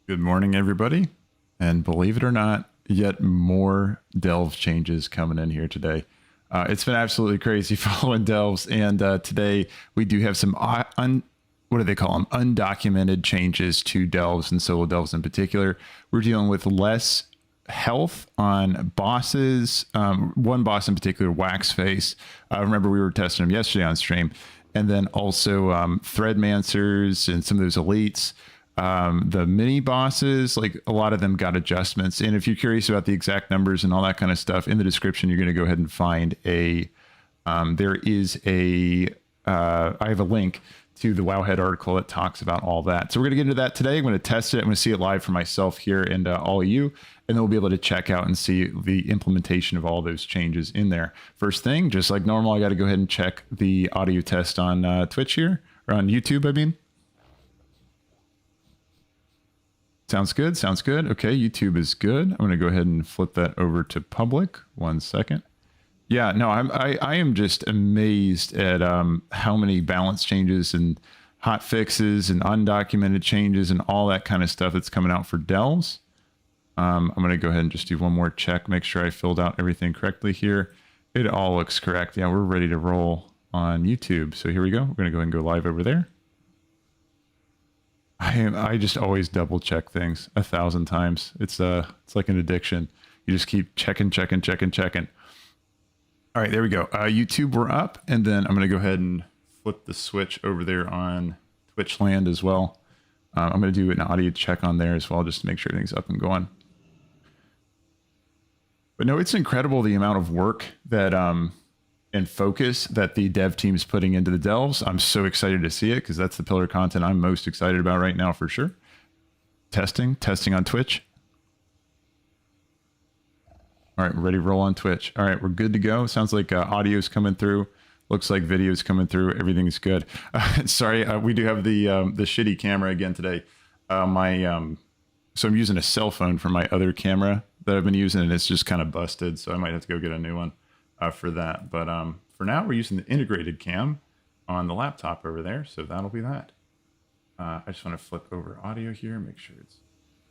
Good morning, everybody. And believe it or not, yet more Delve changes coming in here today. It's been absolutely crazy following Delves. And today we do have some, what do they call them? Undocumented changes to Delves and solo Delves in particular. We're dealing with less health on bosses. One boss in particular, Waxface. Remember we were testing him yesterday on stream. And then also Threadmancers and some of those elites. The mini bosses, like a lot of them got adjustments. And if you're curious about the exact numbers and all that kind of stuff, in the description, you're going to go ahead and find a, there is a, I have a link to the Wowhead article that talks about all that. So we're going to get into that today. I'm going to test it. I'm going to see it live for myself here and all of you, and then we'll be able to check out and see the implementation of all those changes in there. First thing, just like normal, I got to go ahead and check the audio test on Twitch here, or on YouTube, I mean. Sounds good. Sounds good. Okay, YouTube is good. I'm going to go ahead and flip that over to public. 1 second. Yeah, no, I am just amazed at how many balance changes and hot fixes and undocumented changes and all that kind of stuff that's coming out for Delves. I'm going to go ahead and just do one more check, make sure I filled out everything correctly here. It all looks correct. Yeah, we're ready to roll on YouTube. So here we go. We're going to go ahead and go live over there. I just always double check things 1,000 times. It's like an addiction. You just keep checking. All right, there we go. YouTube, we're up, and then I'm going to go ahead and flip the switch over there on Twitch land as well. I'm going to do an audio check on there as well, just to make sure everything's up and going. But no, it's incredible the amount of work that and focus that the dev team is putting into the Delves. I'm so excited to see it because that's the pillar content I'm most excited about right now for sure. Testing on Twitch. All right, we're ready to roll on Twitch. All right, we're good to go. Sounds like audio's coming through. Looks like video's coming through. Everything's good. Sorry, we do have the shitty camera again today. So I'm using a cell phone for my other camera that I've been using, and it's just kind of busted. So I might have to go get a new one for that. But for now, we're using the integrated cam on the laptop over there. So that'll be that. I just want to flip over audio here, make sure it's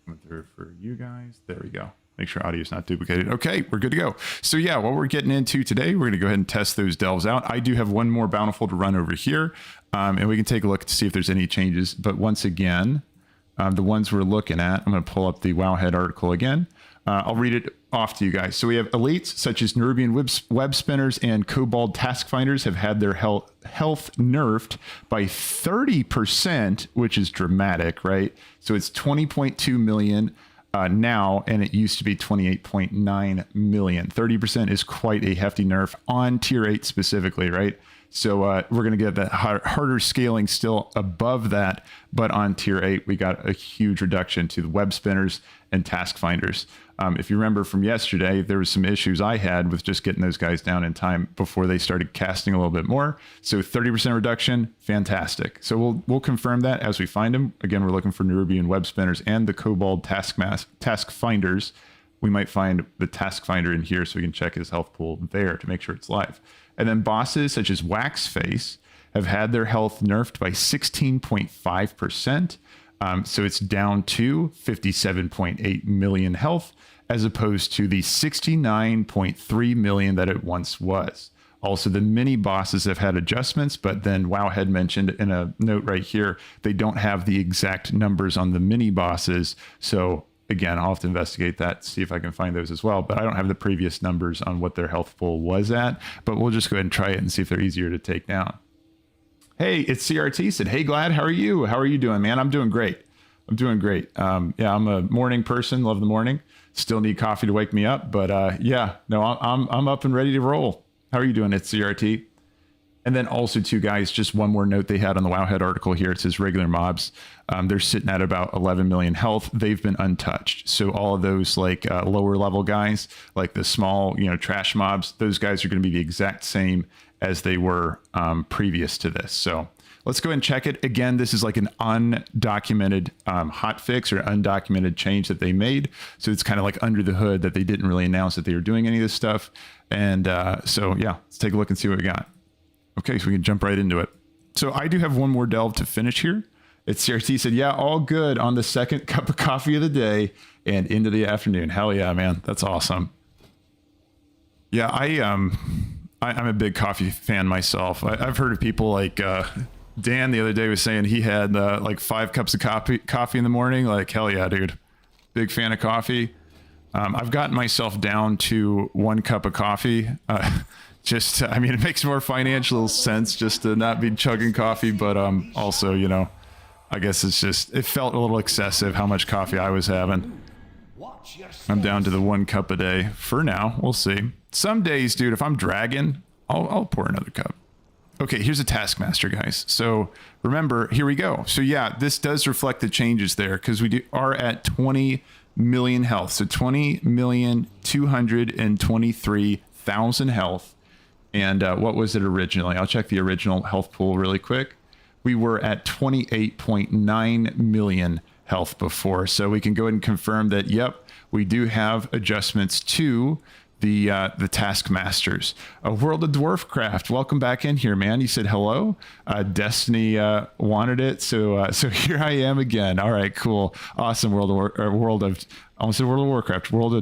coming through for you guys. There we go. Make sure audio is not duplicated. Okay, we're good to go. So yeah, what we're getting into today, we're going to go ahead and test those Delves out. I do have one more Bountiful to run over here, and we can take a look to see if there's any changes. But once again, the ones we're looking at, I'm going to pull up the Wowhead article again. I'll read it off to you guys. So we have elites such as Nerubian web spinners and Kobold task finders have had their health nerfed by 30%, which is dramatic, right? So it's 20.2 million. Now, and it used to be 28.9 million. 30% is quite a hefty nerf on tier 8 specifically, right? So we're going to get that harder scaling still above that, but on tier 8, we got a huge reduction to the web spinners and task finders. If you remember from yesterday, there was some issues I had with just getting those guys down in time before they started casting a little bit more. So 30% reduction, fantastic. So we'll confirm that as we find them. Again, we're looking for Nerubian web spinners and the Kobold task finders. We might find the task finder in here so we can check his health pool there to make sure it's live. And then bosses such as Waxface have had their health nerfed by 16.5%. So it's down to 57.8 million health as opposed to the 69.3 million that it once was. Also, the mini bosses have had adjustments, but then Wowhead mentioned in a note right here, they don't have the exact numbers on the mini bosses. So again, I'll have to investigate that, see if I can find those as well. But I don't have the previous numbers on what their health pool was at, but we'll just go ahead and try it and see if they're easier to take down. Hey, it's CRT said, hey, Glad, how are you? How are you doing, man? I'm doing great. I'm doing great. Yeah, I'm a morning person. Love the morning. Still need coffee to wake me up. But yeah, no, I'm up and ready to roll. How are you doing? It's CRT. And then also, too, guys, just one more note they had on the Wowhead article here. It says regular mobs. They're sitting at about 11 million health. They've been untouched. So all of those like lower level guys, like the small, trash mobs, those guys are going to be the exact same as they were previous to this. So let's go ahead and check it. Again, this is like an undocumented hotfix or undocumented change that they made. So it's kind of like under the hood that they didn't really announce that they were doing any of this stuff. And so, yeah, let's take a look and see what we got. Okay, so we can jump right into it. So I do have one more delve to finish here. It's CRT said, yeah, all good on the second cup of coffee of the day and into the afternoon. Hell yeah, man. That's awesome. Yeah, I'm a big coffee fan myself. I've heard of people like Dan the other day was saying he had like 5 cups of coffee in the morning. Like, hell yeah, dude. Big fan of coffee. I've gotten myself down to 1 cup of coffee. I mean, it makes more financial sense just to not be chugging coffee, but also, you know, I guess it felt a little excessive how much coffee I was having. I'm down to the 1 cup a day for now. We'll see. Some days, dude, if I'm dragging, I'll pour another cup. Okay, here's a Taskmaster, guys. So remember, here we go. So yeah, this does reflect the changes there because we are at 20 million health. So 20,223,000 health. And what was it originally? I'll check the original health pool really quick. We were at 28.9 million health before. So we can go ahead and confirm that, yep, we do have adjustments to the Taskmasters. World of Warcraft, welcome back in here, man. You said hello. Destiny wanted it, so here I am again. All right, cool, awesome. World of Warcraft. World of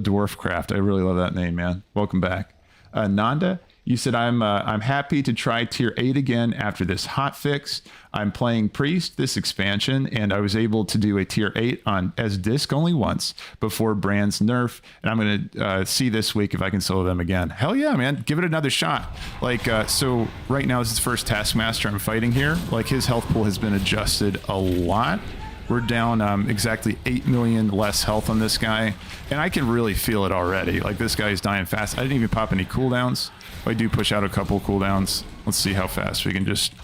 Dwarfcraft. I really love that name, man. Welcome back. Nanda, you said I'm happy to try tier 8 again after this hot fix. I'm playing Priest this expansion, and I was able to do a tier 8 as disc only once before Brann's nerf, and I'm gonna see this week if I can solo them again. Hell yeah, man, give it another shot. Like so right now this is the first Taskmaster I'm fighting here. Like his health pool has been adjusted a lot. We're down exactly 8 million less health on this guy, and I can really feel it already. Like this guy is dying fast. I didn't even pop any cooldowns. I do push out a couple cooldowns. Let's see how fast we can just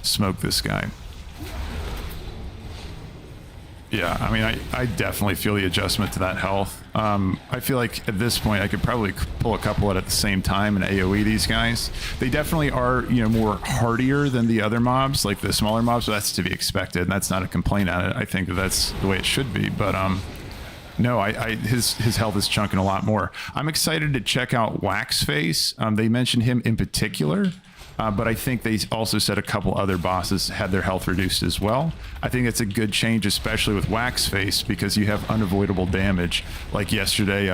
smoke this guy. Yeah, I mean, I definitely feel the adjustment to that health. I feel like at this point I could probably pull a couple out at the same time and AoE these guys. They definitely are, you know, more hardier than the other mobs, like the smaller mobs, but that's to be expected. And that's not a complaint on it. I think that's the way it should be. But no, his health is chunking a lot more. I'm excited to check out Waxface. They mentioned him in particular. But I think they also said a couple other bosses had their health reduced as well. I think it's a good change, especially with Waxface, because you have unavoidable damage. Like yesterday,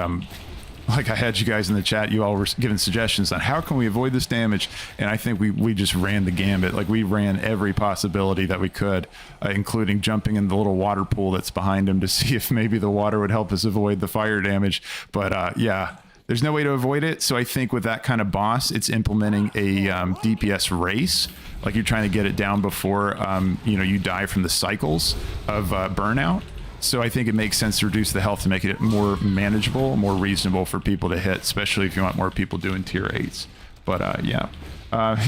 like I had you guys in the chat, you all were giving suggestions on how can we avoid this damage, and I think we just ran the gambit. Like we ran every possibility that we could, including jumping in the little water pool that's behind him to see if maybe the water would help us avoid the fire damage. But yeah. There's no way to avoid it, so I think with that kind of boss, it's implementing a DPS race. Like you're trying to get it down before you know, you die from the cycles of burnout. So I think it makes sense to reduce the health to make it more manageable, more reasonable for people to hit, especially if you want more people doing tier 8s. But yeah.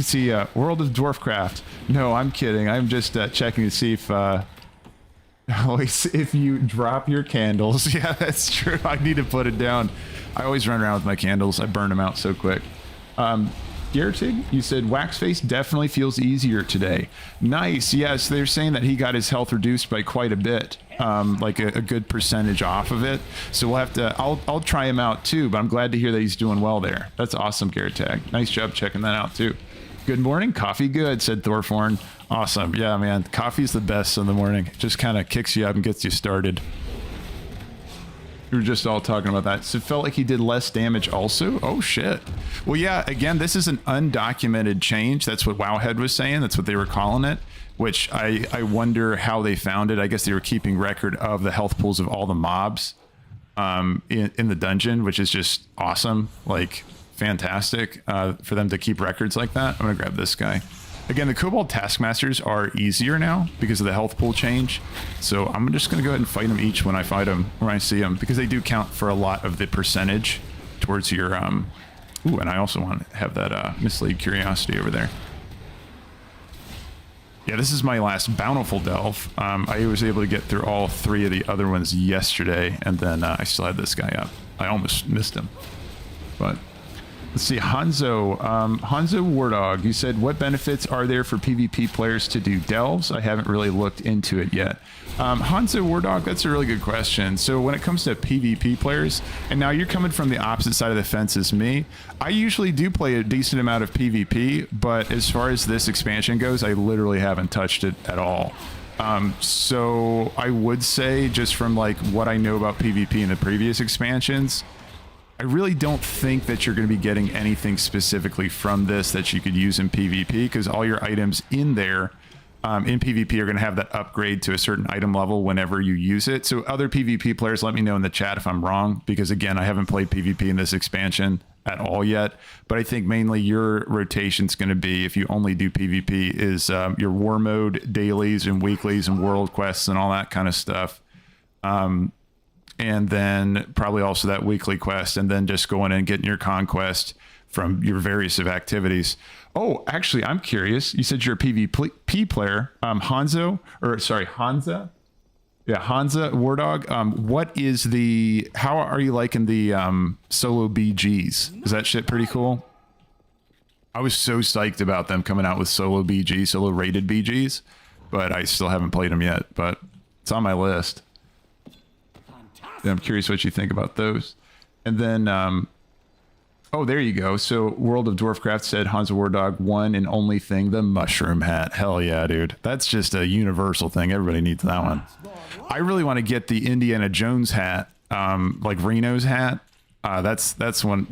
See, World of Dwarfcraft. No, I'm kidding. I'm just checking to see if you drop your candles. Yeah, that's true. I need to put it down. I always run around with my candles. I burn them out so quick. Gertig, you said Waxface definitely feels easier today. Nice. Yes, they're saying that he got his health reduced by quite a bit, like a good percentage off of it. So we'll have to. I'll try him out too. But I'm glad to hear that he's doing well there. That's awesome, Gertig. Nice job checking that out too. Good morning, coffee good, said Thorforn. Awesome. Yeah, man, coffee's the best in the morning. It just kind of kicks you up and gets you started. We were just all talking about that. So it felt like he did less damage also. Oh shit. Well, yeah, again, this is an undocumented change. That's what Wowhead was saying. That's what they were calling it, which I wonder how they found it. I guess they were keeping record of the health pools of all the mobs in the dungeon, which is just awesome. Like fantastic for them to keep records like that. I'm gonna grab this guy. Again, the Kobold Taskmasters are easier now because of the health pool change. So I'm just going to go ahead and fight them each when I fight them, when I see them, because they do count for a lot of the percentage towards your... Ooh, and I also want to have that Mislaid Curiosity over there. Yeah, this is my last Bountiful Delve. I was able to get through all 3 of the other ones yesterday, and then I still had this guy up. I almost missed him. But... Let's see, Hanzo Wardog, you said, what benefits are there for PvP players to do delves? I haven't really looked into it yet. Hanzo Wardog, that's a really good question. So when it comes to PvP players, and now you're coming from the opposite side of the fence as me, I usually do play a decent amount of PvP, but as far as this expansion goes, I literally haven't touched it at all. So I would say, just from like what I know about PvP in the previous expansions, I really don't think that you're going to be getting anything specifically from this that you could use in PvP, because all your items in there in PvP are going to have that upgrade to a certain item level whenever you use it. So other PvP players, let me know in the chat if I'm wrong, because again, I haven't played PvP in this expansion at all yet. But I think mainly your rotation's going to be, if you only do PvP, is your war mode dailies and weeklies and world quests and all that kind of stuff. And then probably also that weekly quest, and then just going in and getting your conquest from your various of activities. Oh, actually, I'm curious. You said you're a PvP player. Hanza? Yeah, Hanza Wardog. What is the, how are you liking the solo BGs? Is that shit pretty cool? I was so psyched about them coming out with solo BGs, solo rated BGs, but I still haven't played them yet, but it's on my list. I'm curious what you think about those. And then, oh, there you go. So World of Dwarfcraft said Hansa Wardog, one and only thing, the mushroom hat. Hell yeah, dude. That's just a universal thing. Everybody needs that one. I really want to get the Indiana Jones hat, like Reno's hat. That's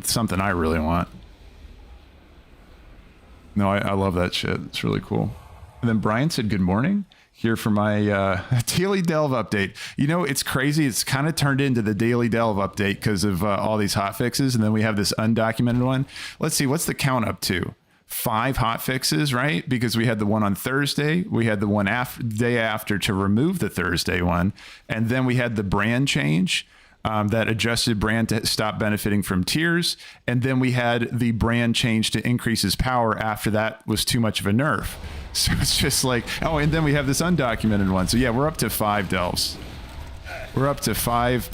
something I really want. No, I love that shit. It's really cool. And then Brian said, good morning. Here for my daily delve update. You know, it's crazy. It's kind of turned into the daily delve update because of all these hot fixes. And then we have this undocumented one. Let's see, what's the count up to? 5 hot fixes, right? Because we had the one on Thursday. We had the one day after to remove the Thursday one. And then we had the Brann change that adjusted Bran to stop benefiting from tiers. And then we had the Brann change to increase his power after that was too much of a nerf. So it's just like, oh, and then we have this undocumented one. So yeah, we're up to 5 delves. We're up to five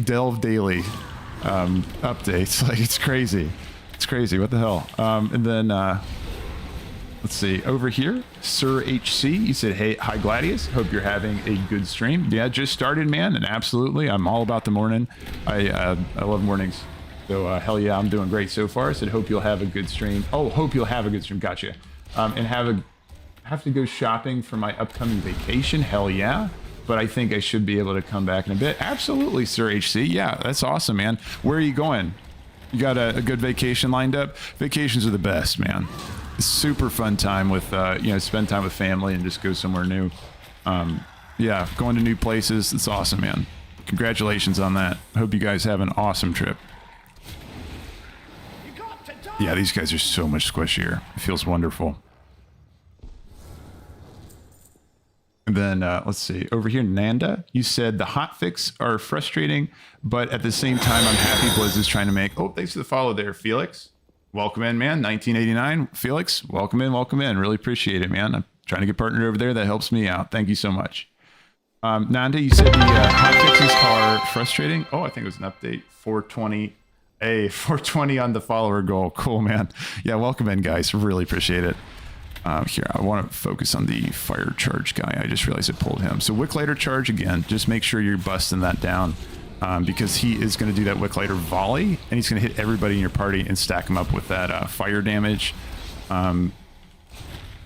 delve daily updates. Like, it's crazy. It's crazy. What the hell? And then let's see over here, Sir HC. You said, hey, hi Gladius. Hope you're having a good stream. Yeah, just started, man, and absolutely, I'm all about the morning. I love mornings. So hell yeah, I'm doing great so far. Said, hope you'll have a good stream. Oh, hope you'll have a good stream. Gotcha. And have to go shopping for my upcoming vacation. Hell yeah. But I think I should be able to come back in a bit. Absolutely, Sir HC. Yeah, that's awesome, man. Where are you going? You got a good vacation lined up? Vacations are the best, man. It's super fun time with, you know, spend time with family and just go somewhere new. Yeah, going to new places. It's awesome, man. Congratulations on that. I hope you guys have an awesome trip. Yeah, these guys are so much squishier. It feels wonderful. And then, let's see. Over here, Nanda, you said the hotfix are frustrating, but at the same time, I'm happy Blizz is trying to make... Oh, thanks for the follow there, Felix. Welcome in, man. 1989. Felix, welcome in, welcome in. Really appreciate it, man. I'm trying to get partnered over there. That helps me out. Thank you so much. Nanda, you said the hotfixes are frustrating. Oh, I think it was an update. 420... Hey, 420 on the follower goal. Cool, man. Yeah, welcome in, guys. Really appreciate it. Here, I want to focus on the fire charge guy. I just realized I pulled him. So Wicklater charge again. Just make sure you're busting that down because he is going to do that Wicklater volley, and he's going to hit everybody in your party and stack them up with that fire damage.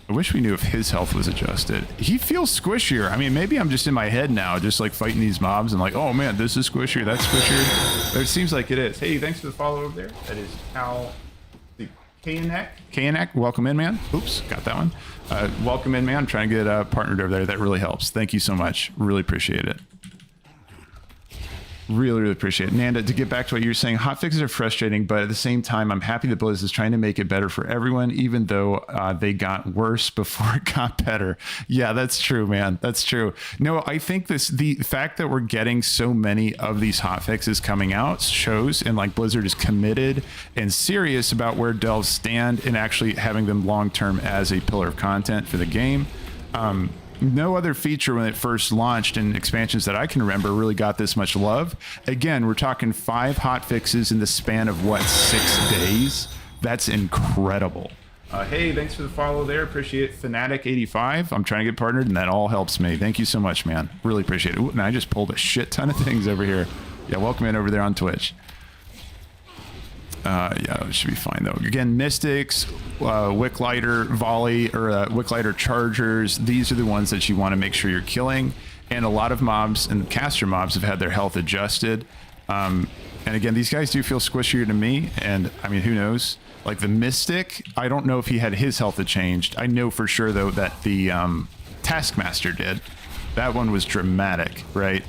I wish we knew if his health was adjusted. He feels squishier. I mean, maybe I'm just in my head now, just like fighting these mobs and like, oh man, this is squishier, that's squishier. But it seems like it is. Hey, thanks for the follow over there. That is Cal Kayanek. Welcome in, man. Oops, got that one. Welcome in, man. I'm trying to get partnered over there. That really helps. Thank you so much. Really appreciate it. Really appreciate it. Nanda, to get back to what you were saying, hotfixes are frustrating, but at the same time, I'm happy that Blizz is trying to make it better for everyone, even though they got worse before it got better. Yeah, that's true, man. That's true. No, I think the fact that we're getting so many of these hotfixes coming out shows, and like Blizzard is committed and serious about where delves stand and actually having them long-term as a pillar of content for the game. no other feature when it first launched in expansions that I can remember really got this much love. Again, we're talking 5 hot fixes in the span of what, 6 days? That's incredible. Hey, thanks for the follow there. Appreciate it. Fanatic85. I'm trying to get partnered, and that all helps me. Thank you so much, man. Really appreciate it. Ooh, and I just pulled a shit ton of things over here. Yeah, welcome in over there on Twitch. Yeah, it should be fine though. Again, Mystics, Wicklighter, Volley, or Wicklighter Chargers. These are the ones that you want to make sure you're killing. And a lot of mobs and caster mobs have had their health adjusted. And again, these guys do feel squishier to me. And I mean, who knows? Like the Mystic, I don't know if he had his health changed. I know for sure though that the Taskmaster did. That one was dramatic, right?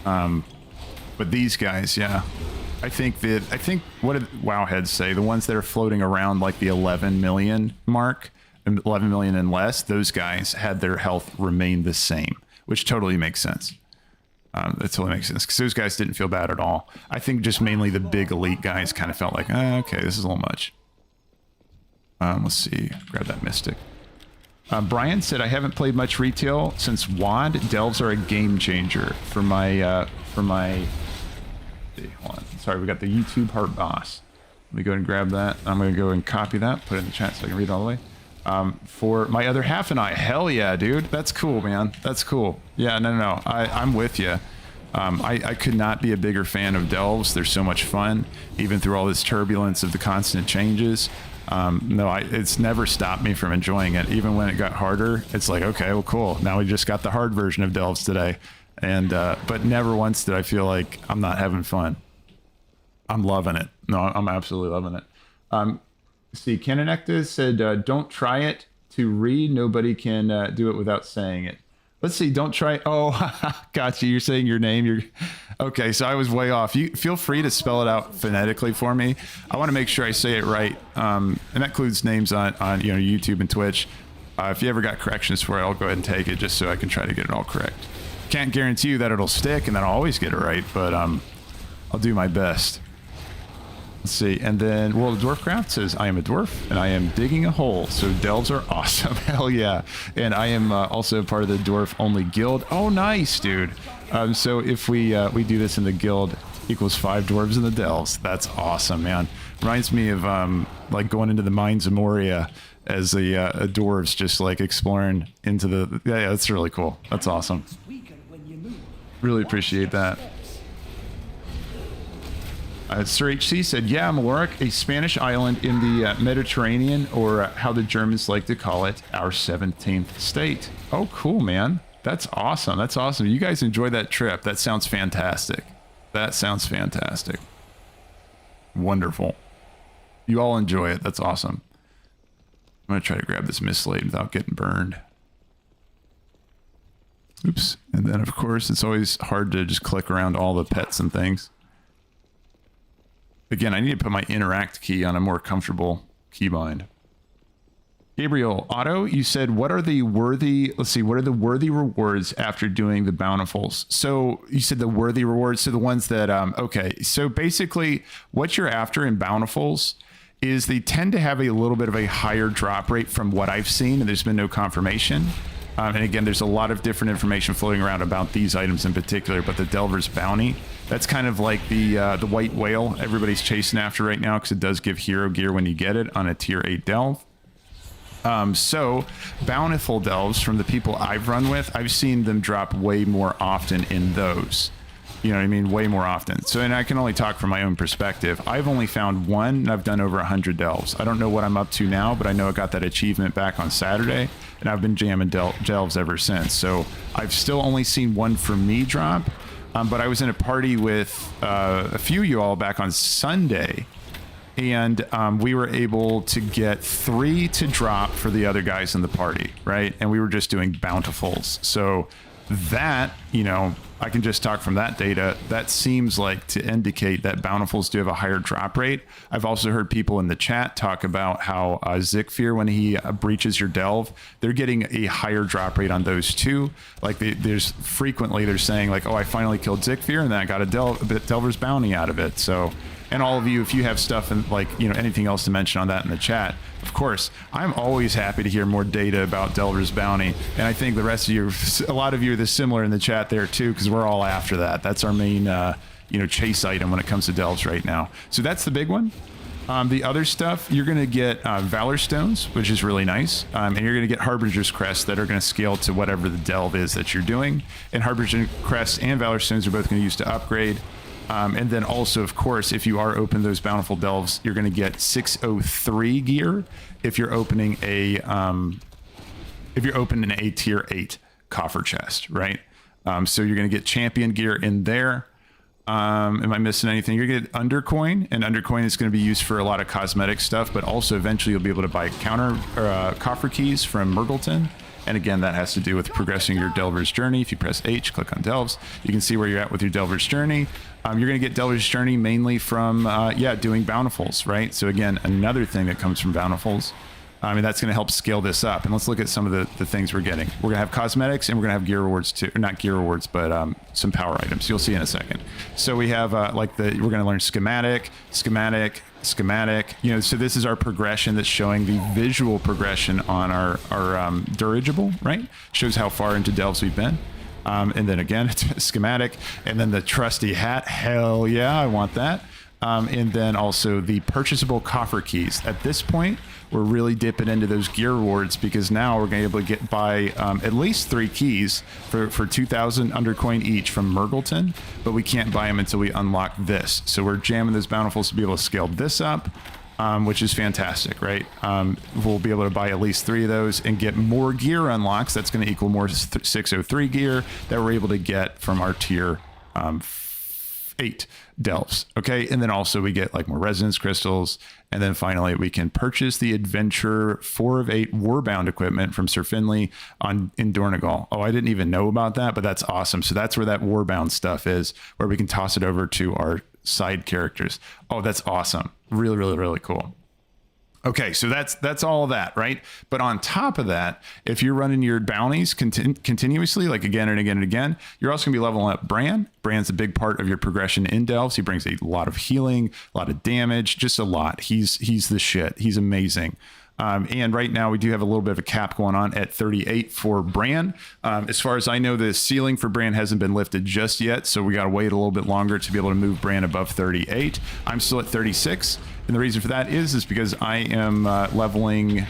But these guys, yeah. I think what did Wowheads say? The ones that are floating around like the 11 million mark, 11 million and less, those guys had their health remain the same, which totally makes sense. That totally makes sense because those guys didn't feel bad at all. I think just mainly the big elite guys kind of felt like, okay, this is a little much. Let's see, grab that Mystic. Brian said, I haven't played much retail since WoD. Delves are a game changer for my, hold on. Sorry, we got the YouTube Heart Boss. Let me go and grab that. I'm going to go and copy that, put it in the chat so I can read it all the way. For my other half and I, hell yeah, dude. That's cool, man. That's cool. Yeah, no. I'm with you. I could not be a bigger fan of Delves. They're so much fun, even through all this turbulence of the constant changes. It's never stopped me from enjoying it. Even when it got harder, it's like, okay, well, cool. Now we just got the hard version of Delves today. And but never once did I feel like I'm not having fun. I'm loving it. No, I'm absolutely loving it. See, Canonecta said, don't try it to read. Nobody can do it without saying it. Let's see, don't try. Oh, gotcha. You're saying your name. You're okay. So I was way off. You feel free to spell it out phonetically for me. I want to make sure I say it right. And that includes names on YouTube and Twitch. If you ever got corrections for it, I'll go ahead and take it just so I can try to get it all correct. Can't guarantee you that it'll stick and that I'll always get it right, but I'll do my best. Let's see, and then World of Dwarfcraft says, I am a dwarf and I am digging a hole, so delves are awesome. Hell yeah. And I am also part of the dwarf only guild. Oh, nice, dude. So if we do this in the guild, equals 5 dwarves in the delves. That's awesome, man. Reminds me of like going into the mines of Moria as the dwarves, just like exploring into the, yeah, that's really cool. That's awesome. Really appreciate that. Sir HC said, yeah, Maloric, a Spanish island in the Mediterranean, or how the Germans like to call it, our 17th state. Oh, cool, man. That's awesome. That's awesome. You guys enjoy that trip. That sounds fantastic. That sounds fantastic. Wonderful. You all enjoy it. That's awesome. I'm going to try to grab this Mistblade without getting burned. Oops. And then, of course, it's always hard to just click around all the pets and things. Again, I need to put my interact key on a more comfortable keybind. Gabriel Otto, you said, what are the worthy, let's see, what are the worthy rewards after doing the bountifuls? So you said the worthy rewards, so the ones that, okay. So basically what you're after in bountifuls is they tend to have a little bit of a higher drop rate from what I've seen, and there's been no confirmation. And again, there's a lot of different information floating around about these items in particular, but the Delver's Bounty, that's kind of like the white whale everybody's chasing after right now, because it does give hero gear when you get it on a tier 8 delve. So Bountiful Delves, from the people I've run with, I've seen them drop way more often in those. You know what I mean? Way more often. So, and I can only talk from my own perspective. I've only found one, and I've done over 100 delves. I don't know what I'm up to now, but I know I got that achievement back on Saturday, and I've been jamming delves ever since. So I've still only seen one for me drop, but I was in a party with a few of you all back on Sunday, and we were able to get 3 to drop for the other guys in the party, right? And we were just doing bountifuls. So that, you know, I can just talk from that data. That seems like to indicate that bountifuls do have a higher drop rate. I've also heard people in the chat talk about how Zekvir, when he breaches your delve, they're getting a higher drop rate on those too. Like there's frequently they're saying like, oh, I finally killed Zekvir and then I got a Delver's Bounty out of it. So And all of you, if you have stuff and like, you know, anything else to mention on that in the chat, of course, I'm always happy to hear more data about Delver's Bounty. And I think the rest of you, a lot of you are this similar in the chat there too, because we're all after that. That's our main, you know, chase item when it comes to Delves right now. So that's the big one. The other stuff, you're going to get Valor Stones, which is really nice. And you're going to get Harbinger's Crests that are going to scale to whatever the delve is that you're doing. And Harbinger's Crests and Valor Stones are both going to use to upgrade. And then also, of course, if you are open those Bountiful Delves, you're going to get 603 gear if you're opening a tier 8 coffer chest, right? So you're going to get champion gear in there. Am I missing anything? You're going to get Undercoin, and Undercoin is going to be used for a lot of cosmetic stuff, but also eventually you'll be able to buy coffer keys from Murgleton. And again, that has to do with progressing your Delver's Journey. If you press H, click on Delves, you can see where you're at with your Delver's Journey. You're going to get Delver's Journey mainly from, doing Bountifuls, right? So again, another thing that comes from Bountifuls. And that's going to help scale this up. And let's look at some of the things we're getting. We're going to have cosmetics, and we're going to have gear rewards too. Or not gear rewards, but some power items. You'll see in a second. So we have we're going to learn schematic. You know, so this is our progression that's showing the visual progression on our dirigible, right? Shows how far into Delves we've been. And then again, it's schematic. And then the trusty hat. Hell yeah, I want that. And then also the purchasable coffer keys. At this point, we're really dipping into those gear rewards because now we're going to be able to buy at least 3 keys for 2,000 undercoin each from Murgleton, but we can't buy them until we unlock this. So we're jamming those Bountifuls to be able to scale this up, which is fantastic, right? We'll be able to buy at least 3 of those and get more gear unlocks. That's going to equal more 603 gear that we're able to get from our tier 8 delves. Okay, and then also we get like more resonance crystals, and then finally we can purchase the adventure 4 of 8 Warbound equipment from Sir Finley in Dornegal. Oh, I didn't even know about that, but that's awesome. So that's where that Warbound stuff is, where we can toss it over to our side characters. Oh, that's awesome. Really, really, really cool. Okay, so that's all of that, right? But on top of that, if you're running your bounties continuously, like again and again and again, you're also going to be leveling up Bran. Bran's a big part of your progression in Delves. He brings a lot of healing, a lot of damage, just a lot. He's the shit. He's amazing. And right now we do have a little bit of a cap going on at 38 for Brann. As far as I know, the ceiling for Brann hasn't been lifted just yet, so we got to wait a little bit longer to be able to move Brann above 38. I'm still at 36, and the reason for that is because I am leveling.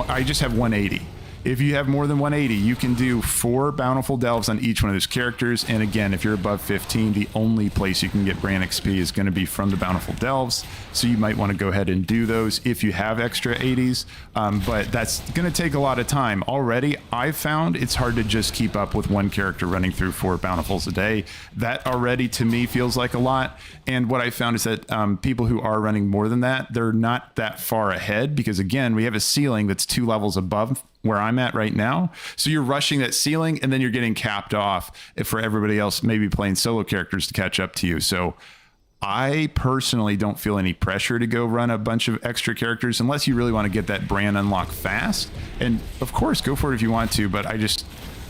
I just have 180. If you have more than 180, you can do 4 Bountiful Delves on each one of those characters. And again, if you're above 15, the only place you can get Brann XP is going to be from the Bountiful Delves. So you might want to go ahead and do those if you have extra 80s. But that's going to take a lot of time. Already, I've found it's hard to just keep up with one character running through 4 Bountifuls a day. That already, to me, feels like a lot. And what I found is that people who are running more than that, they're not that far ahead because, again, we have a ceiling that's 2 levels above where I'm at right now. So you're rushing that ceiling and then you're getting capped off for everybody else maybe playing solo characters to catch up to you. So I personally don't feel any pressure to go run a bunch of extra characters unless you really want to get that Brann unlock fast. And of course, go for it if you want to, but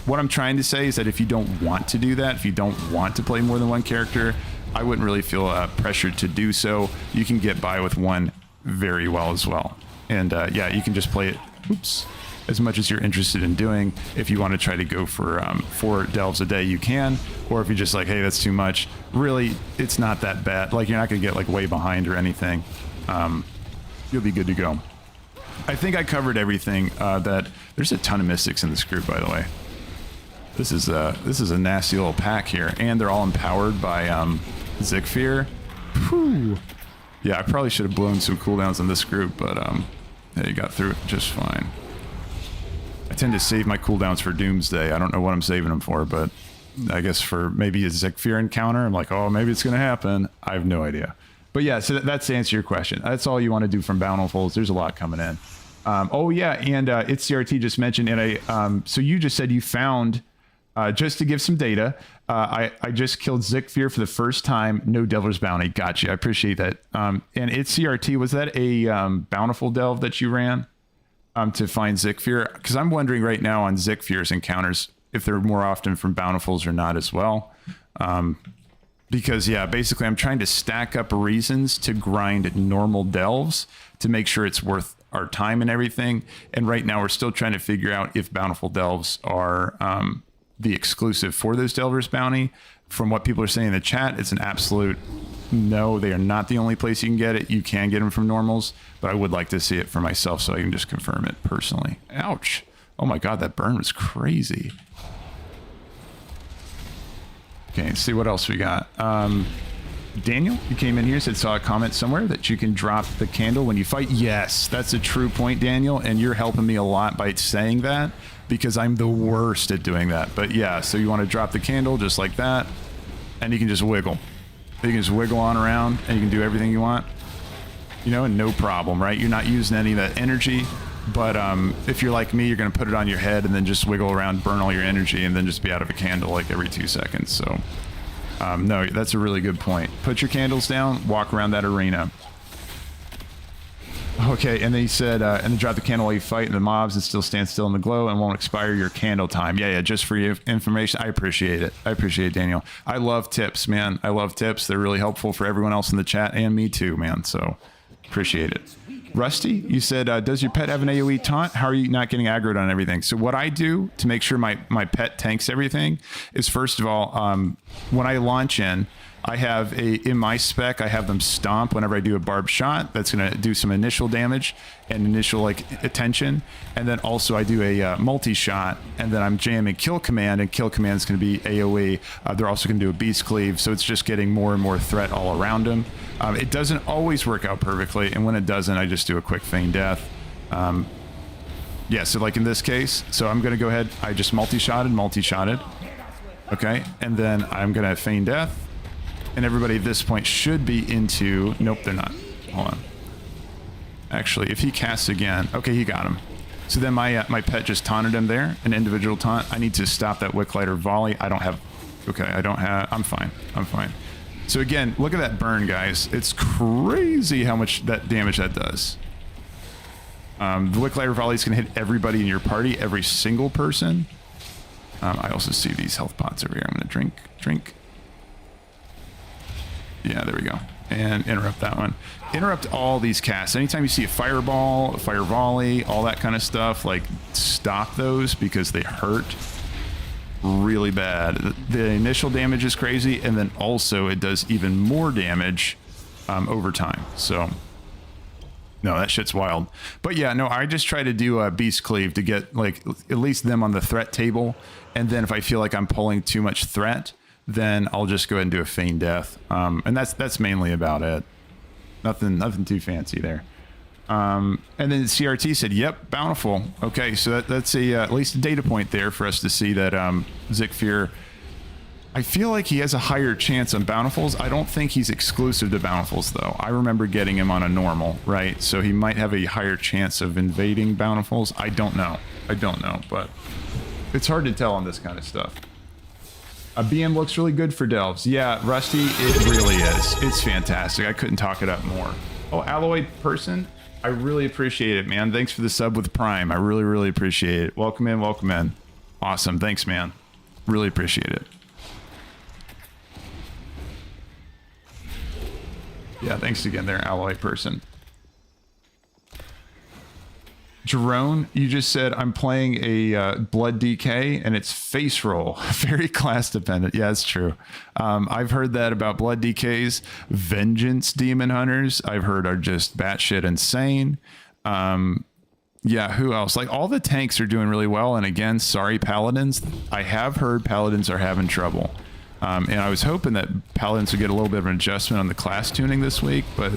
what I'm trying to say is that if you don't want to do that, if you don't want to play more than one character, I wouldn't really feel pressured to do so. You can get by with one very well as well. And yeah, you can just play it. Oops. As much as you're interested in doing. If you want to try to go for 4 delves a day, you can. Or if you're just like, hey, that's too much, really, it's not that bad. Like, you're not going to get like way behind or anything. You'll be good to go. I think I covered everything. There's a ton of mystics in this group, by the way. This is a nasty little pack here, and they're all empowered by Zekvir. Whew. Yeah, I probably should have blown some cooldowns on this group, but yeah, you got through it just fine. I tend to save my cooldowns for Doomsday. I don't know what I'm saving them for, but I guess for maybe a Zekvir encounter, I'm like, oh, maybe it's going to happen. I have no idea. But yeah, so that's to answer your question. That's all you want to do from Bountifuls. There's a lot coming in. Oh yeah, and it's CRT just mentioned, and so you just said you found, just to give some data, I just killed Zekvir for the first time. No Delver's Bounty. Gotcha. I appreciate that. And it's CRT. Was that a Bountiful Delve that you ran? To find Zekvir, because I'm wondering right now on Zekvir's encounters if they're more often from Bountifuls or not as well. Because, yeah, basically I'm trying to stack up reasons to grind normal delves to make sure it's worth our time and everything. And right now we're still trying to figure out if Bountiful Delves are the exclusive for those Delver's bounty. From what people are saying in the chat, it's an absolute no. They are not the only place you can get it. You can get them from normals, but I would like to see it for myself so I can just confirm it personally. Ouch. Oh my God, that burn was crazy. Okay, let's see what else we got. Daniel, you came in here, saw a comment somewhere that you can drop the candle when you fight. Yes, that's a true point, Daniel, and you're helping me a lot by saying that because I'm the worst at doing that. But yeah, so you want to drop the candle just like that, and you can just wiggle. You can just wiggle on around, and you can do everything you want, you know, and no problem, right? You're not using any of that energy. But if you're like me, you're going to put it on your head and then just wiggle around, burn all your energy, and then just be out of a candle like every 2 seconds. So, no, that's a really good point. Put your candles down, walk around that arena. Okay, and then he said, and then drop the candle while you fight the mobs and still stand still in the glow and won't expire your candle time. Yeah, just for your information. I appreciate it. I appreciate it, Daniel. I love tips, man. I love tips. They're really helpful for everyone else in the chat and me too, man. So, appreciate it. Rusty, you said, does your pet have an AoE taunt? How are you not getting aggroed on everything? So what I do to make sure my pet tanks everything is, first of all, when I launch in, I have in my spec, I have them stomp whenever I do a barbed shot. That's going to do some initial damage and initial attention. And then also I do a multi-shot, and then I'm jamming kill command, and kill command is going to be AoE. They're also going to do a beast cleave, so it's just getting more and more threat all around them. It doesn't always work out perfectly, and when it doesn't, I just do a quick feign death. Yeah, so like in this case, so I'm going to go ahead, I just multi-shotted. Okay, and then I'm going to feign death. And everybody at this point should be into... Nope, they're not. Hold on. Actually, if he casts again... Okay, he got him. So then my pet just taunted him there. An individual taunt. I need to stop that Wicklighter volley. I don't have... Okay, I don't have... I'm fine. I'm fine. So again, look at that burn, guys. It's crazy how much that damage that does. The Wicklighter volley is going to hit everybody in your party, every single person. I also see these health pots over here. I'm going to drink. Yeah, there we go. And interrupt that one. Interrupt all these casts. Anytime you see a fireball, a fire volley, all that kind of stuff, like, stop those because they hurt really bad. The initial damage is crazy, and then also it does even more damage over time. So, no, that shit's wild. But yeah, no, I just try to do a beast cleave to get, like, at least them on the threat table. And then if I feel like I'm pulling too much threat, then I'll just go ahead and do a feign death. And that's mainly about it. Nothing too fancy there. And then CRT said, yep, Bountiful. Okay, so that's at least a data point there for us to see that Zekvir, I feel like he has a higher chance on Bountifuls. I don't think he's exclusive to Bountifuls, though. I remember getting him on a normal, right? So he might have a higher chance of invading Bountifuls. I don't know, but it's hard to tell on this kind of stuff. A BM looks really good for Delves. Yeah, Rusty, it really is. It's fantastic. I couldn't talk it up more. Oh, Alloy person, I really appreciate it, man. Thanks for the sub with Prime. I really, really appreciate it. Welcome in, welcome in. Awesome. Thanks, man. Really appreciate it. Yeah, thanks again there, Alloy person. Jerome, you just said I'm playing a Blood DK and it's face roll. Very class dependent. Yeah, it's true. I've heard that about Blood DKs. Vengeance Demon Hunters, I've heard, are just batshit insane. Yeah, who else? Like, all the tanks are doing really well. And again, sorry, Paladins. I have heard Paladins are having trouble. And I was hoping that Paladins would get a little bit of an adjustment on the class tuning this week, but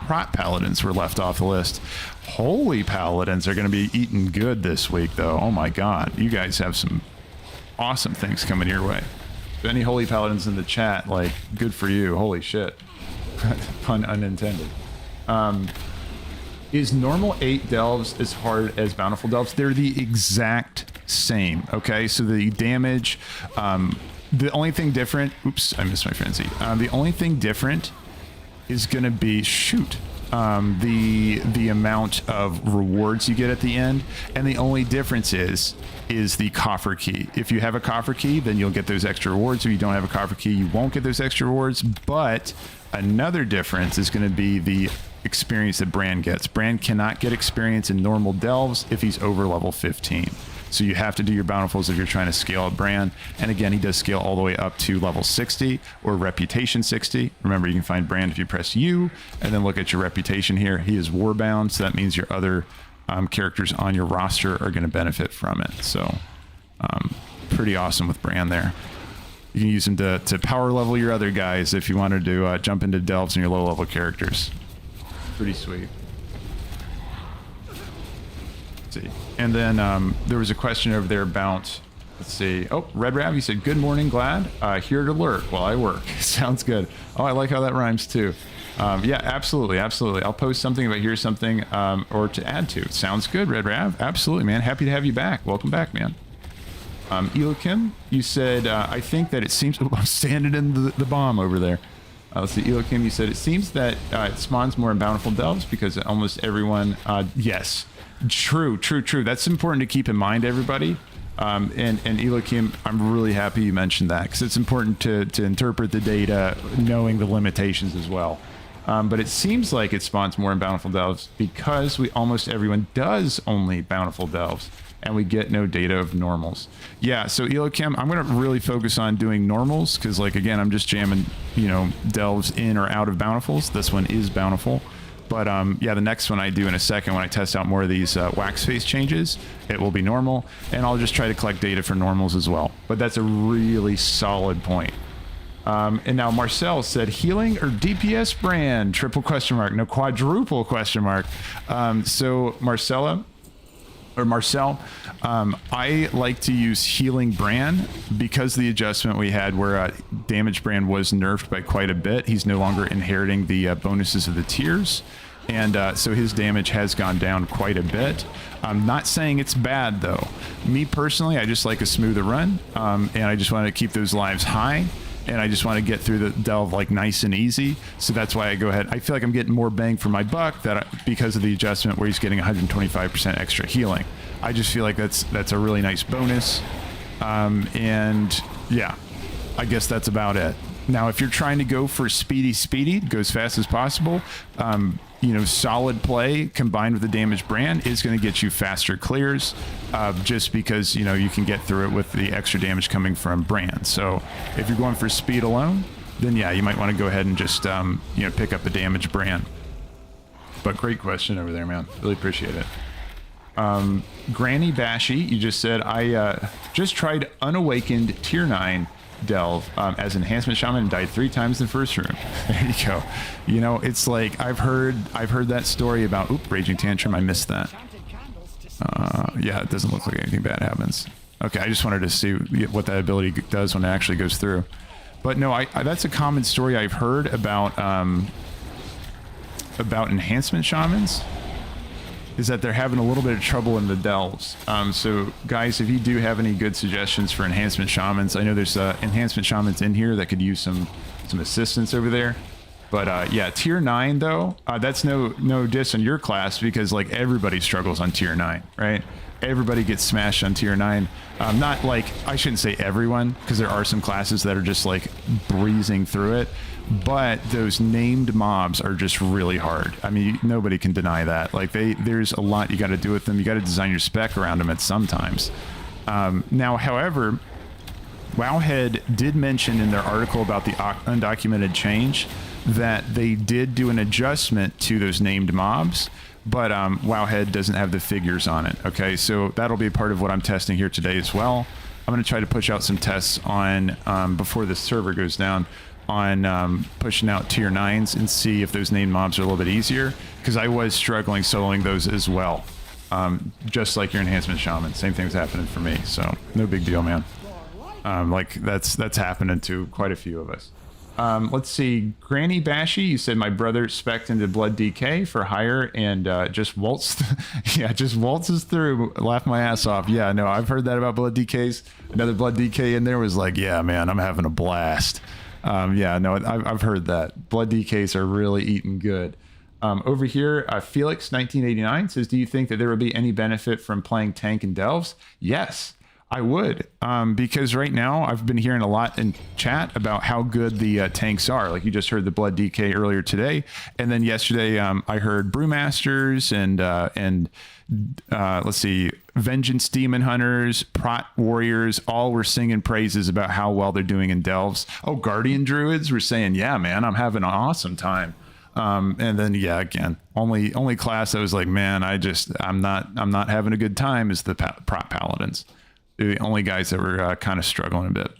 Prot Paladins were left off the list. Holy Paladins are going to be eating good this week, though. Oh my god, you guys have some awesome things coming your way. If any Holy Paladins in the chat, like, good for you. Holy shit. Pun unintended. Is normal 8 Delves as hard as Bountiful Delves? They're the exact same, okay? So the damage, the only thing different... Oops, I missed my frenzy. The only thing different is going to be... Shoot. the amount of rewards you get at the end, and the only difference is the coffer key. If you have a coffer key, then you'll get those extra rewards. If you don't have a coffer key, you won't get those extra rewards. But another difference is going to be the experience that Brann gets. Brann cannot get experience in normal delves if he's over level 15. So you have to do your bountifuls if you're trying to scale up Brann. And again, he does scale all the way up to level 60 or reputation 60. Remember, you can find Brann if you press U and then look at your reputation here. He is Warbound, so that means your other characters on your roster are going to benefit from it. So pretty awesome with Brann there. You can use him to power level your other guys if you wanted to jump into delves and your low level characters. Pretty sweet. See. And then there was a question over there about, let's see. Oh, Red Rav, you said, good morning, glad. Here to lurk while I work. Sounds good. Oh, I like how that rhymes too. Yeah, absolutely. Absolutely. I'll post something about here's something or to add to. Sounds good, Red Rav. Absolutely, man. Happy to have you back. Welcome back, man. Elokim, you said, I think that it seems, I'm standing in the bomb over there. Let's see, Elokim, you said, it seems that it spawns more in Bountiful Delves because almost everyone, yes. True. That's important to keep in mind, everybody. And Elokim, I'm really happy you mentioned that because it's important to interpret the data, knowing the limitations as well. But it seems like it spawns more in Bountiful Delves because almost everyone does only Bountiful Delves, and we get no data of normals. Yeah, so Elokim, I'm going to really focus on doing normals because, like, again, I'm just jamming, delves in or out of bountifuls. This one is bountiful. But yeah, the next one I do in a second when I test out more of these Waxface changes, it will be normal, and I'll just try to collect data for normals as well. But that's a really solid point. And now Marcel said, healing or DPS Brann? Triple question mark. No, quadruple question mark. So Marcel, I like to use healing Brann because the adjustment we had where damage Brann was nerfed by quite a bit. He's no longer inheriting the bonuses of the tiers. And so his damage has gone down quite a bit. I'm not saying it's bad though. Me personally, I just like a smoother run. And I just want to keep those lives high. And I just want to get through the delve like nice and easy. So that's why I go ahead. I feel like I'm getting more bang for my buck because of the adjustment where he's getting 125% extra healing. I just feel like that's a really nice bonus. And yeah, I guess that's about it. Now, if you're trying to go for speedy, go as fast as possible, solid play combined with the damage Brann is going to get you faster clears, just because, you can get through it with the extra damage coming from Brann. So if you're going for speed alone, then yeah, you might want to go ahead and just, pick up the damage Brann. But great question over there, man. Really appreciate it. Granny Bashy, you just said, I just tried Unawakened Tier 9 Delve as enhancement shaman and died 3 times in the first room. There you go. It's like I've heard that story about Raging Tantrum. I missed that. Yeah, it doesn't look like anything bad happens. Okay, I just wanted to see what that ability does when it actually goes through. But no, that's a common story I've heard about enhancement shamans, is that they're having a little bit of trouble in the delves. So guys, if you do have any good suggestions for enhancement shamans, I know there's enhancement shamans in here that could use some assistance over there. But yeah, tier 9 though, that's no diss on your class because like everybody struggles on tier 9, right? Everybody gets smashed on tier 9. Not like, I shouldn't say everyone, because there are some classes that are just like breezing through it. But those named mobs are just really hard. I mean, nobody can deny that. Like there's a lot you got to do with them. You got to design your spec around them at sometimes. Now, however, Wowhead did mention in their article about the undocumented change that they did do an adjustment to those named mobs, but Wowhead doesn't have the figures on it. Okay, so that'll be part of what I'm testing here today as well. I'm going to try to push out some tests on before the server goes down on pushing out tier 9s and see if those named mobs are a little bit easier, because I was struggling soloing those as well. Just like your enhancement shaman, same thing's happening for me, so no big deal, man. Like that's happening to quite a few of us. Let's see, Granny Bashy, you said my brother spec'd into Blood DK for hire and just waltzed, yeah, just waltzes through, laugh my ass off. Yeah, no, I've heard that about Blood DKs. Another Blood DK in there was like, yeah, man, I'm having a blast. Yeah, no, I've heard that. Blood DKs are really eating good. Over here, Felix 1989 says, do you think that there would be any benefit from playing tank and delves? Yes, I would, because right now I've been hearing a lot in chat about how good the tanks are. Like you just heard the Blood DK earlier today, and then yesterday I heard Brewmasters and let's see, Vengeance Demon Hunters, Prot Warriors, all were singing praises about how well they're doing in delves. Oh, Guardian Druids were saying, yeah, man, I'm having an awesome time. And then yeah, again, only class I was like, man, I'm not having a good time is the Prot Paladins. They're the only guys that were kind of struggling a bit.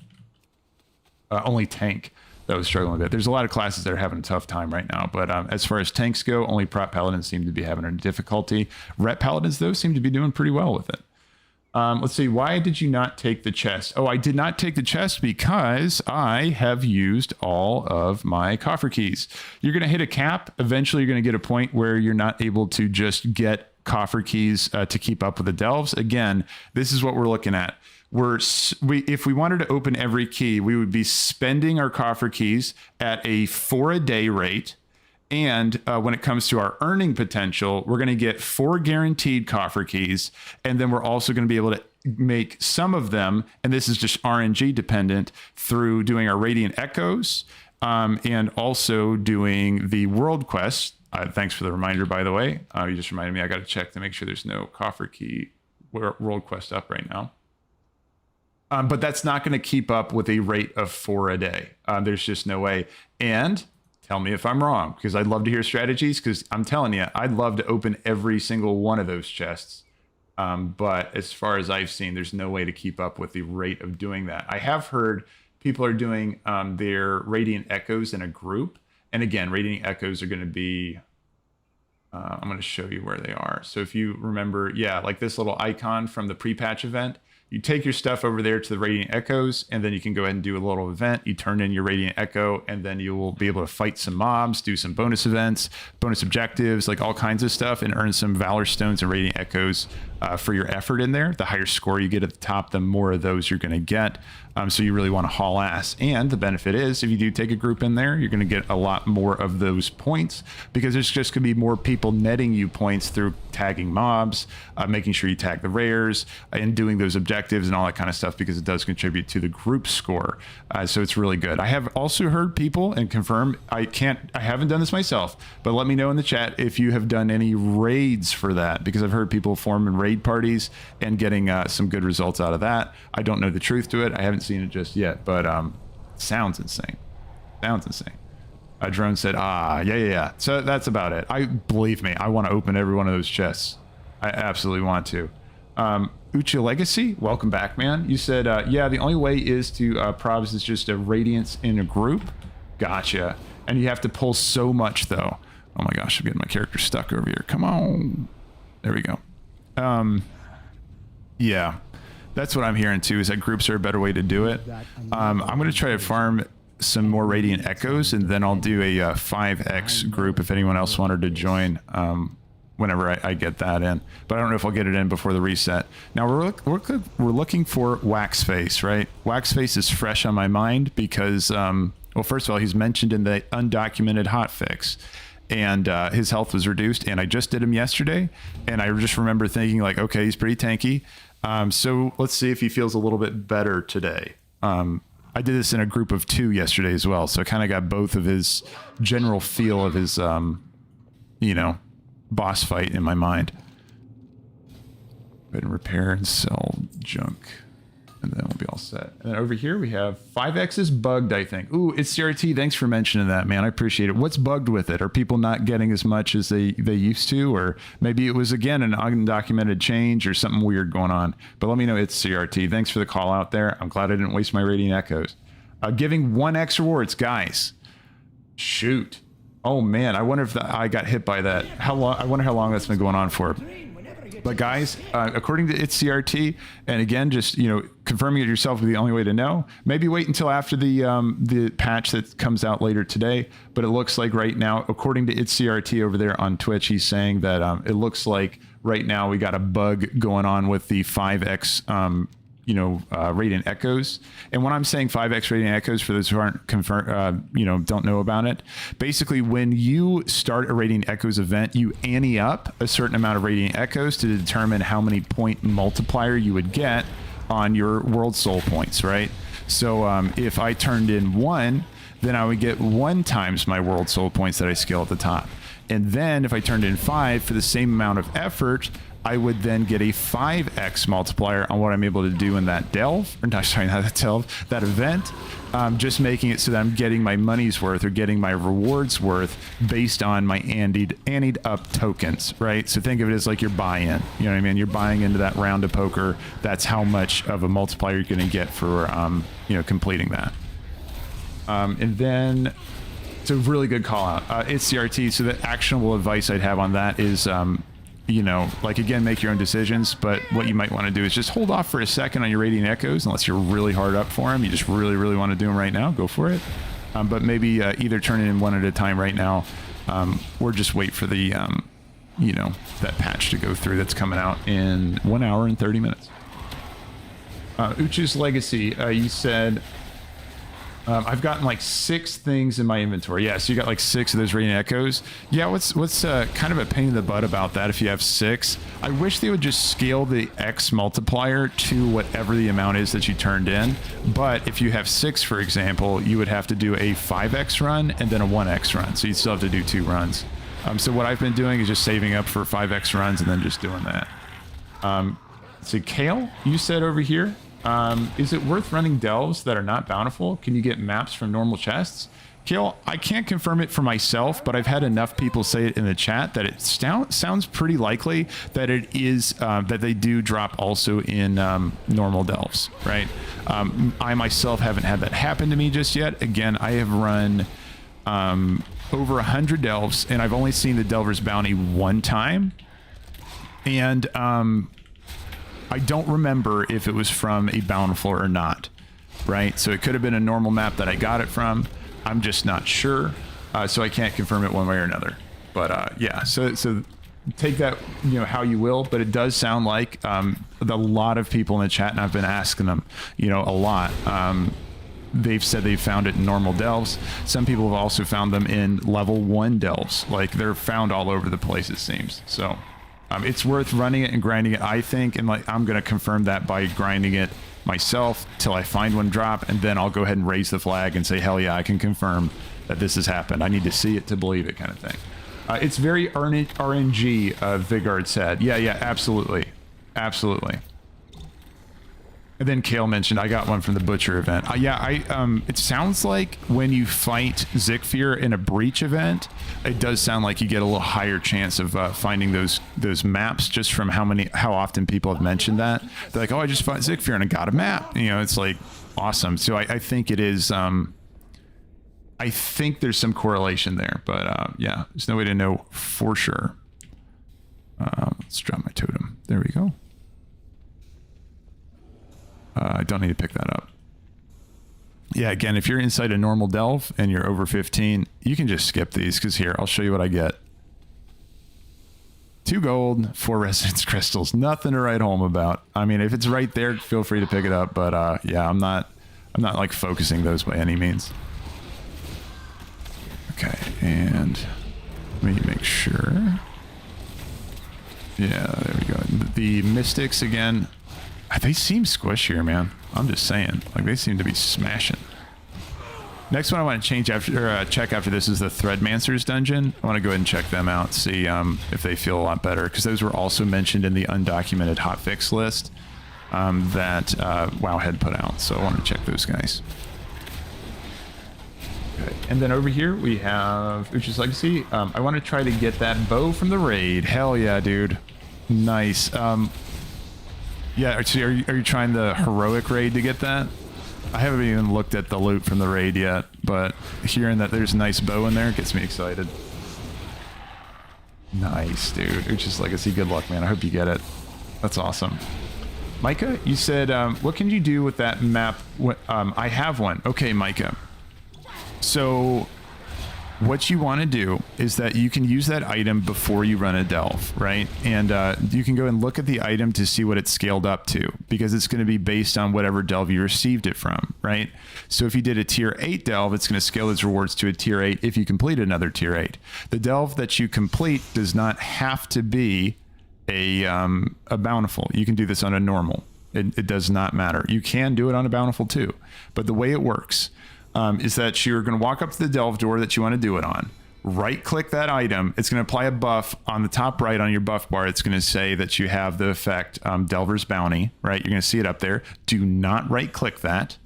Only tank that was struggling a bit. There's a lot of classes that are having a tough time right now, but as far as tanks go, only Prot Paladins seem to be having a difficulty. Ret Paladins, though, seem to be doing pretty well with it. Let's see, why did you not take the chest? Oh, I did not take the chest because I have used all of my coffer keys. You're going to hit a cap. Eventually, you're going to get a point where you're not able to just get coffer keys to keep up with the delves. Again, this is what we're looking at. If we wanted to open every key, we would be spending our coffer keys at a 4-a-day rate. And when it comes to our earning potential, we're going to get 4 guaranteed coffer keys. And then we're also going to be able to make some of them, and this is just RNG dependent, through doing our Radiant Echoes and also doing the world quests. Thanks for the reminder, by the way. You just reminded me I got to check to make sure there's no coffer key world quest up right now. But that's not going to keep up with a rate of 4 a day. There's just no way. And tell me if I'm wrong, because I'd love to hear strategies, because I'm telling you, I'd love to open every single one of those chests. But as far as I've seen, there's no way to keep up with the rate of doing that. I have heard people are doing their Radiant Echoes in a group. And again, Radiant Echoes are going to be, I'm going to show you where they are. So if you remember, yeah, like this little icon from the pre-patch event, you take your stuff over there to the Radiant Echoes, and then you can go ahead and do a little event. You turn in your Radiant Echo, and then you will be able to fight some mobs, do some bonus events, bonus objectives, like all kinds of stuff, and earn some Valor Stones and Radiant Echoes for your effort in there. The higher score you get at the top, the more of those you're going to get. So you really want to haul ass. And the benefit is, if you do take a group in there, you're going to get a lot more of those points, because there's just going to be more people netting you points through tagging mobs, making sure you tag the rares, and doing those objectives and all that kind of stuff, because it does contribute to the group score. So it's really good. I have also heard people, and confirm, I haven't done this myself, but let me know in the chat if you have done any raids for that, because I've heard people form in raid parties and getting some good results out of that. I don't know the truth to it. I haven't seen it just yet, but sounds insane. Sounds insane. Drone said, yeah. So that's about it. Believe me, I want to open every one of those chests. I absolutely want to. Ucha Legacy, welcome back, man. You said, yeah, the only way is to probs is just a radiance in a group. Gotcha. And you have to pull so much, though. Oh my gosh, I'm getting my character stuck over here. Come on. There we go. Yeah, that's what I'm hearing too, is that groups are a better way to do it. I'm going to try to farm some more Radiant Echoes, and then I'll do a 5x group if anyone else wanted to join whenever I get that in. But I don't know if I'll get it in before the reset. Now we're looking for Waxface, right? Waxface is fresh on my mind because, well, first of all, he's mentioned in the undocumented hotfix. And his health was reduced, and I just did him yesterday, and I just remember thinking, like, okay, he's pretty tanky. So let's see if he feels a little bit better today. I did this in a group of 2 yesterday as well, so I kind of got both of his general feel of his, you know, boss fight in my mind. Go ahead and repair and sell junk, and then we'll be all set. And then over here we have 5X is bugged, I think. Ooh, it's CRT. Thanks for mentioning that, man. I appreciate it. What's bugged with it? Are people not getting as much as they used to? Or maybe it was, again, an undocumented change or something weird going on. But let me know it's CRT. Thanks for the call out there. I'm glad I didn't waste my Radiant Echoes. Giving 1X rewards, guys. Shoot. Oh, man. I wonder if I got hit by that. How long? I wonder how long that's been going on for. But guys, according to its CRT, and again, just, you know, confirming it yourself is the only way to know. Maybe wait until after the patch that comes out later today. But it looks like right now, according to its CRT over there on Twitch, he's saying that it looks like right now we got a bug going on with the 5X radiant echoes. And when I'm saying 5x radiant echoes, for those who aren't don't know about it, basically when you start a radiant echoes event, you ante up a certain amount of radiant echoes to determine how many point multiplier you would get on your world soul points, right? So if I turned in 1, then I would get 1 times my world soul points that I scale at the top. And then if I turned in 5 for the same amount of effort, I would then get a 5x multiplier on what I'm able to do in that delve, or not, sorry, not that delve, that event, just making it so that I'm getting my money's worth or getting my rewards worth based on my anteed up tokens, right? So think of it as like your buy-in, you know what I mean? You're buying into that round of poker. That's how much of a multiplier you're going to get for, completing that. And then it's a really good call out. It's CRT. So the actionable advice I'd have on that is, again, make your own decisions, but what you might want to do is just hold off for a second on your radiant echoes, unless you're really hard up for them. You just really, really want to do them right now, go for it. But maybe either turn it in one at a time right now, or just wait for the, that patch to go through that's coming out in 1 hour and 30 minutes. Uchu's Legacy, you said, I've gotten like 6 things in my inventory. Yeah, so you got like 6 of those radiant echoes. Yeah, what's kind of a pain in the butt about that if you have 6? I wish they would just scale the X multiplier to whatever the amount is that you turned in. But if you have 6, for example, you would have to do a 5x run and then a 1x run. So you still have to do 2 runs. So what I've been doing is just saving up for 5x runs and then just doing that. So Kale, you said over here, is it worth running delves that are not bountiful? Can you get maps from normal chests? Kale, I can't confirm it for myself, but I've had enough people say it in the chat that it sounds pretty likely that it is that they do drop also in normal delves, right? I myself haven't had that happen to me just yet. Again, I have run over 100 delves, and I've only seen the Delver's bounty 1 time, and I don't remember if it was from a bountiful or not, right? So it could have been a normal map that I got it from. I'm just not sure, so I can't confirm it one way or another. But yeah, so take that how you will. But it does sound like a lot of people in the chat, and I've been asking them, a lot. They've said they've found it in normal delves. Some people have also found them in level 1 delves. Like they're found all over the place, it seems. So. It's worth running it and grinding it, I think, and I'm going to confirm that by grinding it myself till I find one drop, and then I'll go ahead and raise the flag and say, hell yeah, I can confirm that this has happened. I need to see it to believe it, kind of thing. It's very RNG, Vigard said. Yeah, absolutely. Absolutely. And then Kale mentioned I got one from the Butcher event. It sounds like when you fight Zekvir in a Breach event, it does sound like you get a little higher chance of finding those maps, just from how often people have mentioned that. They're like, oh, I just fought Zekvir and I got a map. It's like awesome. So I think it is. I think there's some correlation there, but yeah, there's no way to know for sure. Let's drop my totem. There we go. I don't need to pick that up. Yeah, again, if you're inside a normal delve and you're over 15, you can just skip these, because here, I'll show you what I get. 2 gold, 4 resonance crystals. Nothing to write home about. I mean, if it's right there, feel free to pick it up, but yeah, I'm not like focusing those by any means. Okay, and let me make sure. Yeah, there we go. The mystics again. They seem squishier, man. I'm just saying. Like, they seem to be smashing. Next one I want to check after this is the Threadmancer's dungeon. I want to go ahead and check them out, see if they feel a lot better, because those were also mentioned in the undocumented hotfix list that WoW had put out. So I want to check those guys. Okay. And then over here we have Uchu's Legacy. I want to try to get that bow from the raid. Hell yeah, dude. Nice. Yeah, actually, are you trying the heroic raid to get that? I haven't even looked at the loot from the raid yet, but hearing that there's a nice bow in there gets me excited. Nice, dude. Uchu's Legacy, good luck, man. I hope you get it. That's awesome. Micah, you said, what can you do with that map? I have one. Okay, Micah. So what you want to do is that you can use that item before you run a delve, right? And you can go and look at the item to see what it's scaled up to, because it's going to be based on whatever delve you received it from, right? So if you did a tier 8 delve, it's going to scale its rewards to a tier 8 if you complete another tier 8. The delve that you complete does not have to be a bountiful. You can do this on a normal. It does not matter. You can do it on a bountiful too, but the way it works is that you're going to walk up to the delve door that you want to do it on, right click that item. It's going to apply a buff on the top right on your buff bar. It's going to say that you have the effect Delver's Bounty, right? You're going to see it up there. Do not right click that.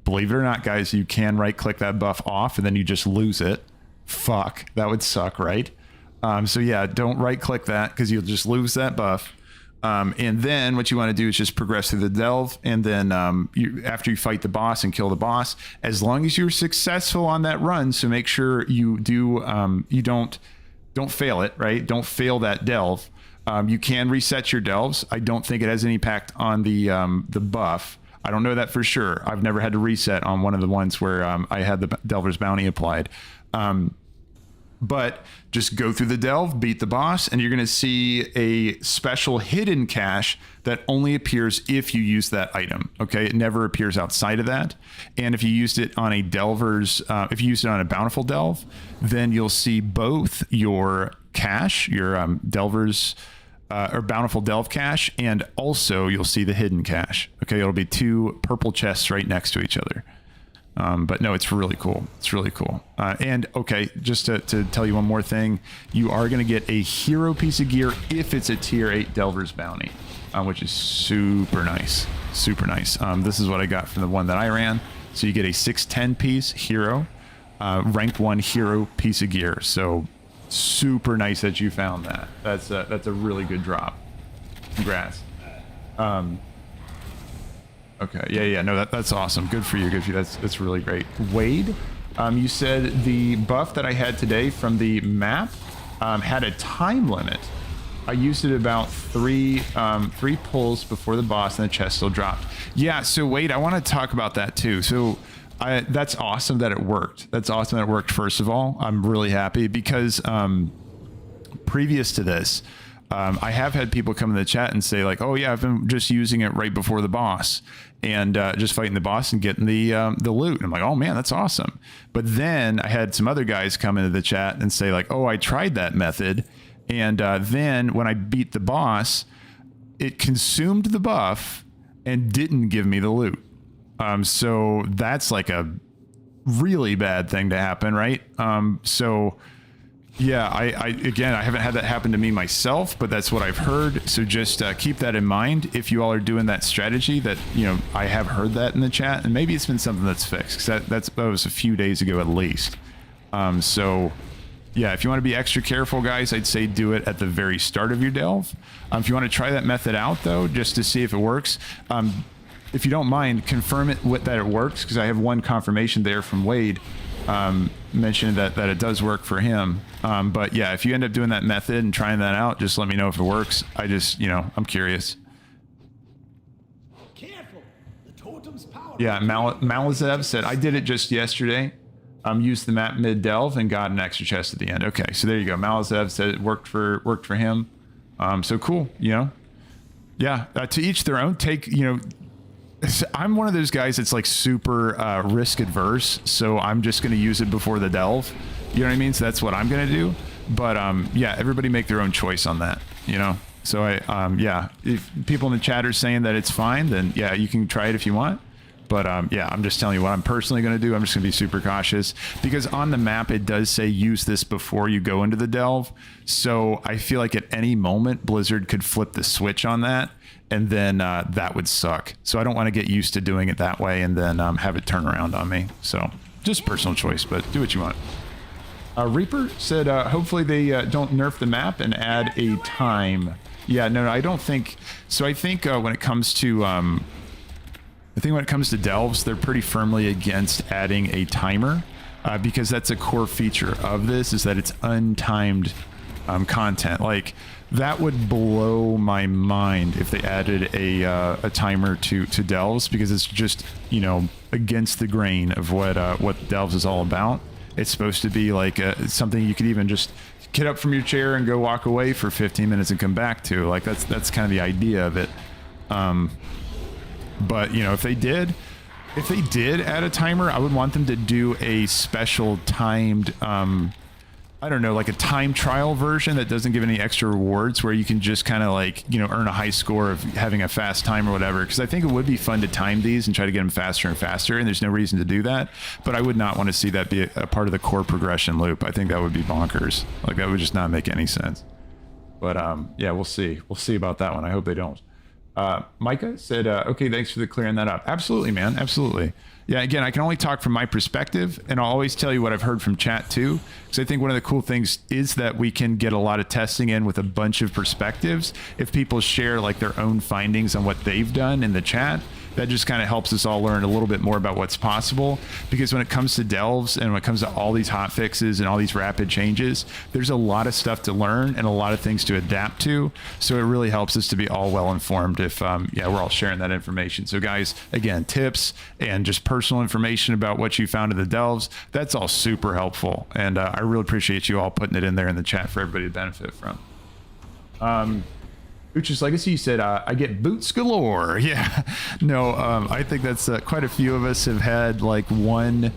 Believe it or not, guys, you can right click that buff off and then you just lose it. Fuck, that would suck, right? So yeah, don't right click that because you'll just lose that buff. And then what you want to do is just progress through the delve. And then after you fight the boss and kill the boss, as long as you're successful on that run, so make sure you do, you don't fail it, right? Don't fail that delve. You can reset your delves. I don't think it has any impact on the buff. I don't know that for sure. I've never had to reset on one of the ones where I had the Delver's Bounty applied. But just go through the delve, beat the boss, and you're going to see a special hidden cache that only appears if you use that item. Okay, it never appears outside of that. And if you used it on a Delver's, if you used it on a Bountiful Delve, then you'll see both your cache, your Delver's or Bountiful Delve cache, and also you'll see the hidden cache. Okay, it'll be two purple chests right next to each other. But no, it's really cool. It's really cool. And okay, just to tell you one more thing, you are going to get a hero piece of gear if it's a tier 8 Delver's Bounty, which is super nice. Super nice. This is what I got from the one that I ran. So you get a 610 piece hero, rank 1 hero piece of gear. So super nice that you found that. That's a really good drop. Congrats. Okay, yeah, no, that's awesome. Good for you, good for you. That's really great. Wade, you said the buff that I had today from the map had a time limit. I used it about three pulls before the boss, and the chest still dropped. Yeah, so Wade, I want to talk about that too. So that's awesome that it worked. That's awesome that it worked. First of all, I'm really happy because previous to this, I have had people come in the chat and say like, oh yeah, I've been just using it right before the boss and just fighting the boss and getting the loot. And I'm like, oh man, that's awesome. But then I had some other guys come into the chat and say like, oh, I tried that method. And then when I beat the boss, it consumed the buff and didn't give me the loot. So that's like a really bad thing to happen, right? So yeah, again, I haven't had that happen to me myself, but that's what I've heard. So just keep that in mind if you all are doing that strategy. That, you know, I have heard that in the chat, and maybe it's been something that's fixed, because that was a few days ago at least. So yeah, if you want to be extra careful, guys, I'd say do it at the very start of your delve. If you want to try that method out though, just to see if it works, if you don't mind, confirm it that it works, because I have one confirmation there from Wade mentioning that it does work for him. But yeah, if you end up doing that method and trying that out, just let me know if it works. I just, you know, I'm curious. Careful. The totem's power. Yeah, Malazev said, I did it just yesterday. Used the map mid delve and got an extra chest at the end. Okay, so there you go. Malazev said it worked for him. So cool, you know. Yeah, to each their own. Take, you know, I'm one of those guys that's like super risk adverse, so I'm just going to use it before the delve. You know what I mean? So that's what I'm going to do. But yeah, everybody make their own choice on that, you know? So yeah, if people in the chat are saying that it's fine, then yeah, you can try it if you want. But yeah, I'm just telling you what I'm personally going to do. I'm just going to be super cautious, because on the map, it does say use this before you go into the delve. So I feel like at any moment, Blizzard could flip the switch on that, and then that would suck. So I don't want to get used to doing it that way and then have it turn around on me. So just personal choice, but do what you want. Reaper said, hopefully they don't nerf the map and add a time. Yeah, no, I don't think so. I think when it comes to delves, they're pretty firmly against adding a timer, because that's a core feature of this, is that it's untimed content. Like, that would blow my mind if they added a timer to delves, because it's just, you know, against the grain of what delves is all about. It's supposed to be like something you could even just get up from your chair and go walk away for 15 minutes and come back to. Like that's kind of the idea of it. But you know, if they did add a timer, I would want them to do a special timed, I don't know, like a time trial version that doesn't give any extra rewards, where you can just kind of like, you know, earn a high score of having a fast time or whatever. Because I think it would be fun to time these and try to get them faster and faster, and there's no reason to do that. But I would not want to see that be a part of the core progression loop. I think that would be bonkers. Like, that would just not make any sense. But yeah, we'll see. We'll see about that one. I hope they don't. Micah said, okay, thanks for clearing that up. Absolutely, man. Absolutely. Yeah, again, I can only talk from my perspective, and I'll always tell you what I've heard from chat too, because I think one of the cool things is that we can get a lot of testing in with a bunch of perspectives. If people share like their own findings on what they've done in the chat, that just kind of helps us all learn a little bit more about what's possible. Because when it comes to delves and when it comes to all these hot fixes and all these rapid changes, there's a lot of stuff to learn and a lot of things to adapt to. So it really helps us to be all well informed if yeah, we're all sharing that information. So guys, again, tips and just personal information about what you found in the delves, that's all super helpful. And I really appreciate you all putting it in there in the chat for everybody to benefit from. Uch's Legacy said, I get boots galore. Yeah, no, I think that's quite a few of us have had like one.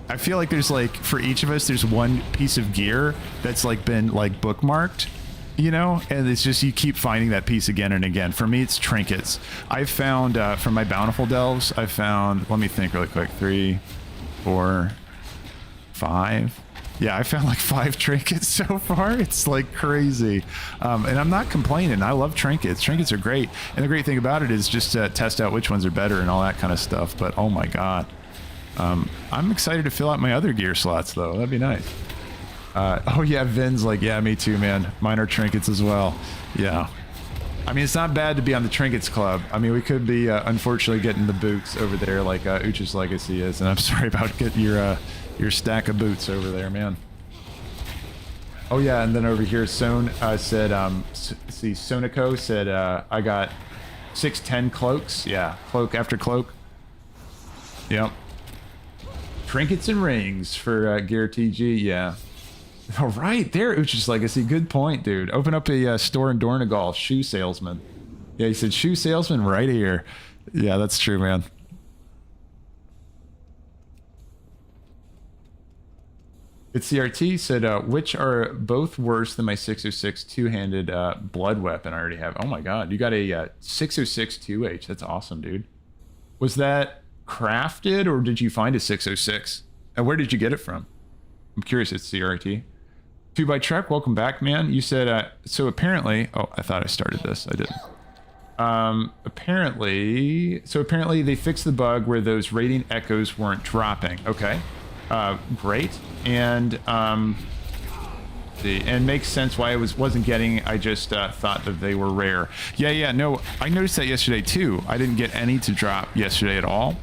I feel like there's like, for each of us, there's one piece of gear that's like been like bookmarked, you know, and it's just, you keep finding that piece again and again. For me, it's trinkets. I've found from my Bountiful Delves, I found, let me think really quick, 3, 4, 5. Yeah, I found like 5 trinkets so far. It's like crazy. And I'm not complaining. I love trinkets. Trinkets are great. And the great thing about it is just to test out which ones are better and all that kind of stuff. But oh my God. I'm excited to fill out my other gear slots though. That'd be nice. Oh yeah, Vin's like, yeah, me too, man. Mine are trinkets as well. Yeah. I mean, it's not bad to be on the trinkets club. I mean, we could be unfortunately getting the boots over there like Uch's Legacy is. And I'm sorry about getting your stack of boots over there, man. Oh yeah, and then over here, Son said, see, Sonico said, I got 610 cloaks. Yeah, cloak after cloak. Yep. Trinkets and rings for Gear TG, yeah. All right, there, Uch's Legacy, good point, dude. Open up a store in Dornegal, shoe salesman. Yeah, he said shoe salesman right here. Yeah, that's true, man. It's CRT said, which are both worse than my 606 two-handed blood weapon I already have. Oh my God, you got a 606 2H. That's awesome, dude. Was that crafted or did you find a 606? And where did you get it from? I'm curious. It's CRT. 2 by Trek, welcome back, man. You said, so apparently, oh, I thought I started this. I didn't. Apparently they fixed the bug where those radiant echoes weren't dropping. Okay. Great. And and makes sense why I wasn't getting. I just thought that they were rare. Yeah, no, I noticed that yesterday too. I didn't get any to drop yesterday at all.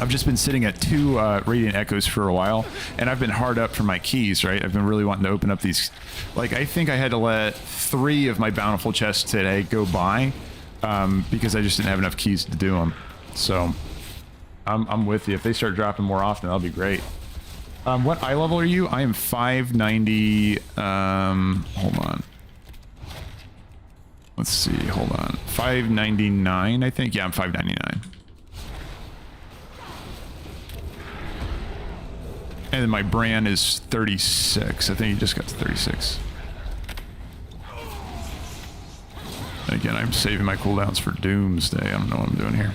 I've just been sitting at 2 radiant echoes for a while, and I've been hard up for my keys, right? I've been really wanting to open up these. Like, I think I had to let 3 of my bountiful chests today go by because I just didn't have enough keys to do them. So I'm with you. If they start dropping more often, that'll be great. What eye level are you? I am 590. Hold on. Let's see. Hold on. 599, I think. Yeah, I'm 599. And then my Bran is 36. I think he just got to 36. And again, I'm saving my cooldowns for Doomsday. I don't know what I'm doing here.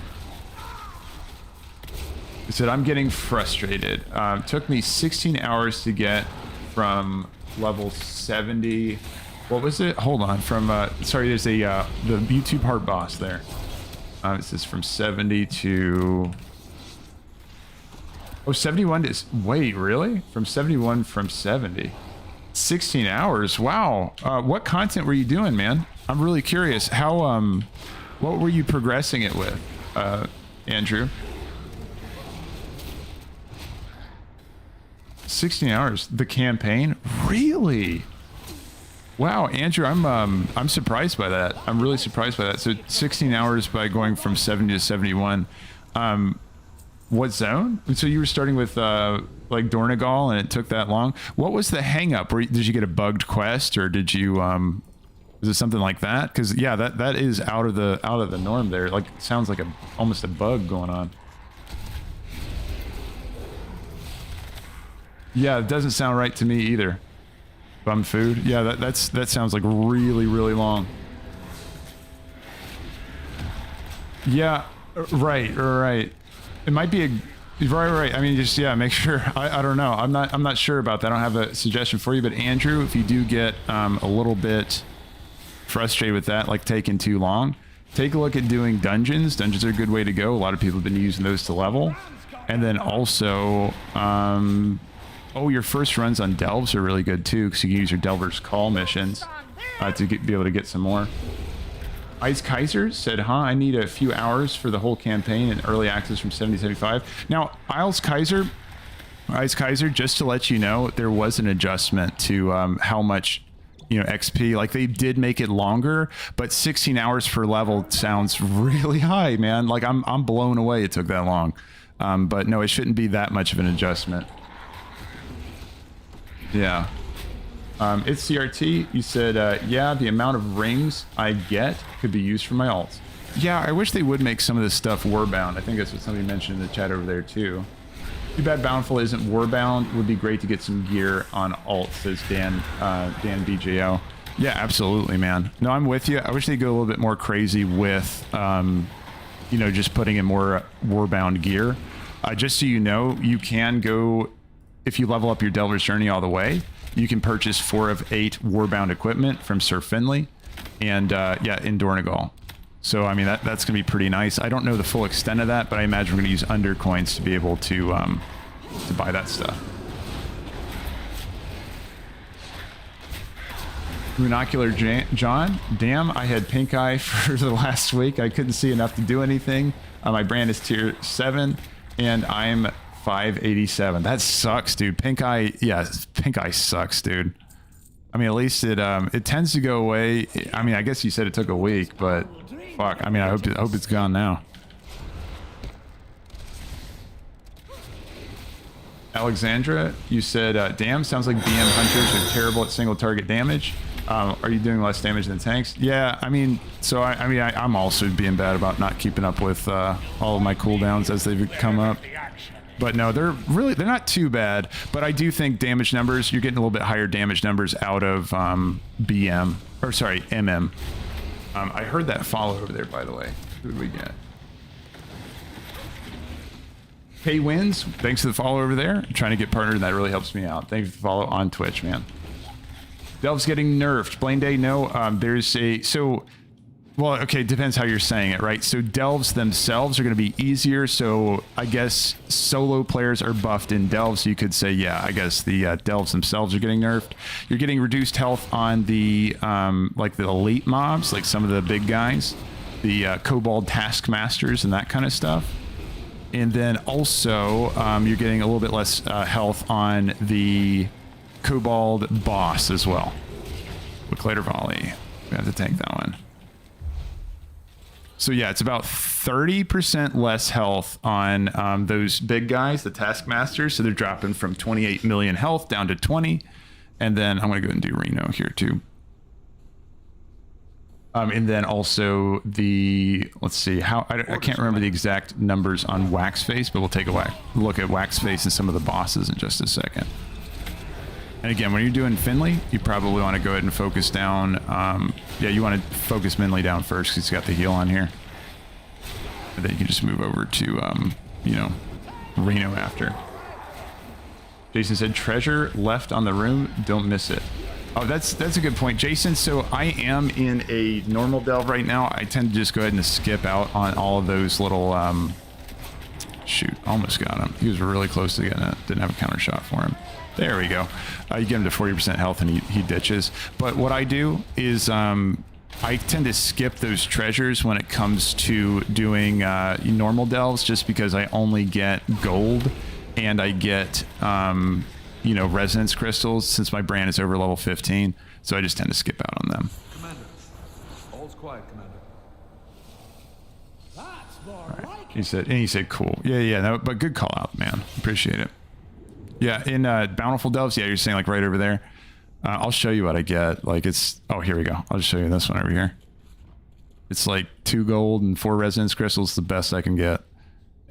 He said, I'm getting frustrated. Took me 16 hours to get from level 70. What was it? Hold on. From, sorry, there's a, the YouTube hard boss there. It says from 70 to... Oh, 71 is... Wait, really? From 71 from 70. 16 hours? Wow. What content were you doing, man? I'm really curious. How, what were you progressing it with, Andrew? 16 hours. The campaign? Really? Wow, Andrew, I'm surprised by that. I'm really surprised by that. So 16 hours by going from 70 to 71. What zone? So you were starting with like Dornegal, and it took that long. What was the hang up? Did you get a bugged quest, or did you is it something like that? Because yeah, that is out of the norm there. Like, sounds like almost a bug going on. Yeah, it doesn't sound right to me either. Bum food. Yeah, that sounds like really, really long. Yeah, right. It might be right. I mean, just, yeah, make sure. I don't know. I'm not sure about that. I don't have a suggestion for you, but Andrew, if you do get a little bit frustrated with that, like taking too long, take a look at doing dungeons. Dungeons are a good way to go. A lot of people have been using those to level. And then also, oh, your first runs on Delves are really good too, because you can use your Delver's Call missions to be able to get some more. Ice Kaiser said, huh, I need a few hours for the whole campaign and early access from 70 to 75. Now, Ice Kaiser, just to let you know, there was an adjustment to how much, you know, XP. Like, they did make it longer, but 16 hours per level sounds really high, man. Like, I'm blown away it took that long. But no, it shouldn't be that much of an adjustment. Yeah. It's CRT. You said, yeah, the amount of rings I get could be used for my alts. Yeah, I wish they would make some of this stuff Warbound. I think that's what somebody mentioned in the chat over there too. Too bad Bountiful isn't Warbound. Would be great to get some gear on alts, says Dan BJO. Yeah, absolutely, man. No, I'm with you. I wish they'd go a little bit more crazy with, you know, just putting in more Warbound gear. Just so you know, you can go, if you level up your Delver's Journey all the way, you can purchase 4 of 8 Warbound equipment from Sir Finley, and yeah, in Dornegal. So I mean, that's gonna be pretty nice. I don't know the full extent of that, but I imagine we're gonna use undercoins to be able to buy that stuff. Runocular John, damn, I had pink eye for the last week. I couldn't see enough to do anything. My brand is tier 7, and I'm 587. That sucks, dude. Pink eye, yeah, pink eye sucks, dude. I mean, at least it tends to go away. I mean, I guess you said it took a week, but fuck. I mean, I hope it's gone now. Alexandra, you said, damn, sounds like BM hunters are terrible at single target damage. Are you doing less damage than tanks? Yeah, I mean, so I'm also being bad about not keeping up with all of my cooldowns as they've come up. But no, they're not too bad. But I do think damage numbers, you're getting a little bit higher damage numbers out of MM. I heard that follow over there, by the way. Who did we get? Pay Wins, thanks for the follow over there. I'm trying to get partnered, and that really helps me out. Thank you for the follow on Twitch, man. Delve's getting nerfed. Blaine Day, no. Well, okay, it depends how you're saying it, right? So Delves themselves are going to be easier. So I guess solo players are buffed in Delves. So you could say, yeah, I guess the Delves themselves are getting nerfed. You're getting reduced health on the like the elite mobs, like some of the big guys, the Kobold Taskmasters and that kind of stuff. And then also you're getting a little bit less health on the Kobold boss as well. Declator Volley. We have to tank that one. So yeah, it's about 30% less health on those big guys, the Taskmasters. So they're dropping from 28 million health down to 20. And then I'm going to go ahead and do Reno here too. And then also the, let's see, how I can't remember the exact numbers on Waxface, but we'll take a look at Waxface and some of the bosses in just a second. And again, when you're doing Finley, you probably want to go ahead and focus down. Yeah, you want to focus Minley down first because he's got the heal on here. And then you can just move over to, you know, Reno after. Jason said, treasure left on the room, don't miss it. Oh, that's a good point, Jason. So I am in a normal delve right now. I tend to just go ahead and skip out on all of those little, shoot, almost got him. He was really close to getting it. Didn't have a counter shot for him. There we go. You get him to 40% health and he ditches. But what I do is I tend to skip those treasures when it comes to doing normal delves, just because I only get gold and I get, you know, resonance crystals since my brand is over level 15. So I just tend to skip out on them. Commander, all's quiet, Commander. That's more like He said cool. Yeah. No, but good call out, man. Appreciate it. Yeah, in Bountiful Delves, yeah, you're saying like right over there. I'll show you what I get. Like it's, oh, here we go. I'll just show you this one over here. It's like 2 gold and 4 resonance crystals, the best I can get.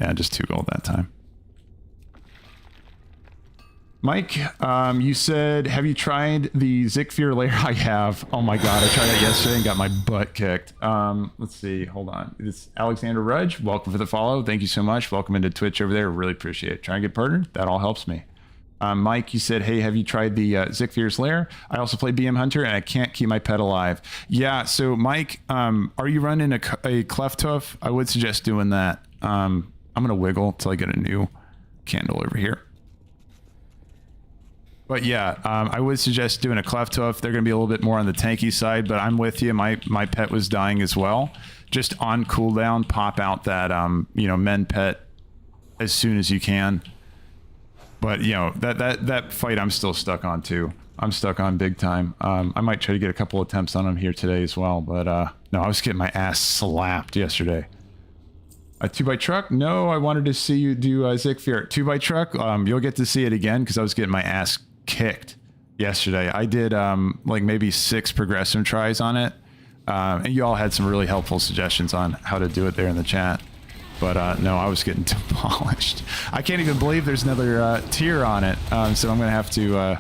Yeah, just 2 gold that time. Mike, you said, have you tried the Zekvir lair? I have. Oh my god, I tried that yesterday and got my butt kicked. Let's see, hold on. It's Alexander Rudge. Welcome for the follow. Thank you so much. Welcome into Twitch over there. Really appreciate it. Try and get partnered. That all helps me. Mike, you said, hey, have you tried the Zekvir's lair? I also play BM Hunter and I can't keep my pet alive. Yeah, so Mike, are you running a cleft hoof? I would suggest doing that. I'm going to wiggle till I get a new candle over here. But yeah, I would suggest doing a cleft hoof. They're going to be a little bit more on the tanky side, but I'm with you. My pet was dying as well. Just on cooldown, pop out that, you know, men pet as soon as you can. But, you know, that fight I'm still stuck on too. I'm stuck on big time. I might try to get a couple attempts on him here today as well. But no, I was getting my ass slapped yesterday. A 2x truck? No, I wanted to see you do Zekvir. 2x truck? You'll get to see it again because I was getting my ass kicked yesterday. I did like maybe 6 progressive tries on it. And you all had some really helpful suggestions on how to do it there in the chat. But no, I was getting demolished. I can't even believe there's another tier on it. So I'm going to have to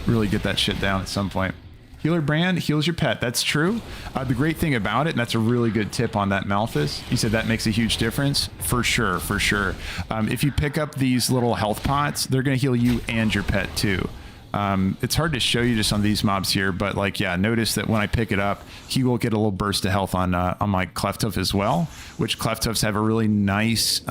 really get that shit down at some point. Healer Brann heals your pet. That's true. The great thing about it, and that's a really good tip on that Malthus, you said that makes a huge difference. For sure, for sure. If you pick up these little health pots, they're going to heal you and your pet too. It's hard to show you just on these mobs here, but like, yeah, notice that when I pick it up, he will get a little burst of health on my cleft hoof as well, which cleft hoofs have a really nice,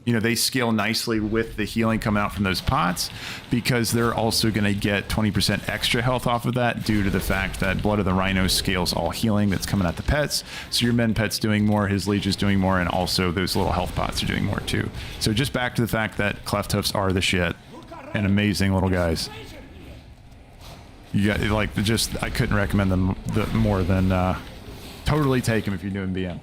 you know, they scale nicely with the healing coming out from those pots because they're also going to get 20% extra health off of that due to the fact that Blood of the Rhino scales all healing that's coming at the pets. So your men pet's doing more, his leech is doing more, and also those little health pots are doing more too. So just back to the fact that cleft hoofs are the shit and amazing little guys. You got like just, I couldn't recommend them more than totally take them if you're doing BM.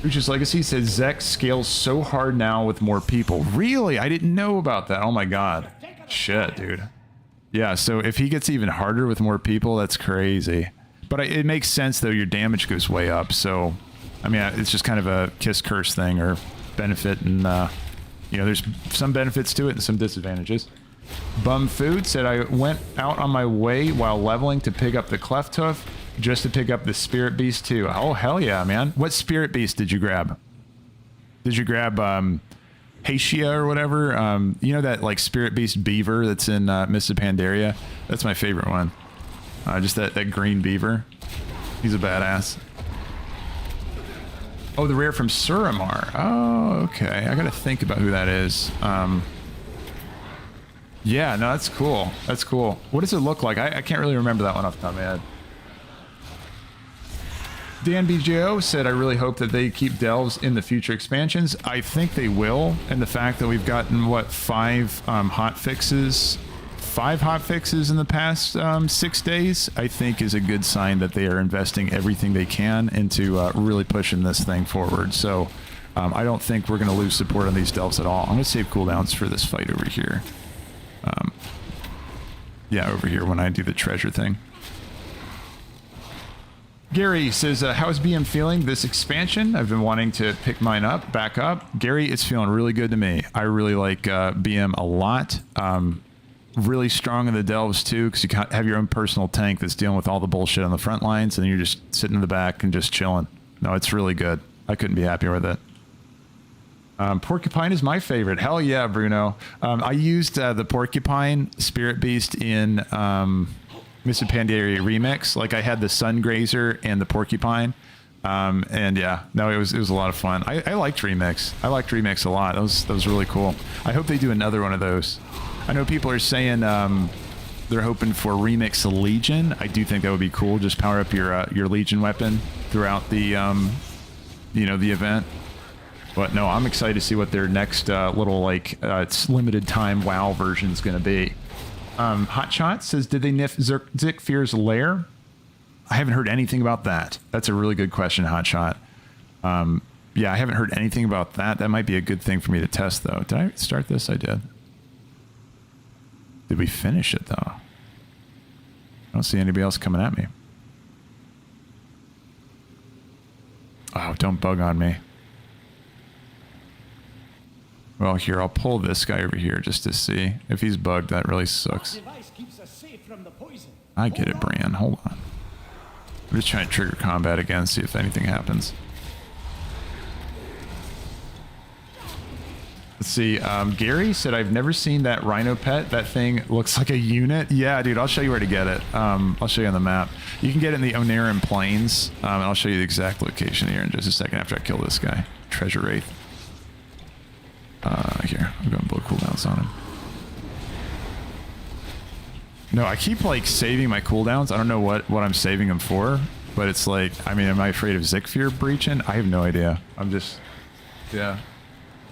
Lucius Legacy says Zek scales so hard now with more people. Really? I didn't know about that. Oh my god. Shit, dude. Yeah, so if he gets even harder with more people, that's crazy. But it makes sense though, your damage goes way up. So, I mean, it's just kind of a kiss curse thing or benefit, and you know, there's some benefits to it and some disadvantages. Bum Food said, I went out on my way while leveling to pick up the cleft hoof just to pick up the spirit beast too. Oh, hell yeah, man. What spirit beast did you grab? Did you grab Hatia or whatever? You know that like spirit beast beaver that's in Mists of Pandaria? That's my favorite one. Just that green beaver. He's a badass. Oh, the rare from Suramar. Oh, okay. I gotta think about who that is. Yeah, no, that's cool. That's cool. What does it look like? I can't really remember that one off the top of my head. Dan BJO said, I really hope that they keep Delves in the future expansions. I think they will, and the fact that we've gotten, what, 5 hot fixes in the past 6 days, I think is a good sign that they are investing everything they can into really pushing this thing forward. So I don't think we're going to lose support on these Delves at all. I'm going to save cooldowns for this fight over here. Yeah, over here when I do the treasure thing. Gary says, how's BM feeling this expansion? I've been wanting to pick mine up, back up. Gary, it's feeling really good to me. I really like BM a lot. Really strong in the Delves too, because you have your own personal tank that's dealing with all the bullshit on the front lines, and you're just sitting in the back and just chilling. No, it's really good. I couldn't be happier with it. Porcupine is my favorite. Hell yeah, Bruno. I used the Porcupine Spirit Beast in Mists of Pandaria Remix. Like I had the Sun Grazer and the Porcupine. And yeah, no, it was a lot of fun. I liked Remix. I liked Remix a lot. That was really cool. I hope they do another one of those. I know people are saying they're hoping for Remix Legion. I do think that would be cool. Just power up your Legion weapon throughout the you know, the event. But no, I'm excited to see what their next little like it's limited time WoW version is going to be. Hotshot says, did they nerf Zekvir's lair? I haven't heard anything about that. That's a really good question, Hotshot. Yeah, I haven't heard anything about that. That might be a good thing for me to test, though. Did I start this? I did. Did we finish it, though? I don't see anybody else coming at me. Oh, don't bug on me. Well, here, I'll pull this guy over here just to see. If he's bugged, that really sucks. I get it, Bran. Hold on. I'm just trying to trigger combat again, see if anything happens. Let's see. Gary said, I've never seen that rhino pet. That thing looks like a unit. Yeah, dude, I'll show you where to get it. I'll show you on the map. You can get it in the Oneran Plains. And I'll show you the exact location here in just a second after I kill this guy. Treasure Wraith. Here, I'm going to blow cooldowns on him. No, I keep like saving my cooldowns. I don't know what I'm saving them for, but it's like, I mean, am I afraid of Zekvir breaching? I have no idea. I'm just, yeah.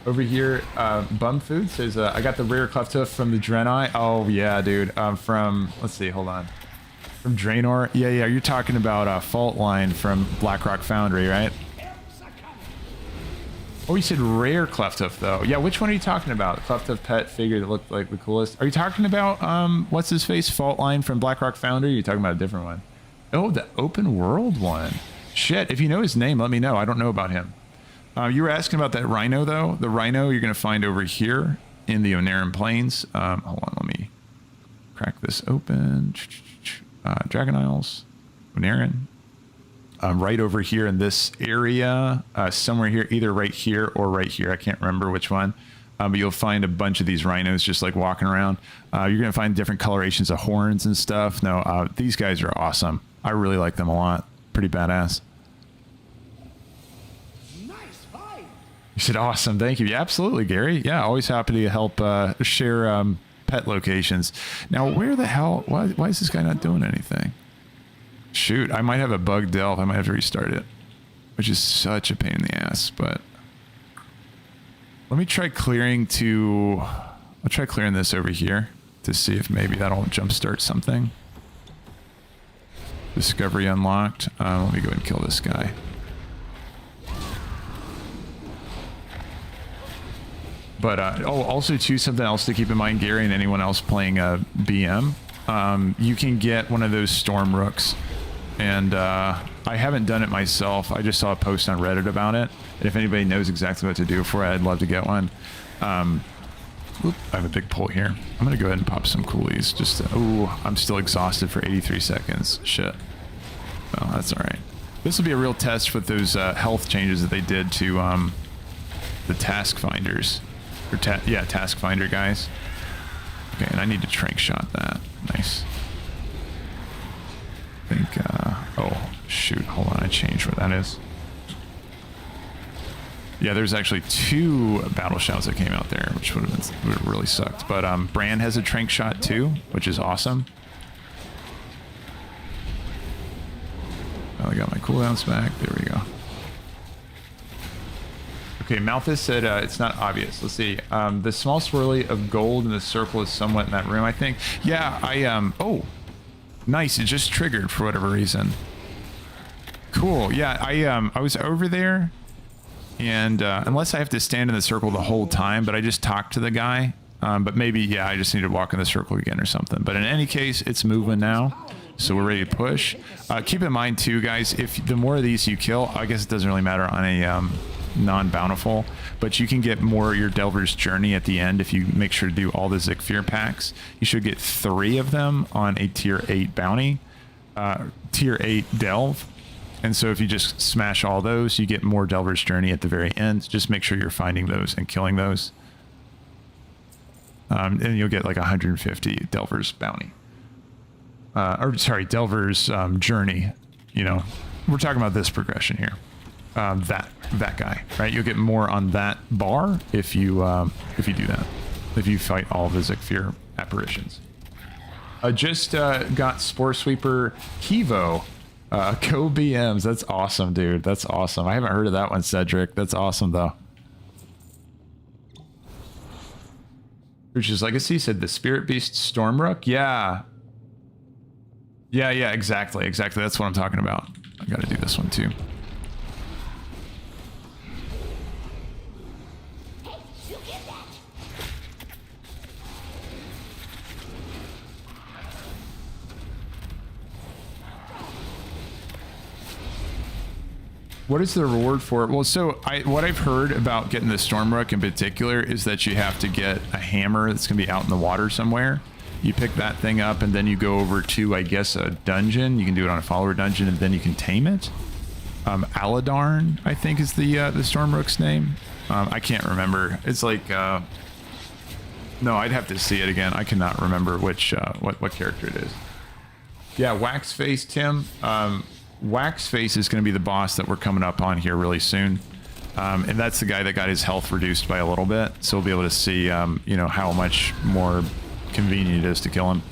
Over here, Bum Food says, I got the rare cleft hoof from the Draenei. Oh, yeah, dude. From, let's see, hold on. From Draenor. Yeah, you're talking about Fault Line from Blackrock Foundry, right? Oh, you said rare cleft hoof, though. Yeah, which one are you talking about? The cleft hoof pet figure that looked like the coolest. Are you talking about, what's his face? Fault Line from Blackrock Foundry? Or are you talking about a different one? Oh, the open world one. Shit, if you know his name, let me know. I don't know about him. You were asking about that rhino, though. The rhino you're going to find over here in the Oneran Plains. Hold on, let me crack this open. Dragon Isles, Oneran. Right over here in this area, somewhere here, either right here or right here. I can't remember which one. But you'll find a bunch of these rhinos just like walking around. You're going to find different colorations of horns and stuff. No, these guys are awesome. I really like them a lot. Pretty badass. You said awesome. Thank you. Yeah, absolutely, Gary. Yeah, always happy to help share pet locations. Now, where the hell? Why is this guy not doing anything? Shoot, I might have a bugged Delve. I might have to restart it, which is such a pain in the ass. But let me try clearing to. I'll try clearing this over here to see if maybe that'll jumpstart something. Discovery unlocked. Let me go ahead and kill this guy. But also too, something else to keep in mind, Gary, and anyone else playing BM, you can get one of those storm rooks, and I haven't done it myself. I just saw a post on Reddit about it, and if anybody knows exactly what to do for it, I'd love to get one. I have a big pull here. I'm gonna go ahead and pop some coolies. Just I'm still exhausted for 83 seconds. Shit. Well, that's all right. This will be a real test with those health changes that they did to the task finders. Or task finder guys. Okay, and I need to trank shot that. Nice. I think, oh, shoot, hold on, I changed what that is. Yeah, there's actually 2 battle shouts that came out there, which would have really sucked. But Bran has a trank shot too, which is awesome. Oh, I got my cooldowns back. There we go. Okay, Malthus said it's not obvious. Let's see. The small swirly of gold in the circle is somewhat in that room, I think. Yeah, oh, nice. It just triggered for whatever reason. Cool. Yeah, I was over there, and unless I have to stand in the circle the whole time, but I just talked to the guy. But maybe, yeah, I just need to walk in the circle again or something. But in any case, it's moving now, so we're ready to push. Keep in mind, too, guys, if the more of these you kill, I guess it doesn't really matter on a non-bountiful, but you can get more of your Delver's Journey at the end if you make sure to do all the Zekvir packs. You should get 3 of them on a tier 8 bounty, tier 8 delve, and so if you just smash all those, you get more Delver's Journey at the very end. Just make sure you're finding those and killing those, and you'll get like 150 Delver's bounty, or sorry, Delver's Journey. You know, we're talking about this progression here. That guy, right? You'll get more on that bar if you do that. If you fight all the Zekvir apparitions. Just got Spore Sweeper Kivo. Go BMs. That's awesome, dude. That's awesome. I haven't heard of that one, Cedric. That's awesome, though. Rich's Legacy said the Spirit Beast Stormrook. Yeah. Yeah, exactly. That's what I'm talking about. I gotta do this one, too. What is the reward for it? Well, so what I've heard about getting the Stormrook in particular is that you have to get a hammer that's going to be out in the water somewhere. You pick that thing up and then you go over to, I guess, a dungeon. You can do it on a follower dungeon and then you can tame it. Aladarn, I think, is the Stormrook's name. I can't remember. It's like, no, I'd have to see it again. I cannot remember which, what character it is. Yeah, Waxface, Tim. Waxface is going to be the boss that we're coming up on here really soon. And that's the guy that got his health reduced by a little bit. So we'll be able to see, you know, how much more convenient it is to kill him.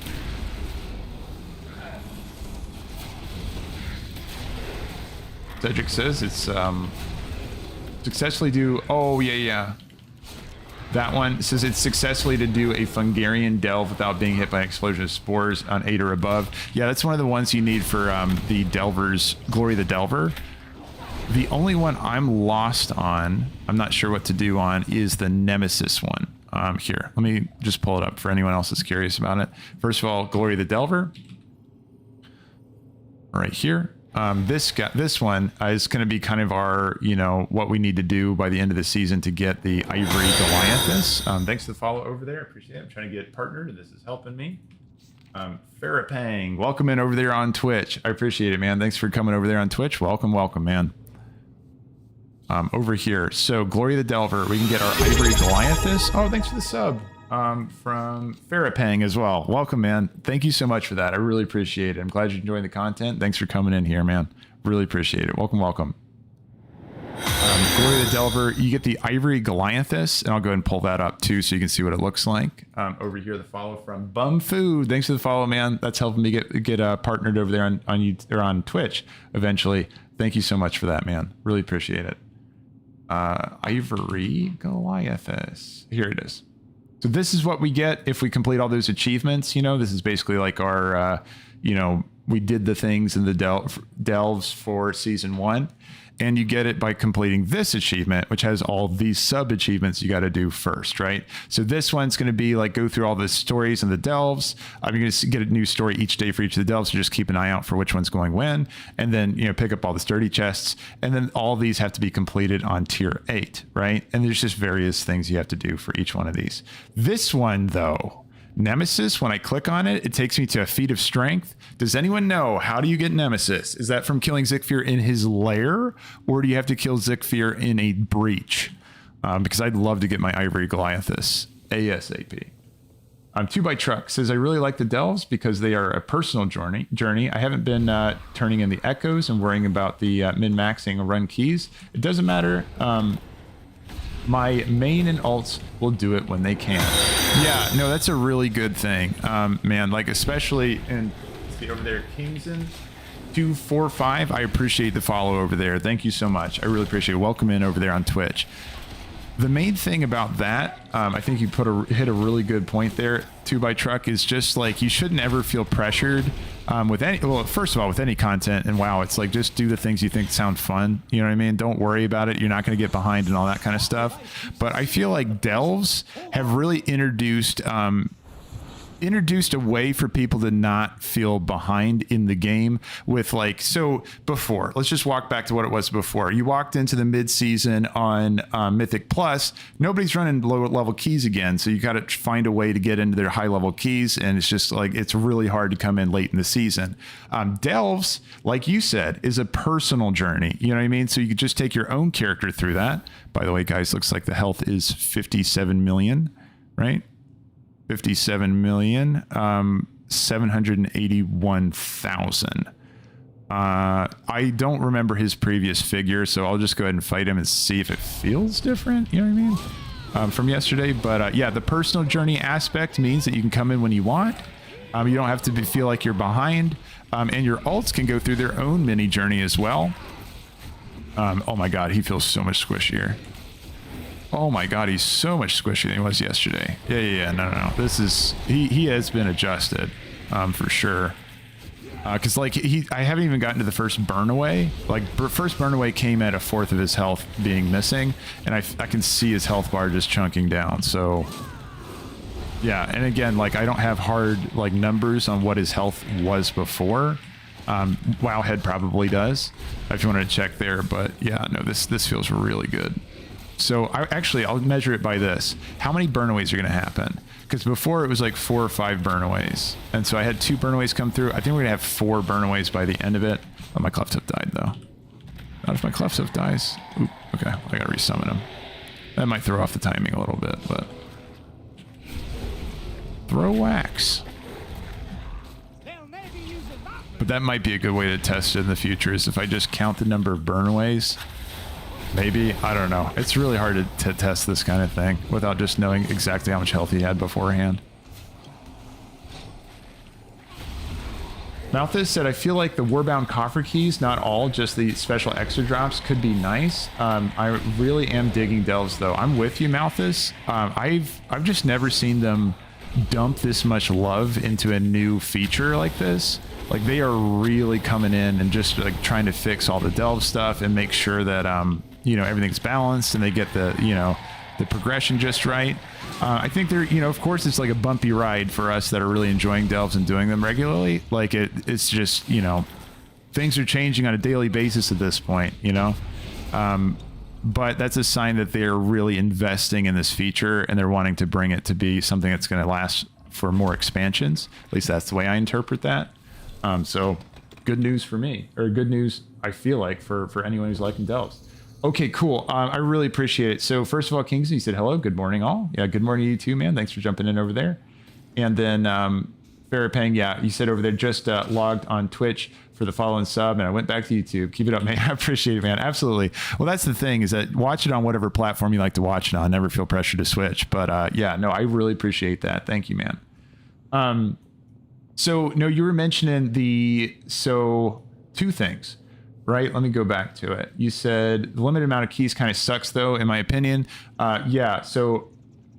Cedric says it's successfully do. Oh, yeah. That one says it's successfully to do a Fungarian delve without being hit by an explosion of spores on 8 or above. Yeah, that's one of the ones you need for the Delver's, Glory the Delver. The only one I'm lost on, I'm not sure what to do on, is the Nemesis one. Here, let me just pull it up for anyone else that's curious about it. First of all, Glory the Delver. Right here. This one is going to be kind of our, you know, what we need to do by the end of the season to get the Ivory Goliathus. Thanks for the follow over there. I appreciate it. I'm trying to get partnered and this is helping me. Farapang, welcome in over there on Twitch. I appreciate it, man. Thanks for coming over there on Twitch. Welcome, man. Over here. So Glory the Delver, we can get our Ivory Goliathus. Oh, thanks for the sub. From Farapang as well. Welcome, man. Thank you so much for that. I really appreciate it. I'm glad you're enjoying the content. Thanks for coming in here, man. Really appreciate it. Welcome. Glory the Delver, you get the Ivory Goliathus, and I'll go ahead and pull that up too so you can see what it looks like. Over here, the follow from Bum Food. Thanks for the follow, man. That's helping me get partnered over there on YouTube, or on Twitch eventually. Thank you so much for that, man. Really appreciate it. Ivory Goliathus. Here it is. So this is what we get if we complete all those achievements. You know, this is basically like our, you know, we did the things in the delves for season 1. And you get it by completing this achievement, which has all these sub achievements you got to do first, right? So this one's going to be like go through all the stories and the delves. You're going to get a new story each day for each of the delves. So just keep an eye out for which one's going when, and then, you know, pick up all the sturdy chests. And then all these have to be completed on tier 8, right? And there's just various things you have to do for each one of these. This one though, Nemesis, when I click on it, it takes me to a feat of strength. Does anyone know, how do you get Nemesis? Is that from killing Zekvir in his lair, or do you have to kill Zekvir in a breach? Because I'd love to get my Ivory Goliathus ASAP. 2x Truck says, I really like the delves because they are a personal journey. I haven't been turning in the echoes and worrying about the min-maxing run keys. It doesn't matter. My main and alts will do it when they can. Yeah, no, that's a really good thing, man. Like, especially in, see over there, Kingson 245. I appreciate the follow over there. Thank you so much. I really appreciate it. Welcome in over there on Twitch. The main thing about that, I think you hit a really good point there, 2x Truck, is just like, you shouldn't ever feel pressured with any, well, first of all, with any content. And wow, it's like, just do the things you think sound fun. You know what I mean? Don't worry about it. You're not going to get behind and all that kind of stuff. But I feel like delves have really introduced a way for people to not feel behind in the game with, like, so before, let's just walk back to what it was before. You walked into the mid-season on Mythic Plus, nobody's running low level keys again, so you got to find a way to get into their high level keys, and it's just like, it's really hard to come in late in the season. Delves, like you said, is a personal journey, you know what I mean? So you could just take your own character through that. By the way, guys, looks like the health is 57 million, right? 57,781,000. I don't remember his previous figure, so I'll just go ahead and fight him and see if it feels different, you know what I mean, from yesterday. But yeah, the personal journey aspect means that you can come in when you want. You don't have to feel like you're behind, and your alts can go through their own mini journey as well. Oh my god, he feels so much squishier. Oh my god, he's so much squishier than he was yesterday. Yeah. No. This is, he has been adjusted, for sure. Because like I haven't even gotten to the first burn away. Like first burn away came at 1/4 of his health being missing, and I can see his health bar just chunking down. So yeah, and again, like I don't have hard like numbers on what his health was before. Wowhead probably does, if you wanted to check there. But yeah, no, this feels really good. So I'll measure it by this. How many burnaways are going to happen? Because before it was like 4 or 5 burnaways. And so I had 2 burnaways come through. I think we're going to have 4 burnaways by the end of it. Oh, my Cleftuff died though. Not if my Cleftuff dies. Oop, okay, I got to resummon him. That might throw off the timing a little bit, but... Throw wax. But that might be a good way to test it in the future, is if I just count the number of burnaways. Maybe, I don't know. It's really hard to test this kind of thing without just knowing exactly how much health he had beforehand. Malthus said, I feel like the Warbound coffer keys, not all, just the special extra drops, could be nice. I really am digging Delves though. I'm with you, Malthus. I've just never seen them dump this much love into a new feature like this. Like, they are really coming in and just like trying to fix all the Delve stuff and make sure that you know, everything's balanced and they get the, you know, the progression just right. I think they're, you know, of course it's like a bumpy ride for us that are really enjoying Delves and doing them regularly. Like it's just, you know, things are changing on a daily basis at this point, you know. But that's a sign that they're really investing in this feature and they're wanting to bring it to be something that's going to last for more expansions. At least that's the way I interpret that. So good news for me, or good news, I feel like, for anyone who's liking Delves. Okay, cool. I really appreciate it. So first of all, Kingsley said, hello, good morning all. Yeah, good morning to you too, man. Thanks for jumping in over there. And then Farrapang, yeah, you said over there, just logged on Twitch for the follow and sub, and I went back to YouTube. Keep it up, man. I appreciate it, man. Absolutely. Well, that's the thing, is that watch it on whatever platform you like to watch it on. Never feel pressure to switch. But yeah, no, I really appreciate that. Thank you, man. So, no, you were mentioning so 2 things. Right? Let me go back to it. You said the limited amount of keys kind of sucks, though, in my opinion. Yeah, so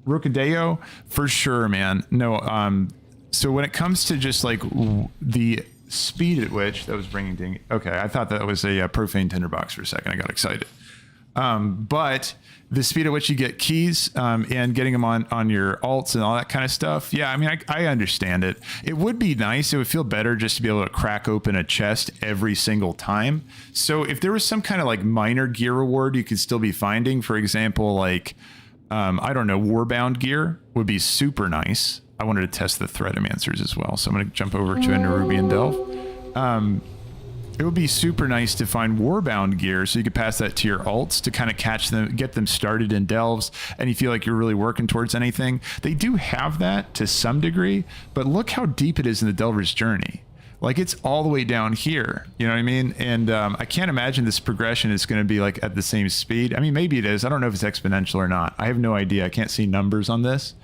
Rookadeo, for sure, man. No, so when it comes to just like the speed at which that was bringing ding. Okay, I thought that was a profane tinderbox for a second. I got excited. But the speed at which you get keys and getting them on your alts and all that kind of stuff. Yeah, I mean, I understand it. It would be nice. It would feel better just to be able to crack open a chest every single time. So if there was some kind of like minor gear reward you could still be finding, for example, like, I don't know, Warbound gear would be super nice. I wanted to test the Threadomancers as well. So I'm going to jump over to a Nerubian Delve. It would be super nice to find Warbound gear so you could pass that to your alts to kind of catch them, get them started in Delves, and you feel like you're really working towards anything. They do have that to some degree, but look how deep it is in the Delver's journey. Like, it's all the way down here, you know what I mean? And I can't imagine this progression is going to be like at the same speed. I mean, maybe it is. I don't know if it's exponential or not. I have no idea. I can't see numbers on this.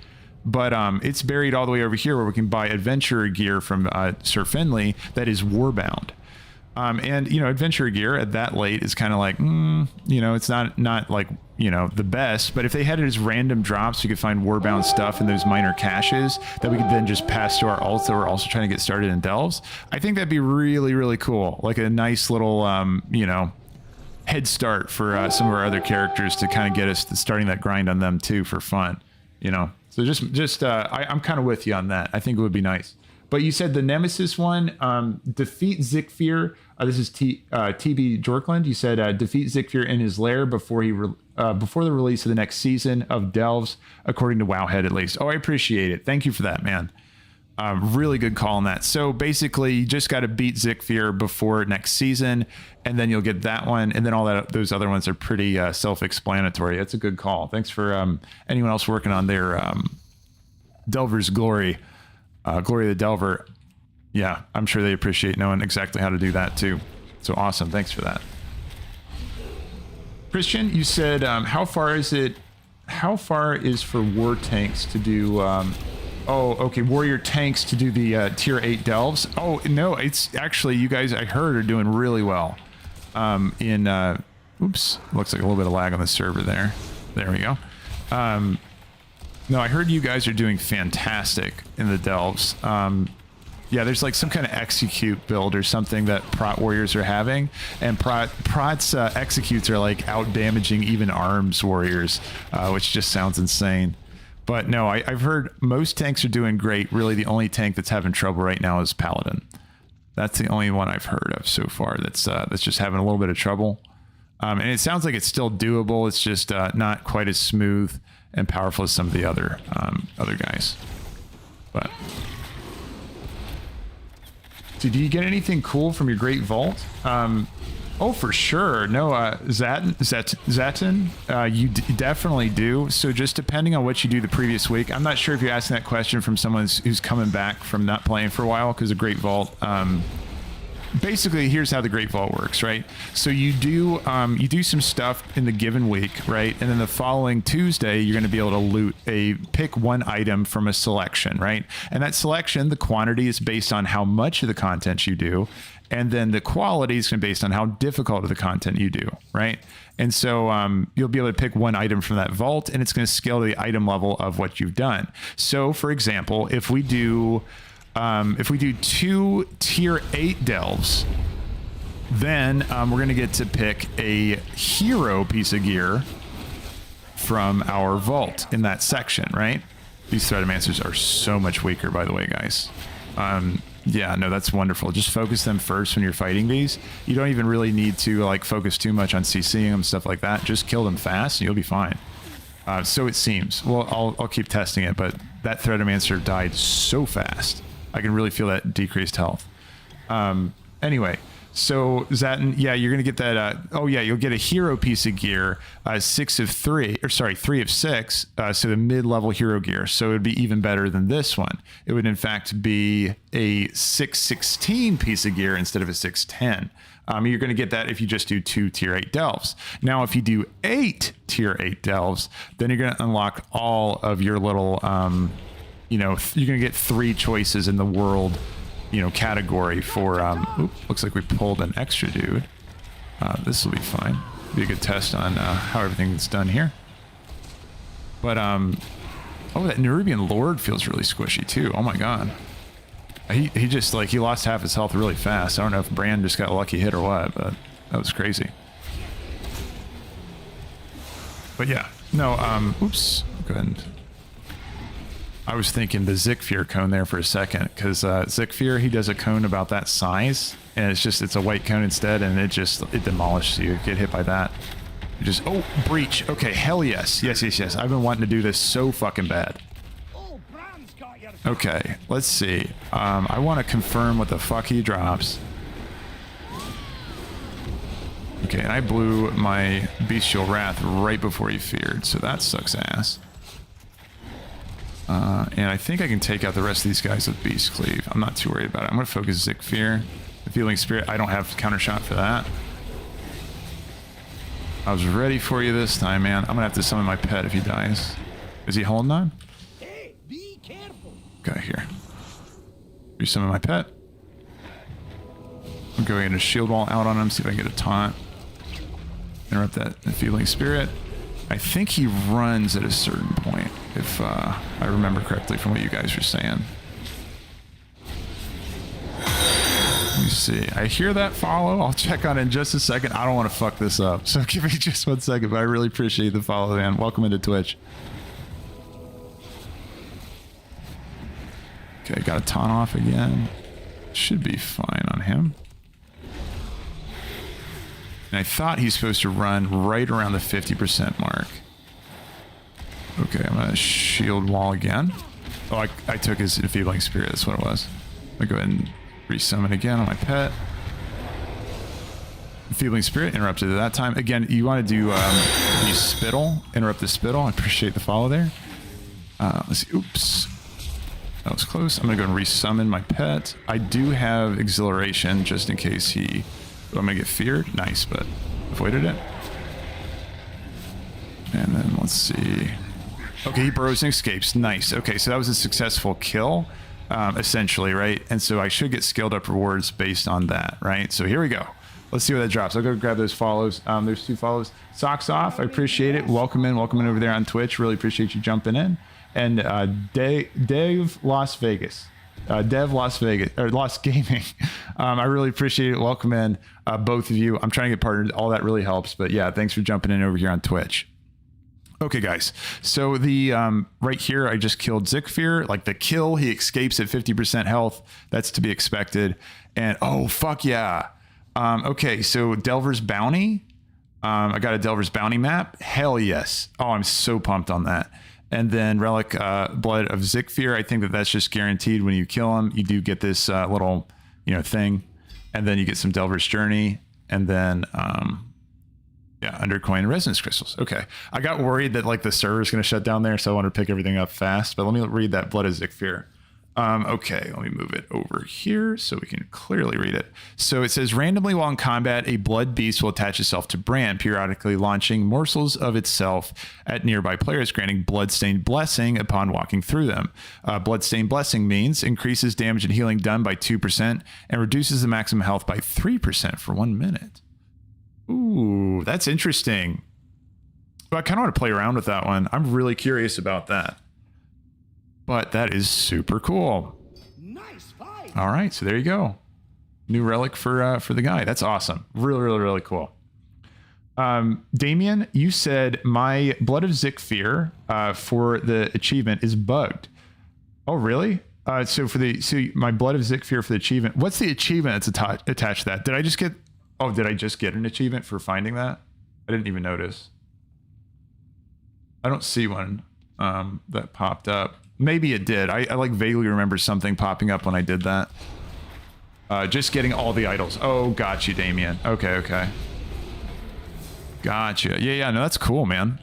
But it's buried all the way over here where we can buy adventurer gear from Sir Finley that is Warbound. And, you know, adventure gear at that late is kind of like, you know, it's not like, you know, the best, but if they had it as random drops, you could find Warbound stuff in those minor caches that we could then just pass to our alts that we're also trying to get started in Delves. I think that'd be really, really cool. Like a nice little, you know, head start for some of our other characters to kind of get us starting that grind on them too for fun, you know? So I'm kind of with you on that. I think it would be nice. But you said the Nemesis one, defeat Zekvir. This is TB Jorkland. You said defeat Zekvir in his lair before the release of the next season of Delves, according to Wowhead at least. Oh, I appreciate it. Thank you for that, man. Really good call on that. So basically, you just got to beat Zekvir before next season, and then you'll get that one. And then those other ones are pretty self-explanatory. That's a good call. Thanks for anyone else working on their Delver's Glory. Glory of the Delver. Yeah, I'm sure they appreciate knowing exactly how to do that too. So awesome. Thanks for that. Christian, you said, how far is for war tanks to do, warrior tanks to do the tier 8 Delves? Oh, no, it's actually, you guys, I heard, are doing really well. Oops, looks like a little bit of lag on the server there. There we go. No, I heard you guys are doing fantastic in the Delves. Yeah, there's like some kind of execute build or something that Prot warriors are having, and Prot's executes are like out damaging even arms warriors, which just sounds insane. But no, I've heard most tanks are doing great. Really, the only tank that's having trouble right now is Paladin. That's the only one I've heard of so far that's just having a little bit of trouble. And it sounds like it's still doable. It's just not quite as smooth and powerful as some of the other guys. But so do you get anything cool from your Great Vault? Oh, for sure. No, Zatin, you definitely do. So just depending on what you do the previous week, I'm not sure if you're asking that question from someone who's coming back from not playing for a while, because the Great Vault, basically, here's how the Great Vault works, right? So you do some stuff in the given week, right? And then the following Tuesday, you're going to be able to pick one item from a selection, right? And that selection, the quantity is based on how much of the content you do. And then the quality is going to be based on how difficult of the content you do, right? And so you'll be able to pick one item from that vault, and it's going to scale to the item level of what you've done. So, for example, if we do 2 tier 8 delves, then we're going to get to pick a hero piece of gear from our vault in that section, right? These Threadomancers are so much weaker, by the way, guys. Yeah, no, that's wonderful. Just focus them first when you're fighting these. You don't even really need to like focus too much on CCing them, stuff like that. Just kill them fast and you'll be fine. So it seems. Well, I'll keep testing it, but that Threadomancer died so fast. I can really feel that decreased health. Anyway, so Zatin, yeah, you're gonna get that. Oh yeah, you'll get a hero piece of gear, 3 of 6. So the mid-level hero gear. So it would be even better than this one. It would in fact be a 616 piece of gear instead of a 610. You're going to get that if you just do 2 tier 8 delves. Now, if you do 8 tier 8 delves, then you're going to unlock all of your little, you're going to get 3 choices in the world, category for, looks like we pulled an extra dude. This will be fine. Be a good test on how everything's done here. But, oh, that Nerubian Lord feels really squishy too. Oh my God. He just, he lost half his health really fast. I don't know if Bran just got a lucky hit or what, but that was crazy. But yeah, no, oops, go ahead and... I was thinking the Zekvir cone there for a second, because Zekvir, he does a cone about that size, and it's a white cone instead, and it demolishes you. You get hit by that. You just, oh, breach. Okay, hell yes. Yes. I've been wanting to do this so fucking bad. Okay, let's see. I want to confirm what the fuck he drops. Okay, and I blew my Bestial Wrath right before he feared, so that sucks ass. And I think I can take out the rest of these guys with Beast Cleave. I'm not too worried about it. I'm going to focus Zekvir. The Feeling Spirit, I don't have counter shot for that. I was ready for you this time, man. I'm going to have to summon my pet if he dies. Is he holding on? Hey, be careful. Okay, here. Resummon my pet. I'm going to shield wall out on him, see if I can get a taunt. Interrupt that Feeling Spirit. I think he runs at a certain point, if I remember correctly from what you guys were saying. Let me see. I hear that follow. I'll check on it in just a second. I don't want to fuck this up, so give me just 1 second, but I really appreciate the follow, man. Welcome into Twitch. Okay, got a taunt off again. Should be fine on him. And I thought he's supposed to run right around the 50% mark. Okay, I'm gonna shield wall again. Oh, I took his Enfeebling Spirit, that's what it was. I'm gonna go ahead and resummon again on my pet. Enfeebling Spirit, interrupted at that time. Again, you want to do the Spittle, interrupt the Spittle. I appreciate the follow there. Let's see, oops. That was close. I'm gonna go and resummon my pet. I do have Exhilaration just in case he... I'm gonna get feared. Nice, but avoided it. And then let's see. Okay, he burrows and escapes. Nice. Okay, so that was a successful kill, essentially, right? And so I should get scaled up rewards based on that, right? So here we go. Let's see what that drops. I'll go grab those follows. There's 2 follows. Socks off. I appreciate it. Welcome in over there on Twitch. Really appreciate you jumping in. And Dave Las Vegas. Dev Las Vegas, or Lost Gaming. I really appreciate it. Welcome in, both of you. I'm trying to get partnered. All that really helps. But yeah, thanks for jumping in over here on Twitch. Okay, guys. So the right here, I just killed Zekvir. Like the kill, he escapes at 50% health. That's to be expected. And oh fuck yeah. Okay, so Delver's Bounty. I got a Delver's Bounty map. Hell yes. Oh, I'm so pumped on that. And then Relic Blood of Zekvir. I think that that's just guaranteed when you kill him. You do get this little, thing. And then you get some Delver's Journey. And then, yeah, Undercoin Resonance Crystals. Okay. I got worried that like the server's going to shut down there, so I wanted to pick everything up fast. But let me read that Blood of Zekvir. Okay, let me move it over here so we can clearly read it. So it says, randomly while in combat, a blood beast will attach itself to Bran, periodically launching morsels of itself at nearby players, granting Bloodstained Blessing upon walking through them. Bloodstained Blessing means increases damage and healing done by 2% and reduces the maximum health by 3% for 1 minute. Ooh, that's interesting. But I kind of want to play around with that one. I'm really curious about that. But that is super cool. Nice fight. All right, so there you go. New relic for the guy. That's awesome. Really, really, really cool. Damien, you said my Blood of Zekvir for the achievement is bugged. Oh, really? So my Blood of Zekvir for the achievement. What's the achievement that's attached to that? Did I just get? Oh, did I just get an achievement for finding that? I didn't even notice. I don't see one that popped up. Maybe it did. I like vaguely remember something popping up when I did that. Just getting all the idols. Oh, got you, Damien. Okay. Gotcha. Yeah. No, that's cool, man.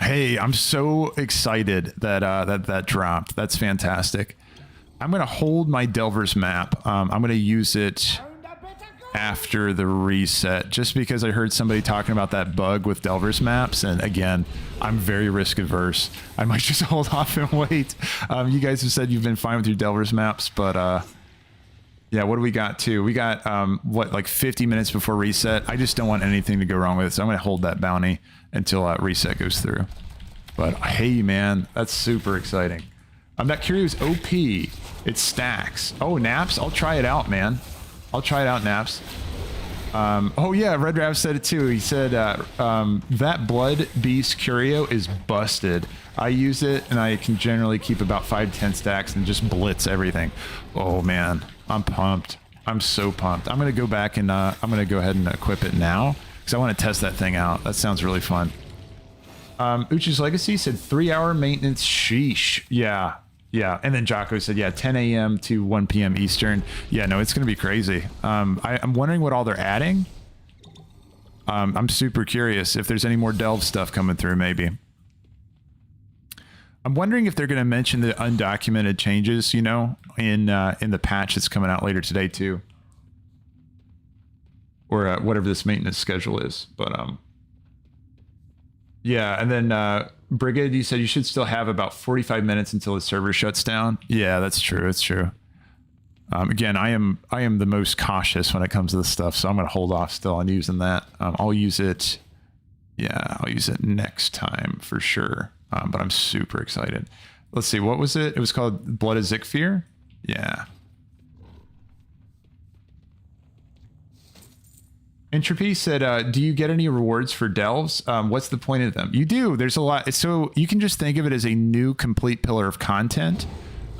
Hey, I'm so excited that that dropped. That's fantastic. I'm gonna hold my Delver's map. I'm gonna use it after the reset, just because I heard somebody talking about that bug with Delver's maps, and again, I'm very risk averse. I might just hold off and wait. You guys have said you've been fine with your Delver's maps, but yeah, what do we got too? We got what, like 50 minutes before reset. I just don't want anything to go wrong with it, so I'm gonna hold that bounty until reset goes through. But hey man, that's super exciting. That curio is OP. It stacks. Oh, Naps, I'll try it out, man. I'll try it out, Naps. Oh yeah, Red Rav said it too. He said that Blood Beast Curio is busted. I use it and I can generally keep about 5-10 stacks and just blitz everything. Oh man, I'm pumped. I'm so pumped. I'm gonna go back and I'm gonna go ahead and equip it now because I want to test that thing out. That sounds really fun. Uchi's Legacy said 3-hour maintenance. Sheesh. Yeah, and then Jocko said, yeah, 10 a.m. to 1 p.m. Eastern. Yeah, no, it's going to be crazy. I'm wondering what all they're adding. I'm super curious if there's any more Delve stuff coming through, maybe. I'm wondering if they're going to mention the undocumented changes, in the patch that's coming out later today, too. Or whatever this maintenance schedule is. But, yeah, and then... Brigade, you said you should still have about 45 minutes until the server shuts down. Yeah, that's true. It's true. Again, I am the most cautious when it comes to this stuff, so I'm going to hold off still on using that. I'll use it. Yeah, I'll use it next time for sure. But I'm super excited. Let's see, what was it? It was called Blood of Zekvir. Yeah. Entropy said, do you get any rewards for delves? What's the point of them? You do. There's a lot. So you can just think of it as a new complete pillar of content.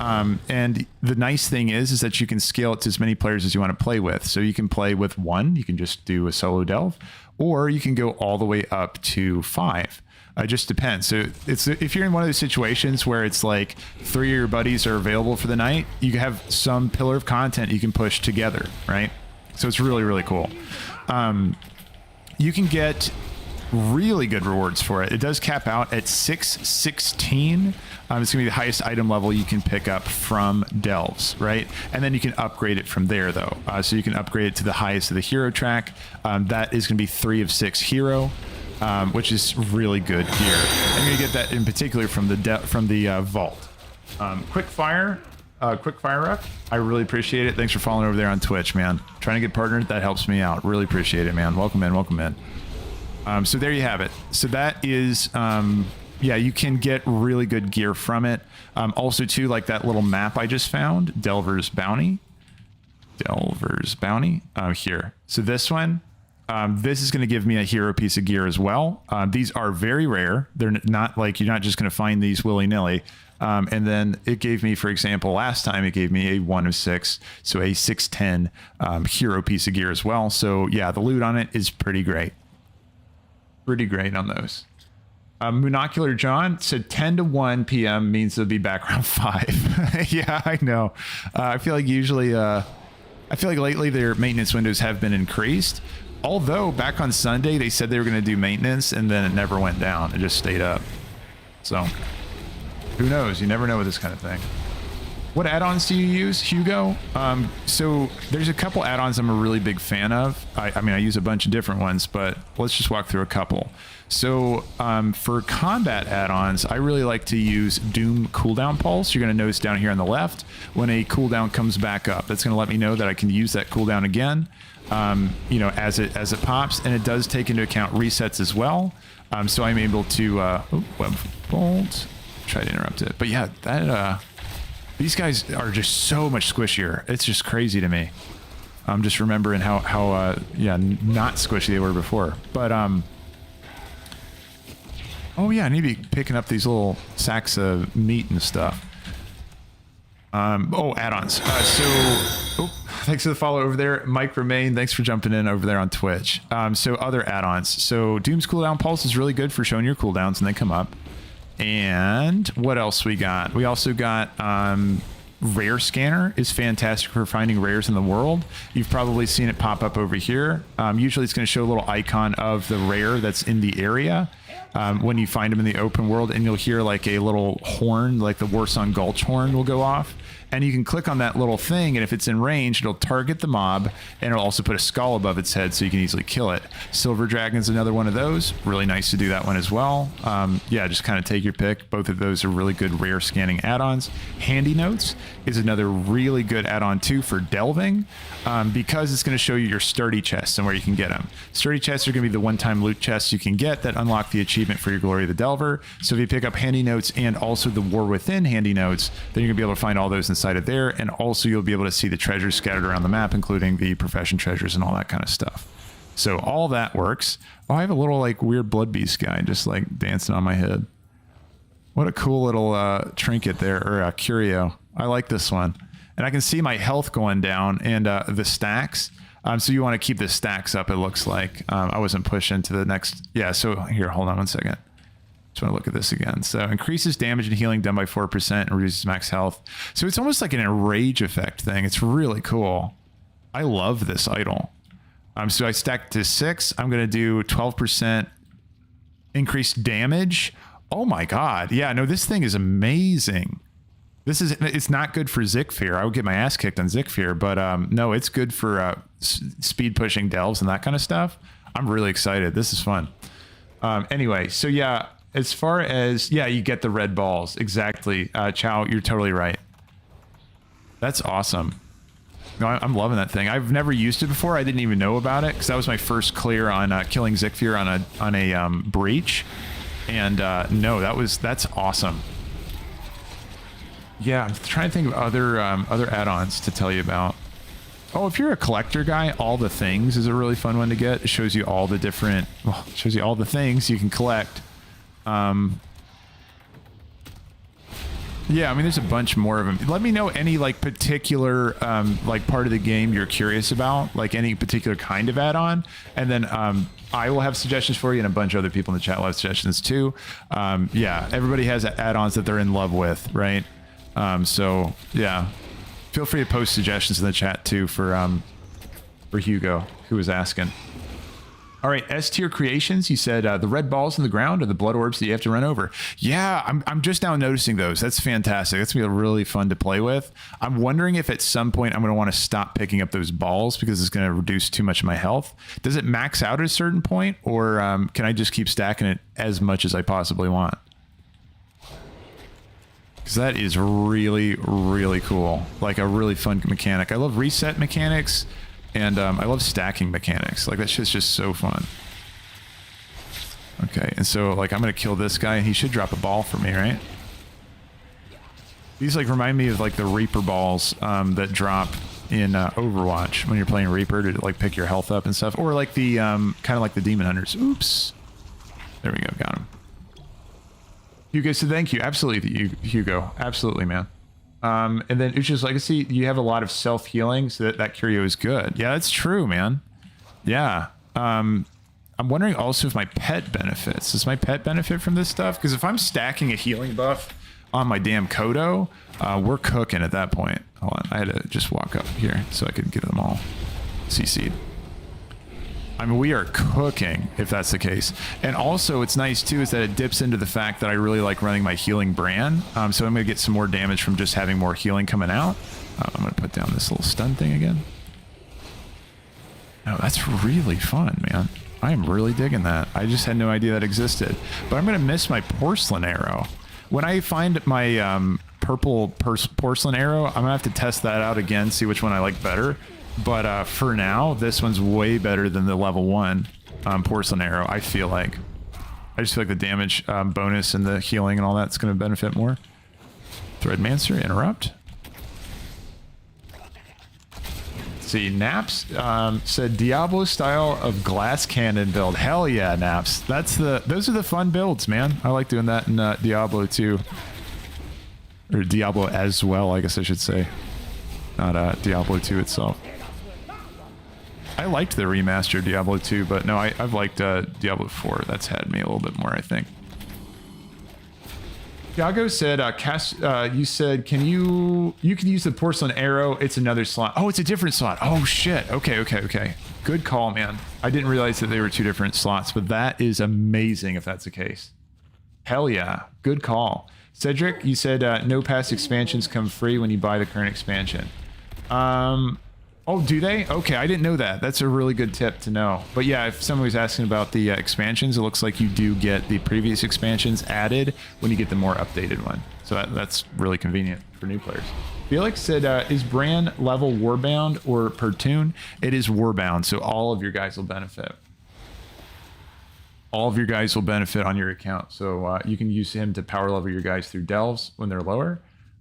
And the nice thing is that you can scale it to as many players as you want to play with. So you can play with 1. You can just do a solo delve. Or you can go all the way up to 5. It just depends. So if you're in one of those situations where it's like 3 of your buddies are available for the night, you can have some pillar of content you can push together, right? So it's really, really cool. You can get really good rewards for it. It does cap out at 616. It's going to be the highest item level you can pick up from Delves, right? And then you can upgrade it from there, though. So you can upgrade it to the highest of the hero track. That is going to be 3 of 6 hero, which is really good gear. I'm going to get that in particular from the vault. Quick fire up. I really appreciate it. Thanks for following over there on Twitch, man. Trying to get partnered, that helps me out. Really appreciate it, man. Welcome in. So there you have it. So that is, yeah, you can get really good gear from it. Also, too, like that little map I just found, Delver's Bounty. Here. So this one, This is going to give me a hero piece of gear as well. These are very rare. They're not like, you're not just going to find these willy-nilly. And then it gave me, for example, last time it gave me a 1 of 6, so a 610 hero piece of gear as well. So yeah, the loot on it is pretty great. Pretty great on those. Monocular John said 10 to 1 p.m. means it'll be background 5. Yeah, I know. I feel like usually, I feel like lately their maintenance windows have been increased. Although back on Sunday, they said they were going to do maintenance and then it never went down. It just stayed up. So who knows? You never know with this kind of thing. What add-ons do you use, Hugo? So there's a couple add-ons I'm a really big fan of. I mean, I use a bunch of different ones, but let's just walk through a couple. So for combat add-ons, I really like to use Doom cooldown pulse. You're going to notice down here on the left, when a cooldown comes back up, that's going to let me know that I can use that cooldown again, you know, as it pops, and it does take into account resets as well. So I'm able to, web bolt, try to interrupt it. But yeah, that, these guys are just so much squishier. It's just crazy to me. I'm just remembering how yeah, not squishy they were before. But, oh yeah, I need to be picking up these little sacks of meat and stuff. Oh, add-ons. Thanks for the follow over there. Mike Remain, thanks for jumping in over there on Twitch. So other add-ons. So Doom's cooldown pulse is really good for showing your cooldowns and they come up. And what else we got? We also got Rare Scanner is fantastic for finding rares in the world. You've probably seen it pop up over here. Usually it's going to show a little icon of the rare that's in the area when you find them in the open world, and you'll hear like a little horn, like the Warsong Gulch horn will go off. And you can click on that little thing, and if it's in range, it'll target the mob, and it'll also put a skull above its head so you can easily kill it. Silver Dragon's another one of those. Really nice to do that one as well. Yeah, just kind of take your pick. Both of those are really good rare scanning add-ons. Handy Notes is another really good add-on too for delving, because it's going to show you your sturdy chests and where you can get them. Sturdy chests are going to be the one-time loot chests you can get that unlock the achievement for your Glory of the Delver. So if you pick up Handy Notes and also the War Within Handy Notes, then you're going to be able to find all those inside of there, and also you'll be able to see the treasures scattered around the map, including the profession treasures and all that kind of stuff. So all that works. Oh, I have a little like weird blood beast guy just like dancing on my head. What a cool little trinket there, or curio. I like this one. And I can see my health going down and the stacks. So you want to keep the stacks up, it looks like. I wasn't pushing to the next. Yeah, so here, hold on one second. Just want to look at this again. So increases damage and healing done by 4% and reduces max health. So it's almost like an enrage effect thing. It's really cool. I love this idol. So I stacked to 6. I'm going to do 12% increased damage. Oh my God. Yeah, no, this thing is amazing. It's not good for Zekvir. I would get my ass kicked on Zekvir, but no, it's good for speed pushing delves and that kind of stuff. I'm really excited. This is fun. Anyway, so yeah, as far as, yeah, you get the red balls. Exactly. Chow, you're totally right. That's awesome. No, I'm loving that thing. I've never used it before. I didn't even know about it because that was my first clear on killing Zekvir on a breach. And no, that's awesome. Yeah, I'm trying to think of other add-ons to tell you about. Oh, if you're a collector guy, All the Things is a really fun one to get. It shows you all the different, well, it shows you all the things you can collect. Yeah, I mean, there's a bunch more of them. Let me know any like particular like part of the game you're curious about, like any particular kind of add-on, and then I will have suggestions for you, and a bunch of other people in the chat will have suggestions too. Yeah, everybody has add-ons that they're in love with, right? So yeah, feel free to post suggestions in the chat too for Hugo, who was asking. All right, S tier creations. You said the red balls in the ground are the blood orbs that you have to run over. Yeah, I'm just now noticing those. That's fantastic. That's gonna be really fun to play with. I'm wondering if at some point I'm gonna want to stop picking up those balls because it's gonna reduce too much of my health. Does it max out at a certain point, or can I just keep stacking it as much as I possibly want? Because that is really, really cool. Like a really fun mechanic. I love reset mechanics. And I love stacking mechanics. Like, that shit's just so fun. Okay, and so, like, I'm going to kill this guy, and he should drop a ball for me, right? These, like, remind me of, like, the Reaper balls that drop in Overwatch when you're playing Reaper to like pick your health up and stuff, or like the kind of like the Demon Hunters. Oops, there we go, got him. Hugo said thank you. Absolutely, Hugo. Absolutely, man. And then Ucha's Legacy, you have a lot of self-healing, so that curio is good. Yeah, that's true, man. Yeah. I'm wondering also if my pet benefits. Does my pet benefit from this stuff? Because if I'm stacking a healing buff on my damn Kodo, we're cooking at that point. Hold on, I had to just walk up here so I could get them all CC'd. I mean, we are cooking if that's the case. And also, it's nice too is that it dips into the fact that I really like running my healing Brann. So I'm going to get some more damage from just having more healing coming out. I'm going to put down this little stun thing again. Oh, that's really fun, man. I am really digging that. I just had no idea that existed. But I'm going to miss my porcelain arrow. When I find my purple porcelain arrow, I'm going to have to test that out again, see which one I like better. But for now, this one's way better than the level 1 porcelain arrow, I feel like. I just feel like the damage bonus and the healing and all that's going to benefit more. Threadmancer, interrupt. Let's see, Naps said Diablo style of glass cannon build. Hell yeah, Naps. Those are the fun builds, man. I like doing that in Diablo 2. Or Diablo as well, I guess I should say. Not Diablo 2 itself. I liked the remastered Diablo 2, but no, I've liked Diablo 4. That's had me a little bit more, I think. Thiago said, you said, you can use the porcelain arrow. It's another slot. Oh, it's a different slot. Oh, shit. Okay. Good call, man. I didn't realize that they were 2 different slots, but that is amazing if that's the case. Hell yeah. Good call. Cedric, you said no past expansions come free when you buy the current expansion. Oh, do they? Okay, I didn't know that. That's a really good tip to know. But yeah, if someone was asking about the expansions, it looks like you do get the previous expansions added when you get the more updated one. So that's really convenient for new players. Felix said, is Brann level Warbound or per tune? It is Warbound, so all of your guys will benefit. All of your guys will benefit on your account. So you can use him to power level your guys through delves when they're lower.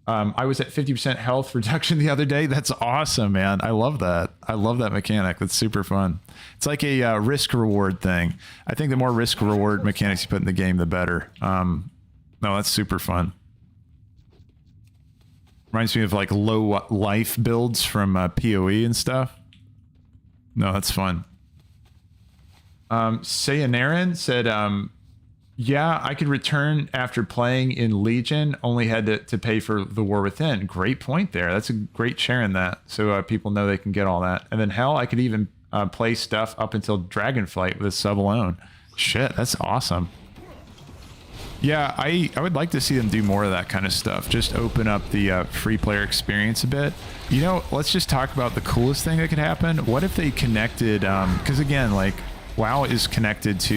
I was at 50% health reduction the other day. That's awesome, man. I love that. I love that mechanic. That's super fun. It's like a risk reward thing. I think the more risk reward mechanics you put in the game, the better. No, that's super fun. Reminds me of like low life builds from PoE and stuff. No, that's fun. Sayanaran said, yeah, I could return after playing in Legion, only had to pay for the War Within. Great point there. That's a great sharing that, so people know they can get all that. And then hell, I could even play stuff up until Dragonflight with a sub alone. Shit, that's awesome. Yeah, I would like to see them do more of that kind of stuff. Just open up the free player experience a bit. You know, let's just talk about the coolest thing that could happen. What if they connected, because again, like, WoW is connected to...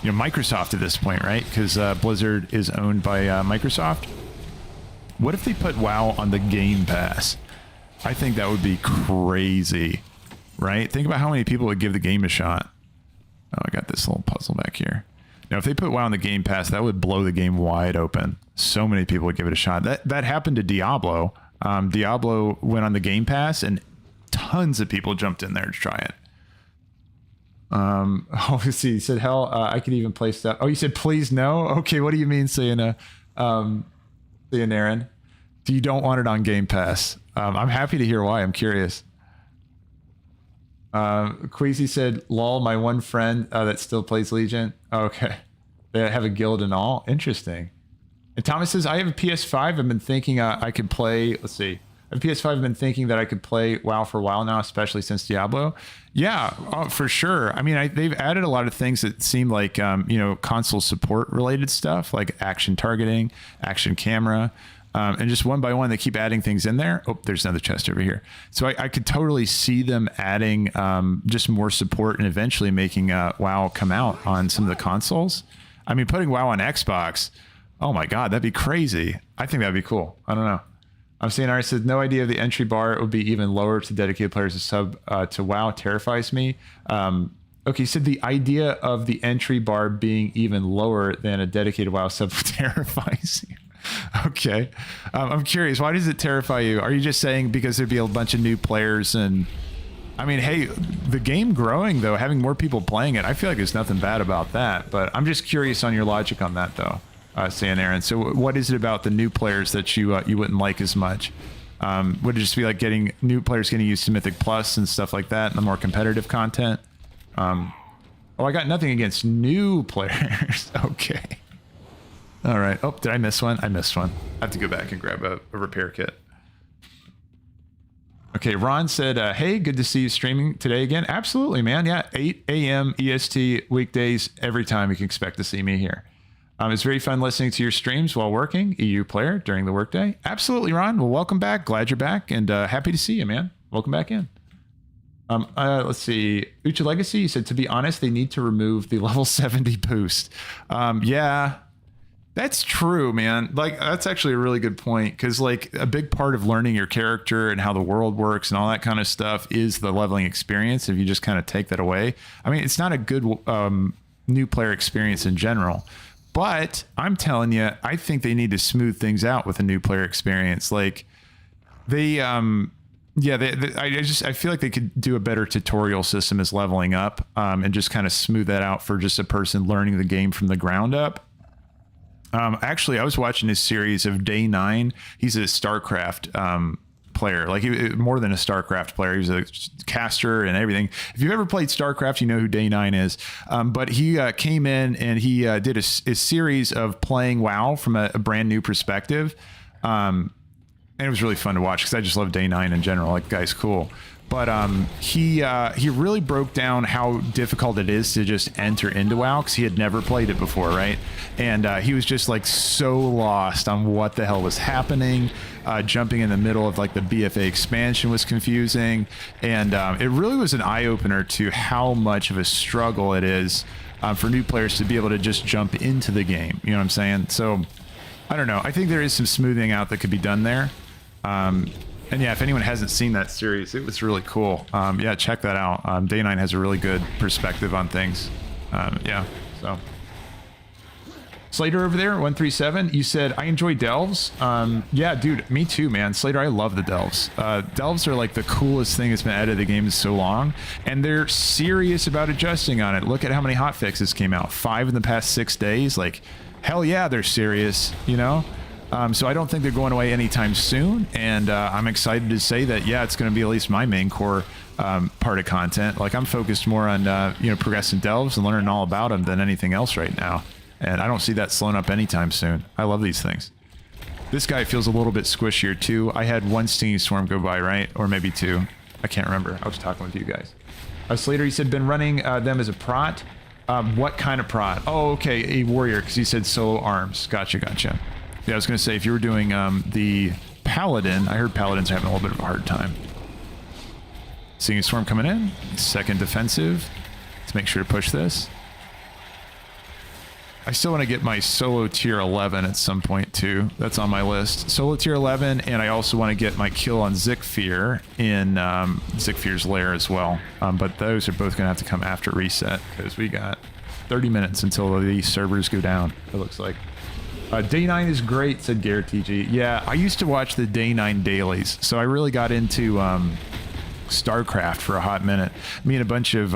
you know, Microsoft at this point, right? Because Blizzard is owned by Microsoft. What if they put WoW on the Game Pass? I think that would be crazy, right? Think about how many people would give the game a shot. Oh, I got this little puzzle back here. Now, if they put WoW on the Game Pass, that would blow the game wide open. So many people would give it a shot. That happened to Diablo. Diablo went on the Game Pass, and tons of people jumped in there to try it. Obviously he said, hell, I could even play stuff. Oh, you said, please no? Okay, what do you mean saying, Aaron? Do you don't want it on Game Pass? I'm happy to hear why. I'm curious. Queasy said, lol, my one friend that still plays Legion. Okay. They have a guild and all. Interesting. And Thomas says, I have a PS5. I've been thinking I could play, let's see. I have a PS5. I've been thinking that I could play WoW for a while now, especially since Diablo. Yeah, for sure. I mean, they've added a lot of things that seem like, you know, console support related stuff, like action targeting, action camera, and just one by one, they keep adding things in there. Oh, there's another chest over here. So I could totally see them adding just more support and eventually making WoW come out on some of the consoles. I mean, putting WoW on Xbox, oh my God, that'd be crazy. I think that'd be cool. I don't know. I'm saying, I said, no idea the entry bar would be even lower to dedicated players to sub to WoW terrifies me. Okay, so the idea of the entry bar being even lower than a dedicated WoW sub terrifies you. Okay. I'm curious, why does it terrify you? Are you just saying because there'd be a bunch of new players? And I mean, hey, the game growing though, having more people playing it, I feel like there's nothing bad about that. But I'm just curious on your logic on that though, San Aaron. So what is it about the new players that you wouldn't like as much? Would it just be like getting new players getting used to Mythic Plus and stuff like that and the more competitive content? Oh, I got nothing against new players. Okay. All right. Oh, did I miss one? I missed one. I have to go back and grab a repair kit. Okay, Ron said, hey, good to see you streaming today again. Absolutely, man. Yeah, 8 a.m. EST weekdays every time you can expect to see me here. It's very fun listening to your streams while working, EU player, during the workday. Absolutely, Ron. Well, welcome back. Glad you're back, and happy to see you, man. Welcome back in. Let's see. Ucha Legacy, you said, to be honest, they need to remove the level 70 boost. Yeah, that's true, man. Like, that's actually a really good point, because like a big part of learning your character and how the world works and all that kind of stuff is the leveling experience. If you just kind of take that away, I mean, it's not a good new player experience in general. But I'm telling you, I think they need to smooth things out with a new player experience. Like they, I feel like they could do a better tutorial system as leveling up, and just kind of smooth that out for just a person learning the game from the ground up. Actually, I was watching this series of Day 9. He's a StarCraft player, like more than a StarCraft player. He was a caster and everything. If you've ever played StarCraft, you know who Day 9 is. But he came in and he did a series of playing WoW from a brand new perspective. And it was really fun to watch because I just love Day 9 in general. Like, the guy's cool. But he really broke down how difficult it is to just enter into WoW, because he had never played it before, right? And he was just like so lost on what the hell was happening. Jumping in the middle of like the BFA expansion was confusing, and it really was an eye-opener to how much of a struggle it is for new players to be able to just jump into the game. You know what I'm saying? So I don't know. I think there is some smoothing out that could be done there. And yeah, if anyone hasn't seen that series, it was really cool. Yeah, check that out. Day 9 has a really good perspective on things. Yeah, so. Slater over there, 137, you said, I enjoy Delves. Yeah, dude, me too, man. Slater, I love the Delves. Delves are like the coolest thing that's been added to the game in so long, and they're serious about adjusting on it. Look at how many hotfixes came out. 5 in the past 6 days. Like, hell yeah, they're serious, you know? So I don't think they're going away anytime soon, and I'm excited to say that, yeah, it's going to be at least my main core part of content. Like, I'm focused more on progressing Delves and learning all about them than anything else right now, and I don't see that slowing up anytime soon. I love these things. This guy feels a little bit squishier too. I had one Stinging Storm go by, right? Or maybe 2. I can't remember. I was talking with you guys. Slater, you said, been running them as a prot. What kind of prot? Oh, okay, a warrior, because you said solo arms. Gotcha. Yeah, I was going to say, if you were doing the Paladin, I heard Paladins are having a little bit of a hard time. Seeing a Storm coming in. Second defensive. Let's make sure to push this. I still want to get my solo tier 11 at some point too. That's on my list. Solo tier 11, and I also want to get my kill on Zekvir in Zekvir's lair as well. But those are both going to have to come after reset, because we got 30 minutes until the servers go down, it looks like. Day 9 is great, said Garrett TG. Yeah, I used to watch the Day 9 dailies, so I really got into StarCraft for a hot minute. Me and a bunch of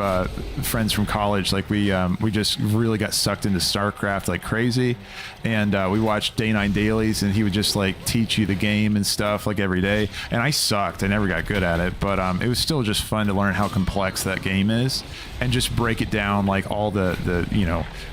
friends from college, like we just really got sucked into StarCraft like crazy, and we watched Day 9 dailies, and he would just like teach you the game and stuff like every day. And I sucked. I never got good at it, but it was still just fun to learn how complex that game is and just break it down, like all the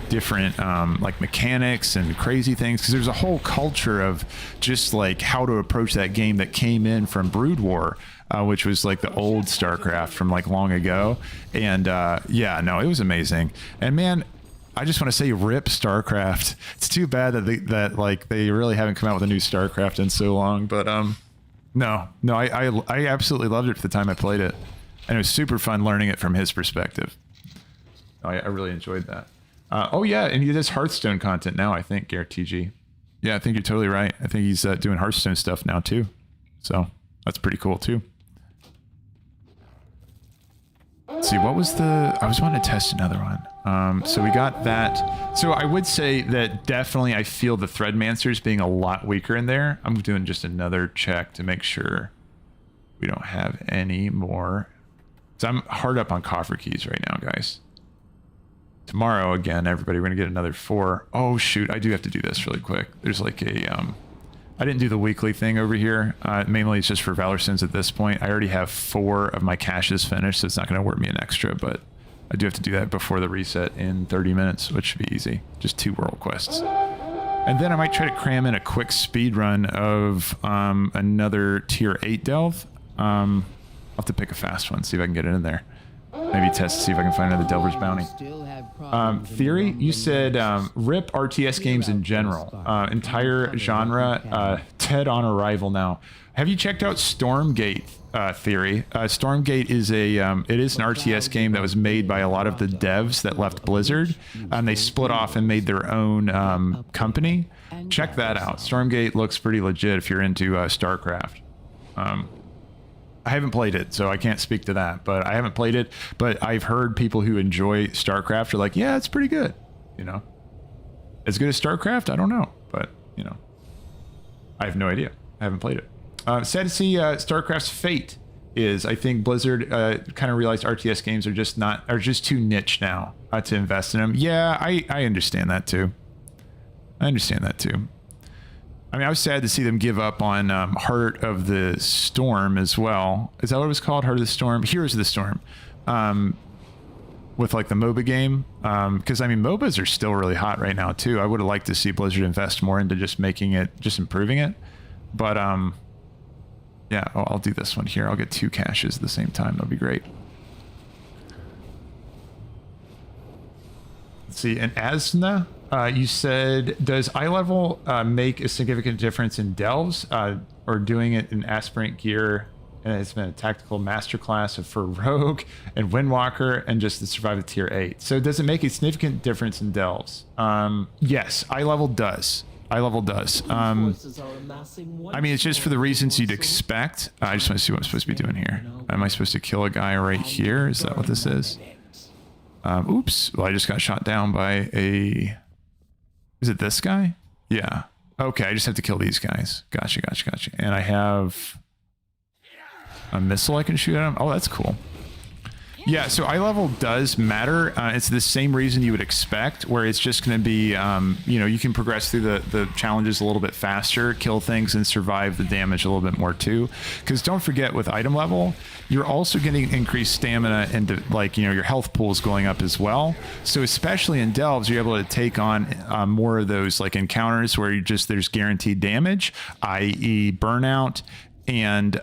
different like mechanics and crazy things, because there's a whole culture of just like how to approach that game that came in from Brood War, which was like the old StarCraft from like long ago. And yeah, no, it was amazing. And man, I just want to say, rip StarCraft. It's too bad that like they really haven't come out with a new StarCraft in so long. But no, I absolutely loved it for the time I played it, and it was super fun learning it from his perspective. I really enjoyed that. Oh yeah, and he does Hearthstone content now, I think, Garrett TG. Yeah, I think you're totally right. I think he's doing Hearthstone stuff now too. So that's pretty cool too. let's see, what was the... I was wanting to test another one. So we got that. So I would say that definitely I feel the Threadmancers being a lot weaker in there. I'm doing just another check to make sure we don't have any more. So I'm hard up on coffer keys right now, guys. Tomorrow, again, everybody, we're going to get another 4. Oh, shoot. I do have to do this really quick. There's like a... I didn't do the weekly thing over here. Mainly it's just for Valor Sins at this point. I already have 4 of my caches finished, so it's not going to work me an extra, but I do have to do that before the reset in 30 minutes, which should be easy. Just 2 world quests. And then I might try to cram in a quick speed run of another tier 8 delve. I'll have to pick a fast one, see if I can get it in there. Maybe test to see if I can find another Delver's Bounty. Theory, you said rip RTS games in general. Entire genre, dead on arrival now. Have you checked out Stormgate, Theory? Stormgate is it is an RTS game that was made by a lot of the devs that left Blizzard. They split off and made their own company. Check that out. Stormgate looks pretty legit if you're into StarCraft. I haven't played it, so I can't speak to that, but I haven't played it, but I've heard people who enjoy StarCraft are like, yeah, it's pretty good, you know. As good as StarCraft? I don't know, but, you know, I have no idea. I haven't played it. Sad to see StarCraft's fate is, I think Blizzard kind of realized RTS games are just too niche now to invest in them. Yeah, I understand that too. I understand that too. I mean, I was sad to see them give up on Heart of the Storm as well. Is that what it was called? Heart of the Storm? Heroes of the Storm. With like the MOBA game. Because, I mean, MOBAs are still really hot right now, too. I would have liked to see Blizzard invest more into just making it, just improving it. But, yeah, I'll do this one here. I'll get 2 caches at the same time. That'll be great. Let's see. And Asna, you said, does eye level make a significant difference in delves, or doing it in aspirant gear? And it's been a tactical masterclass for Rogue and Windwalker and just to survive the tier 8. So does it make a significant difference in delves? Yes, eye level does. Eye level does. I mean, it's just for the reasons you'd expect. I just want to see what I'm supposed to be doing here. Am I supposed to kill a guy right here? Is that what this is? Oops. Well, I just got shot down by a... Is it this guy? Yeah. Okay, I just have to kill these guys. Gotcha, gotcha, gotcha. And I have a missile I can shoot at him. Oh, that's cool. Yeah, so eye level does matter. It's the same reason you would expect, where it's just going to be, you know, you can progress through the challenges a little bit faster, kill things, and survive the damage a little bit more too. Because don't forget, with item level, you're also getting increased stamina and, like, you know, your health pool is going up as well. So especially in delves, you're able to take on more of those like encounters where you just there's guaranteed damage, i.e. burnout and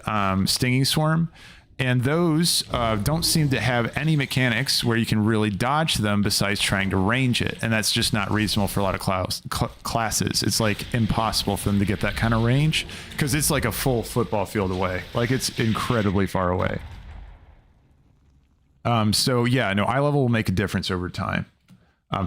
stinging swarm. And those don't seem to have any mechanics where you can really dodge them besides trying to range it. And that's just not reasonable for a lot of classes. It's like impossible for them to get that kind of range because it's like a full football field away. Like it's incredibly far away. So yeah, no, eye level will make a difference over time.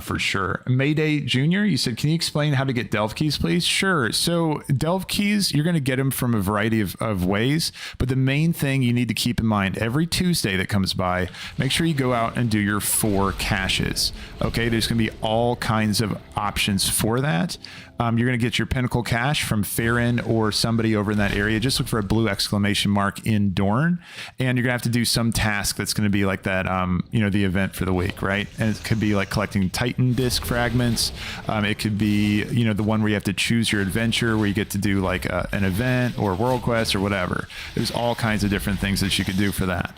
For sure. Mayday Jr., you said, can you explain how to get Delve keys, please? Sure. So Delve keys, you're going to get them from a variety of ways, but the main thing you need to keep in mind, every Tuesday that comes by, make sure you go out and do your 4 caches. Okay, there's going to be all kinds of options for that. You're going to get your pinnacle cache from Farron or somebody over in that area. Just look for a blue exclamation mark in Dorn, and you're going to have to do some task that's going to be like that, you know, the event for the week, right? And it could be like collecting Titan disc fragments. It could be, you know, the one where you have to choose your adventure, where you get to do like an event or world quest or whatever. There's all kinds of different things that you could do for that.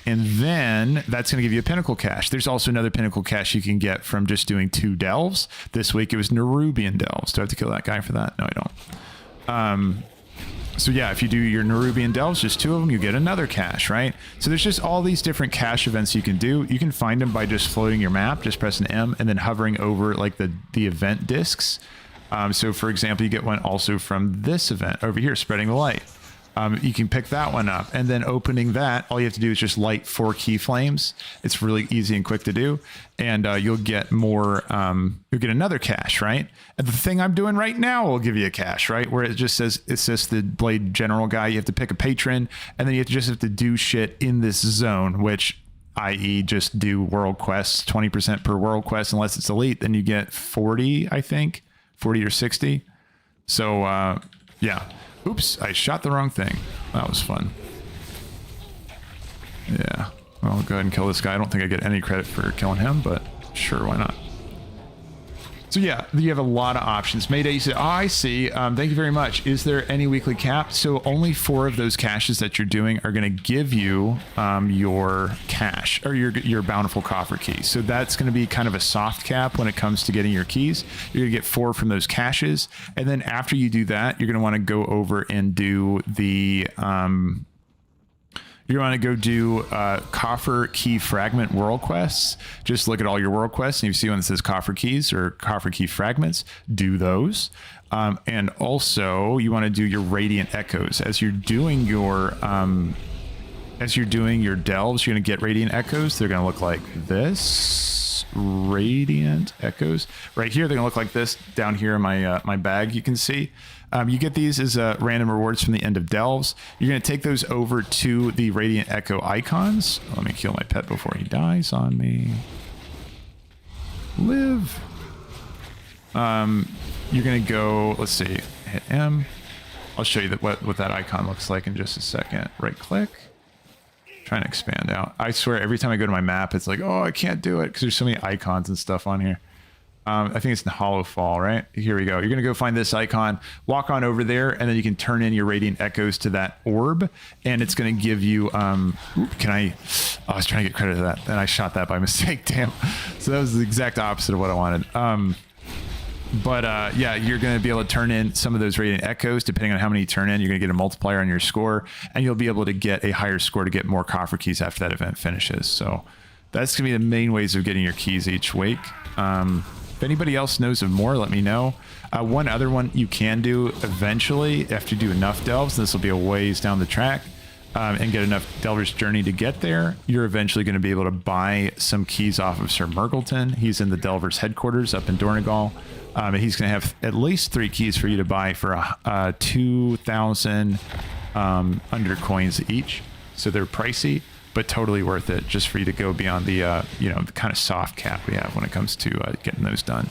And then that's going to give you a pinnacle cache. There's also another pinnacle cache you can get from just doing 2 delves. This week it was Nerubian delves. Do I have to kill that guy for that? No, I don't. So yeah, if you do your Nerubian delves, just 2 of them, you get another cache, right? So there's just all these different cache events you can do. You can find them by just floating your map, just pressing M, and then hovering over like the event discs. So for example, you get one also from this event over here, Spreading the Light. You can pick that one up, and then opening that, all you have to do is just light 4 key flames. It's really easy and quick to do, and you'll get more. You'll get another cache, right? And the thing I'm doing right now will give you a cache, right? Where it just says it's just the Blade General guy. You have to pick a patron, and then you just have to do shit in this zone, which, i.e., just do world quests, 20% per world quest, unless it's elite. Then you get 40, I think, 40 or 60. So yeah. Oops, I shot the wrong thing. That was fun. Yeah, I'll go ahead and kill this guy. I don't think I get any credit for killing him, but sure, why not? So yeah, you have a lot of options. Mayday, you said, oh, I see. Thank you very much. Is there any weekly cap? So only 4 of those caches that you're doing are going to give you your cache or your bountiful coffer key. So that's going to be kind of a soft cap when it comes to getting your keys. You're going to get 4 from those caches. And then after you do that, you're going to want to go over and do the... you want to go do coffer key fragment world quests. Just look at all your world quests, and you see when it says coffer keys or coffer key fragments, do those. And also you want to do your radiant echoes as you're doing your delves. You're going to get radiant echoes. They're going to look like this. Radiant echoes right here. They're going to look like this down here in my my bag. You can see. You get these as random rewards from the end of Delves. You're going to take those over to the Radiant Echo icons. Let me kill my pet before he dies on me. Live. You're going to go, let's see, hit M. I'll show you what that icon looks like in just a second. Right click. Trying to expand out. I swear every time I go to my map, it's like, oh, I can't do it because there's so many icons and stuff on here. I think it's in Hollow Fall, right? Here we go. You're going to go find this icon, walk on over there, and then you can turn in your Radiant Echoes to that orb, and it's going to give you, I was trying to get credit to that, and I shot that by mistake, damn. So that was the exact opposite of what I wanted. Yeah, you're going to be able to turn in some of those Radiant Echoes. Depending on how many you turn in, you're going to get a multiplier on your score, and you'll be able to get a higher score to get more coffer keys after that event finishes. So that's going to be the main ways of getting your keys each week. If anybody else knows of more, let me know. One other one you can do eventually after you do enough delves, this will be a ways down the track, and get enough Delver's Journey to get there, you're eventually going to be able to buy some keys off of Sir Murgleton. He's in the Delver's headquarters up in Dornegal. And he's going to have at least 3 keys for you to buy for 2,000 under coins each. So they're pricey, but totally worth it just for you to go beyond the, the kind of soft cap we have when it comes to getting those done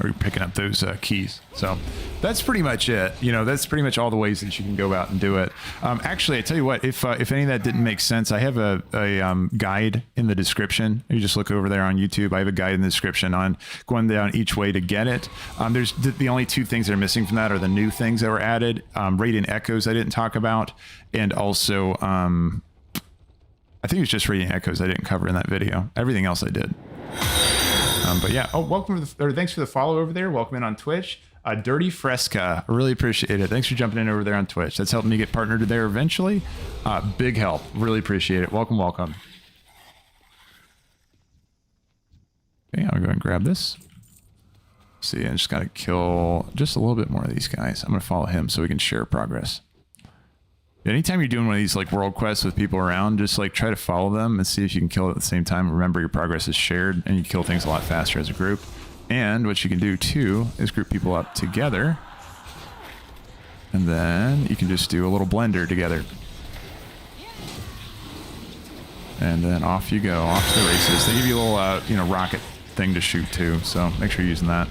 or picking up those keys. So that's pretty much it. That's pretty much all the ways that you can go out and do it. Actually, I tell you what, if any of that didn't make sense, I have a guide in the description. You just look over there on YouTube. I have a guide in the description on going down each way to get it. There's the only 2 things that are missing from that are the new things that were added. Radiant Echoes I didn't talk about. And also, I think it was just Radiant Echoes I didn't cover in that video. Everything else I did. But yeah, welcome thanks for the follow over there. Welcome in on Twitch. Dirty Fresca, I really appreciate it. Thanks for jumping in over there on Twitch. That's helping me get partnered there eventually. Big help. Really appreciate it. Welcome. Okay, I'll go ahead and grab this. See, I just got to kill just a little bit more of these guys. I'm going to follow him so we can share progress. Anytime you're doing one of these like world quests with people around, just like try to follow them and see if you can kill it at the same time. Remember, your progress is shared and you kill things a lot faster as a group. And what you can do too is group people up together. And then you can just do a little blender together. And then off you go, off to the races. They give you a little, rocket thing to shoot too. So make sure you're using that.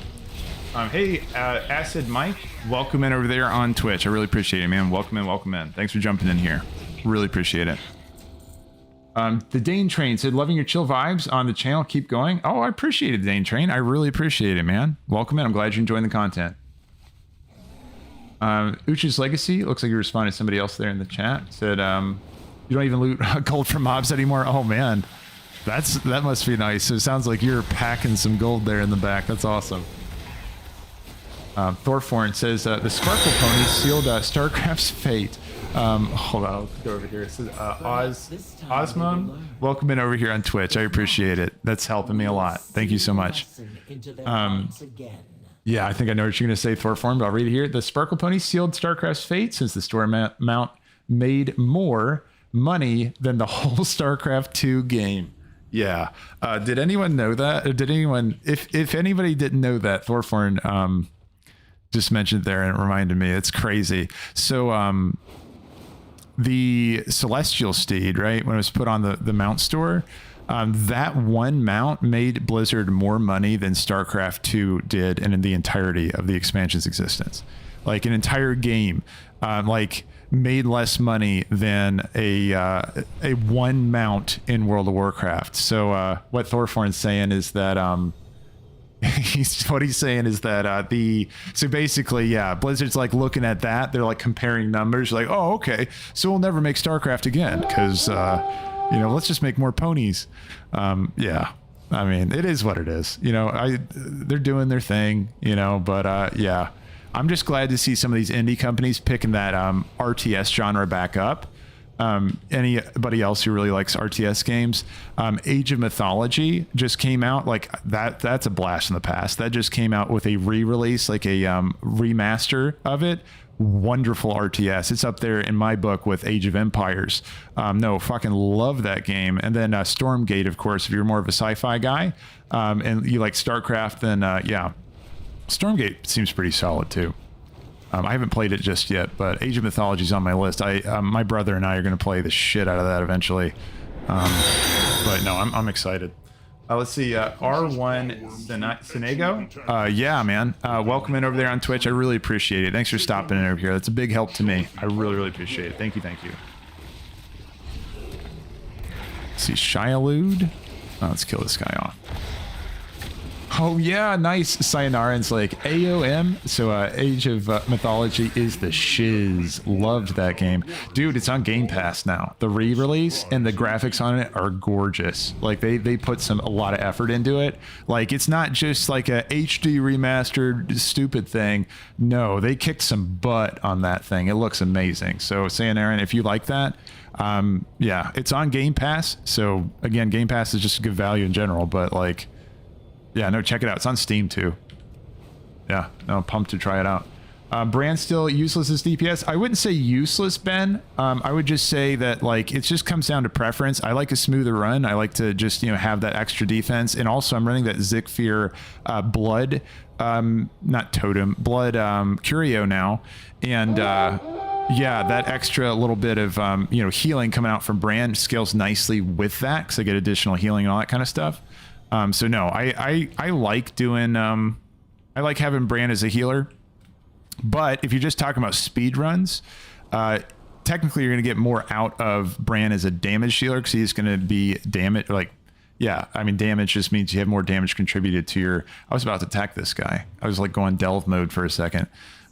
Hey, Acid Mike, welcome in over there on Twitch. I really appreciate it, man. Welcome in. Thanks for jumping in here. Really appreciate it. The Dane Train said, loving your chill vibes on the channel. Keep going. Oh, I appreciate it, Dane Train. I really appreciate it, man. Welcome in. I'm glad you're enjoying the content. Uchi's Legacy, looks like you responded to somebody else there in the chat. Said, you don't even loot gold from mobs anymore. Oh, man. That must be nice. So it sounds like you're packing some gold there in the back. That's awesome. Thorforn says, the Sparkle Pony sealed StarCraft's fate. Hold on, I'll go over here. It says, Osmond, welcome in over here on Twitch. I appreciate it. That's helping me a lot. Thank you so much. Yeah, I think I know what you're going to say, Thorform, but I'll read it here. The Sparkle Pony sealed StarCraft's fate since the store mount made more money than the whole StarCraft 2 game. Yeah. Did anyone know that? Or did anyone, if anybody didn't know that, Thorform just mentioned there and it reminded me. It's crazy. So the Celestial Steed, right, when it was put on the mount store, that one mount made Blizzard more money than StarCraft 2 did in the entirety of the expansion's existence. Like an entire game, like made less money than a one mount in World of Warcraft. So what Thorforn's saying is that he's saying is that so basically, yeah, Blizzard's like looking at that, they're like comparing numbers, like, oh, okay, so we'll never make StarCraft again because you know, let's just make more ponies. Yeah, I mean, it is what it is. You know, they're doing their thing, you know, but yeah, I'm just glad to see some of these indie companies picking that RTS genre back up. Anybody else who really likes RTS games, Age of Mythology just came out. Like that's a blast in the past. That just came out with a re-release, like a remaster of it. Wonderful RTS. It's up there in my book with Age of Empires. No, fucking love that game. And then Stormgate, of course, if you're more of a sci-fi guy and you like StarCraft, then yeah, Stormgate seems pretty solid too. I haven't played it just yet, but Age of Mythology is on my list. My brother and I are going to play the shit out of that eventually. But no, I'm excited. Let's see, R1 Senego. Yeah, man. Welcome in over there on Twitch. I really appreciate it. Thanks for stopping in over here. That's a big help to me. I really, really appreciate it. Thank you, thank you. Let's see, Shyalude. Let's kill this guy off. Oh yeah, nice. Sayonara's like AOM. So Age of Mythology is the shiz. Loved that game. Dude, it's on Game Pass now. The re-release and the graphics on it are gorgeous. Like they put a lot of effort into it. Like it's not just like a HD remastered stupid thing. No, they kicked some butt on that thing. It looks amazing. So Sayonara, if you like that, yeah, it's on Game Pass. So again, Game Pass is just good value in general, but like, yeah, no, check it out. It's on Steam too. Yeah, no, I'm pumped to try it out. Brann still useless as DPS. I wouldn't say useless, Ben. I would just say that like it just comes down to preference. I like a smoother run. I like to just, you know, have that extra defense. And also I'm running that Zekvir blood, not totem, blood curio now. And yeah, that extra little bit of you know, healing coming out from Brann scales nicely with that because I get additional healing and all that kind of stuff. So no, I like doing, I like having Brann as a healer, but if you're just talking about speed runs, technically you're going to get more out of Brann as a damage dealer because he's going to be damage. Like, yeah, I mean, damage just means you have more damage contributed to your, I was about to attack this guy. I was like going Delve mode for a second.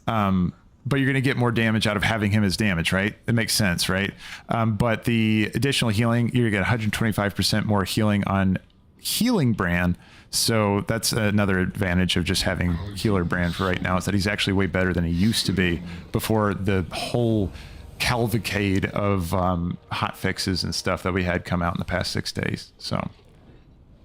But you're going to get more damage out of having him as damage, right? It makes sense, right? But the additional healing, you're going to get 125% more healing on healing Brann. So that's another advantage of just having healer Brann for right now, is that he's actually way better than he used to be before the whole cavalcade of hot fixes and stuff that we had come out in the past 6 days. So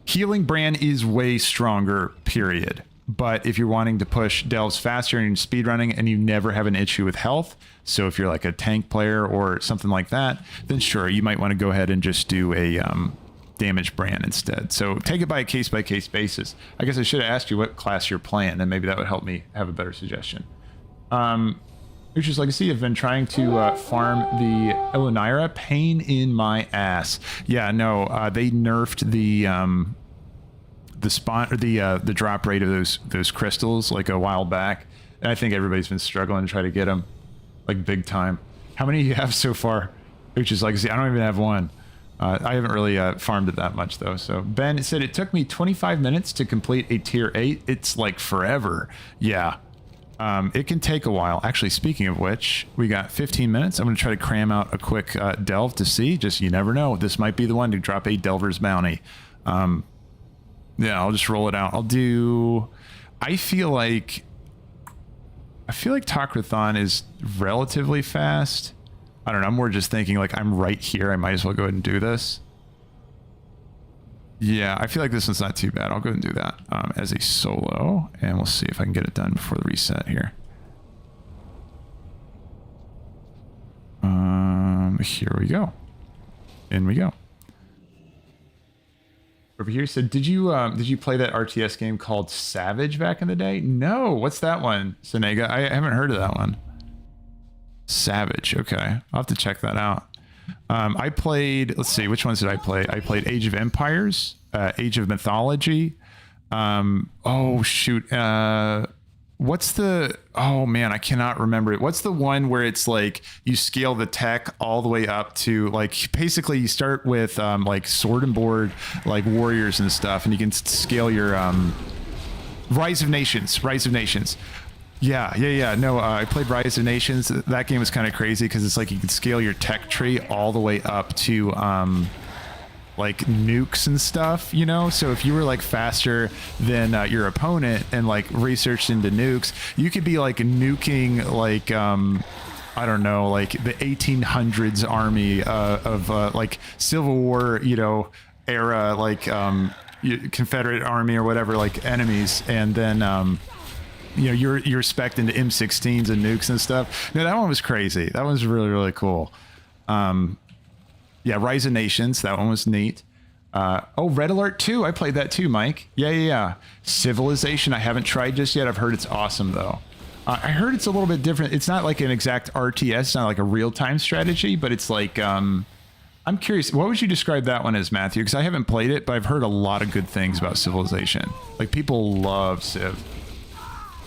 healing Brann is way stronger, period. But if you're wanting to push delves faster and speed running and you never have an issue with health, so if you're like a tank player or something like that, then sure, you might want to go ahead and just do a damage Brann instead. So take it by a case-by-case basis. I guess I should have asked you what class you're playing, and maybe that would help me have a better suggestion. Future's Legacy, I've been trying to farm the Elonira. Pain in my ass. Yeah, no, they nerfed the spawn or the drop rate of those crystals like a while back, and I think everybody's been struggling to try to get them like big time. How many do you have so far? Future's Legacy, I don't even have one. I haven't really farmed it that much though. So Ben said it took me 25 minutes to complete a tier 8. It's like forever. Yeah. It can take a while. Actually, speaking of which, we got 15 minutes. I'm going to try to cram out a quick delve to see. Just, you never know. This might be the one to drop a Delver's bounty. Yeah, I'll just roll it out. I'll do... I feel like Talkrathon is relatively fast. I don't know. I'm more just thinking like I'm right here. I might as well go ahead and do this. Yeah, I feel like this one's not too bad. I'll go and do that as a solo, and we'll see if I can get it done before the reset here. Here we go. In we go. Over here said, did you play that RTS game called Savage back in the day? No, what's that one, Senega? I haven't heard of that one. Savage, okay. I'll have to check that out. I played, let's see, which ones did I play? I played Age of Empires, Age of Mythology. Oh shoot, what's the, oh man, I cannot remember it. What's the one where it's like you scale the tech all the way up to like, basically you start with like sword and board, like warriors and stuff, and you can scale your Rise of Nations. Yeah. No, I played Rise of Nations. That game was kind of crazy because it's like you can scale your tech tree all the way up to like nukes and stuff, you know? So if you were like faster than your opponent and like researched into nukes, you could be like nuking like I don't know, like the 1800s army of like Civil War, you know, era, like Confederate army or whatever, like enemies, and then you know, you're spec'd into M16s and nukes and stuff. No, that one was crazy. That one's really cool. Yeah, Rise of Nations, that one was neat. Oh, Red Alert 2, I played that too, Mike. Yeah. Civilization, I haven't tried just yet. I've heard it's awesome though. I heard it's a little bit different. It's not like an exact RTS, it's not like a real-time strategy, but it's like, I'm curious, what would you describe that one as, Matthew? Because I haven't played it, but I've heard a lot of good things about Civilization. Like, people love Civ.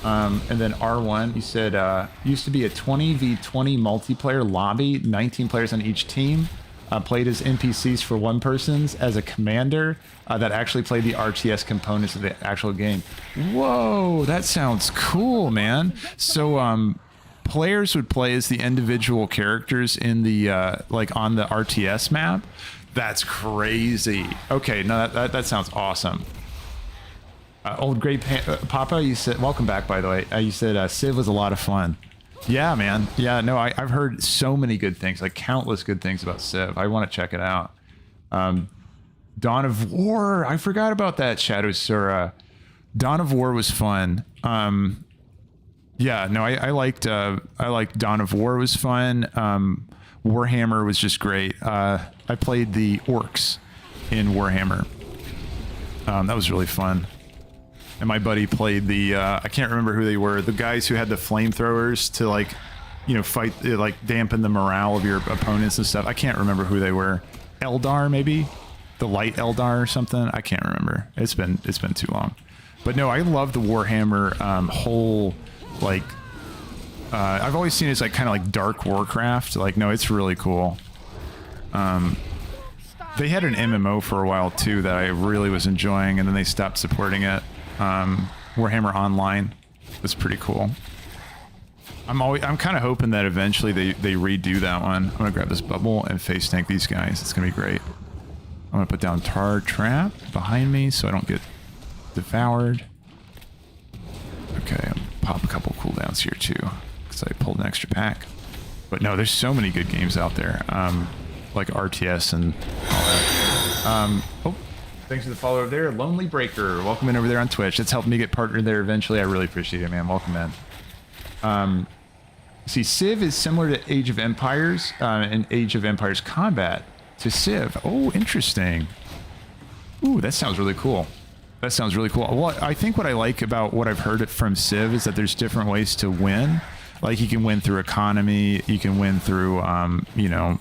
And then R1, you said, used to be a 20v20 multiplayer lobby, 19 players on each team. Played as NPCs for one person's as a commander that actually played the RTS components of the actual game. Whoa, that sounds cool, man. So players would play as the individual characters in the like on the RTS map. That's crazy. Okay, no, that sounds awesome. Old Great Papa, you said, welcome back, by the way. You said Civ was a lot of fun. Yeah, man. Yeah, no, I've heard so many good things, like countless good things about Civ. I want to check it out. Dawn of War. I forgot about that, Shadow Sura. Dawn of War was fun. Yeah, no, I liked Dawn of War was fun. Warhammer was just great. I played the orcs in Warhammer. That was really fun. And my buddy played the, I can't remember who they were, the guys who had the flamethrowers to like, you know, fight, like dampen the morale of your opponents and stuff. I can't remember who they were. Eldar, maybe? The Light Eldar or something? I can't remember. It's been too long. But no, I love the Warhammer whole, like, I've always seen it as like kind of like dark Warcraft. Like, no, it's really cool. They had an MMO for a while too that I really was enjoying, and then they stopped supporting it. Warhammer Online was pretty cool. I'm kind of hoping that eventually they redo that one. I'm gonna grab this bubble and face tank these guys. It's gonna be great. I'm gonna put down Tar Trap behind me so I don't get devoured. Okay, I'll pop a couple cooldowns here too because I pulled an extra pack. But no, there's so many good games out there, like RTS and all that. Oh. Thanks for the follow over there. Lonely Breaker, welcome in over there on Twitch. That's helped me get partnered there eventually. I really appreciate it, man. Welcome in. See, Civ is similar to Age of Empires and Age of Empires Combat to Civ. Oh, interesting. Ooh, that sounds really cool. That sounds really cool. Well, I think what I like about what I've heard from Civ is that there's different ways to win. Like you can win through economy, you can win through, you know,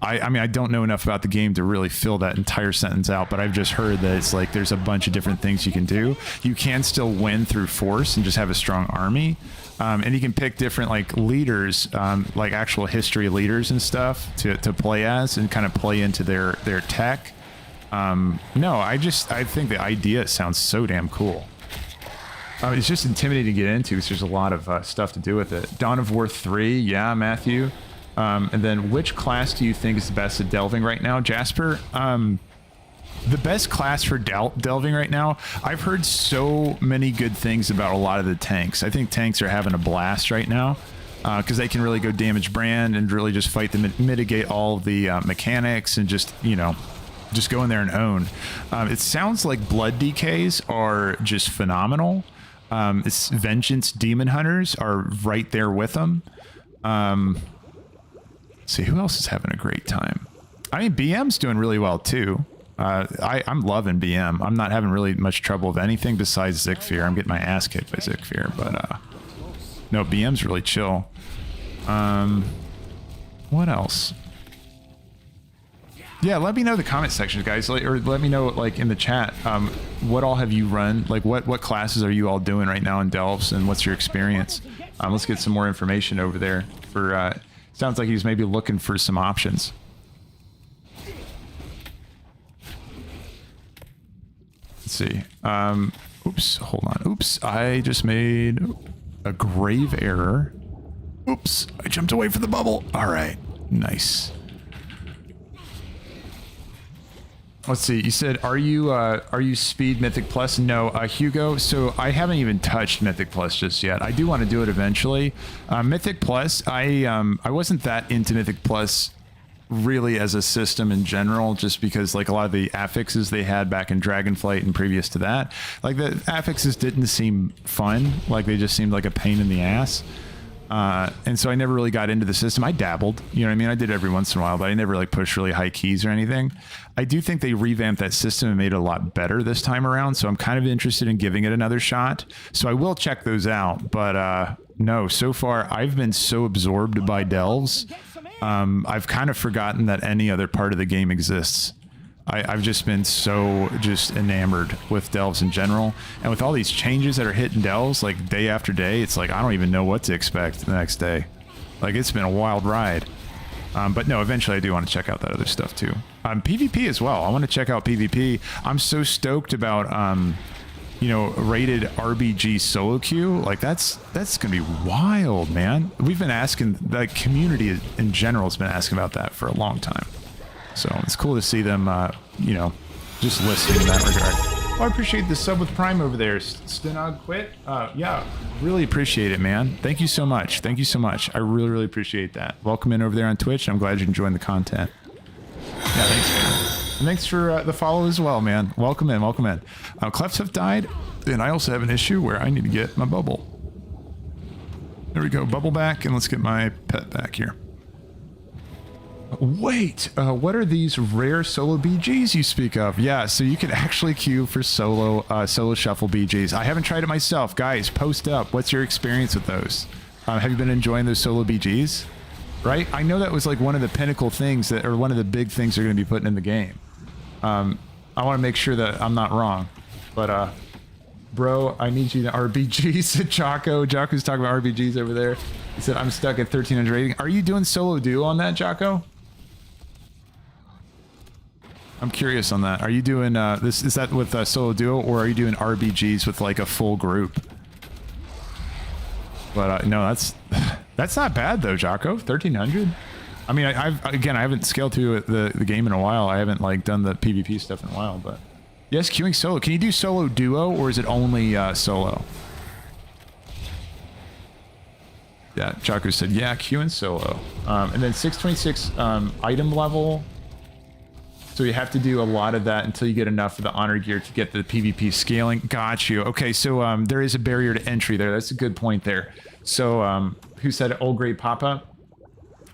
I mean, I don't know enough about the game to really fill that entire sentence out, but I've just heard that it's like there's a bunch of different things you can do. You can still win through force and just have a strong army. And you can pick different like leaders, like actual history leaders and stuff to play as and kind of play into their tech. No, I think the idea sounds so damn cool. It's just intimidating to get into because there's a lot of stuff to do with it. Dawn of War 3, yeah, Matthew. And then which class do you think is the best at delving right now, Jasper? The best class for delving right now, I've heard so many good things about a lot of the tanks. I think tanks are having a blast right now because they can really go damage Bran and really just fight to mitigate all of the mechanics and just, you know, just go in there and own. It sounds like blood decays are just phenomenal. It's vengeance demon hunters are right there with them. Let's see, who else is having a great time? I mean, BM's doing really well too. I'm loving BM. I'm not having really much trouble with anything besides Zekvir. I'm getting my ass kicked by Zekvir, but no, BM's really chill. What else? Yeah, let me know in the comment section, guys, or let me know like in the chat. What all have you run? Like, what classes are you all doing right now in Delves, and what's your experience? Let's get some more information over there. For sounds like he's maybe looking for some options. Let's see. Oops, hold on. Oops, I just made a grave error. Oops, I jumped away from the bubble. All right, nice. Let's see. You said, are you speed Mythic Plus? No, Hugo. So I haven't even touched Mythic Plus just yet. I do want to do it eventually. Mythic Plus, I wasn't that into Mythic Plus really as a system in general, just because like a lot of the affixes they had back in Dragonflight and previous to that, like the affixes didn't seem fun. Like they just seemed like a pain in the ass. And so I never really got into the system. I dabbled, you know what I mean? I did every once in a while, but I never like pushed really high keys or anything. I do think they revamped that system and made it a lot better this time around. So I'm kind of interested in giving it another shot. So I will check those out. But no, so far I've been so absorbed by Delves. I've kind of forgotten that any other part of the game exists. I've just been so enamored with Delves in general, and with all these changes that are hitting Delves like day after day, it's like I don't even know what to expect the next day. Like it's been a wild ride. But no, eventually I do want to check out that other stuff too. PvP as well. I want to check out PvP. I'm so stoked about you know, rated RBG solo queue. Like that's gonna be wild, man. We've been asking, the community in general has been asking about that for a long time. So it's cool to see them, you know, just listening in that regard. Oh, I appreciate the sub with Prime over there. Stenog quit. Yeah, really appreciate it, man. Thank you so much. Thank you so much. I really, really appreciate that. Welcome in over there on Twitch. I'm glad you're enjoying the content. Yeah, thanks, man. And thanks for the follow as well, man. Welcome in, welcome in. Clefts have died, and I also have an issue where I need to get my bubble. There we go, bubble back, and let's get my pet back here. Wait, what are these rare solo BGs you speak of? Yeah, so you can actually queue for solo shuffle BGs. I haven't tried it myself. Guys, post up. What's your experience with those? Have you been enjoying those solo BGs? Right? I know that was like one of the pinnacle things that, or one of the big things they're going to be putting in the game. I want to make sure that I'm not wrong. But, bro, I need you to RBG, said Jocko. Jocko's talking about RBGs over there. He said, I'm stuck at 1300 rating. Are you doing solo duo on that, Jocko? I'm curious on that. Are you doing this? Is that with solo duo, or are you doing RBGs with like a full group? But no, that's not bad though, Jocko. 1300. I mean, I haven't scaled to the game in a while. I haven't like done the PvP stuff in a while. But yes, queuing solo. Can you do solo duo, or is it only solo? Yeah, Jocko said yeah, queuing solo. And then 626 item level. So you have to do a lot of that until you get enough of the honor gear to get the PvP scaling. Got you. Okay, so there is a barrier to entry there. That's a good point there. So who said it? Old Great Papa?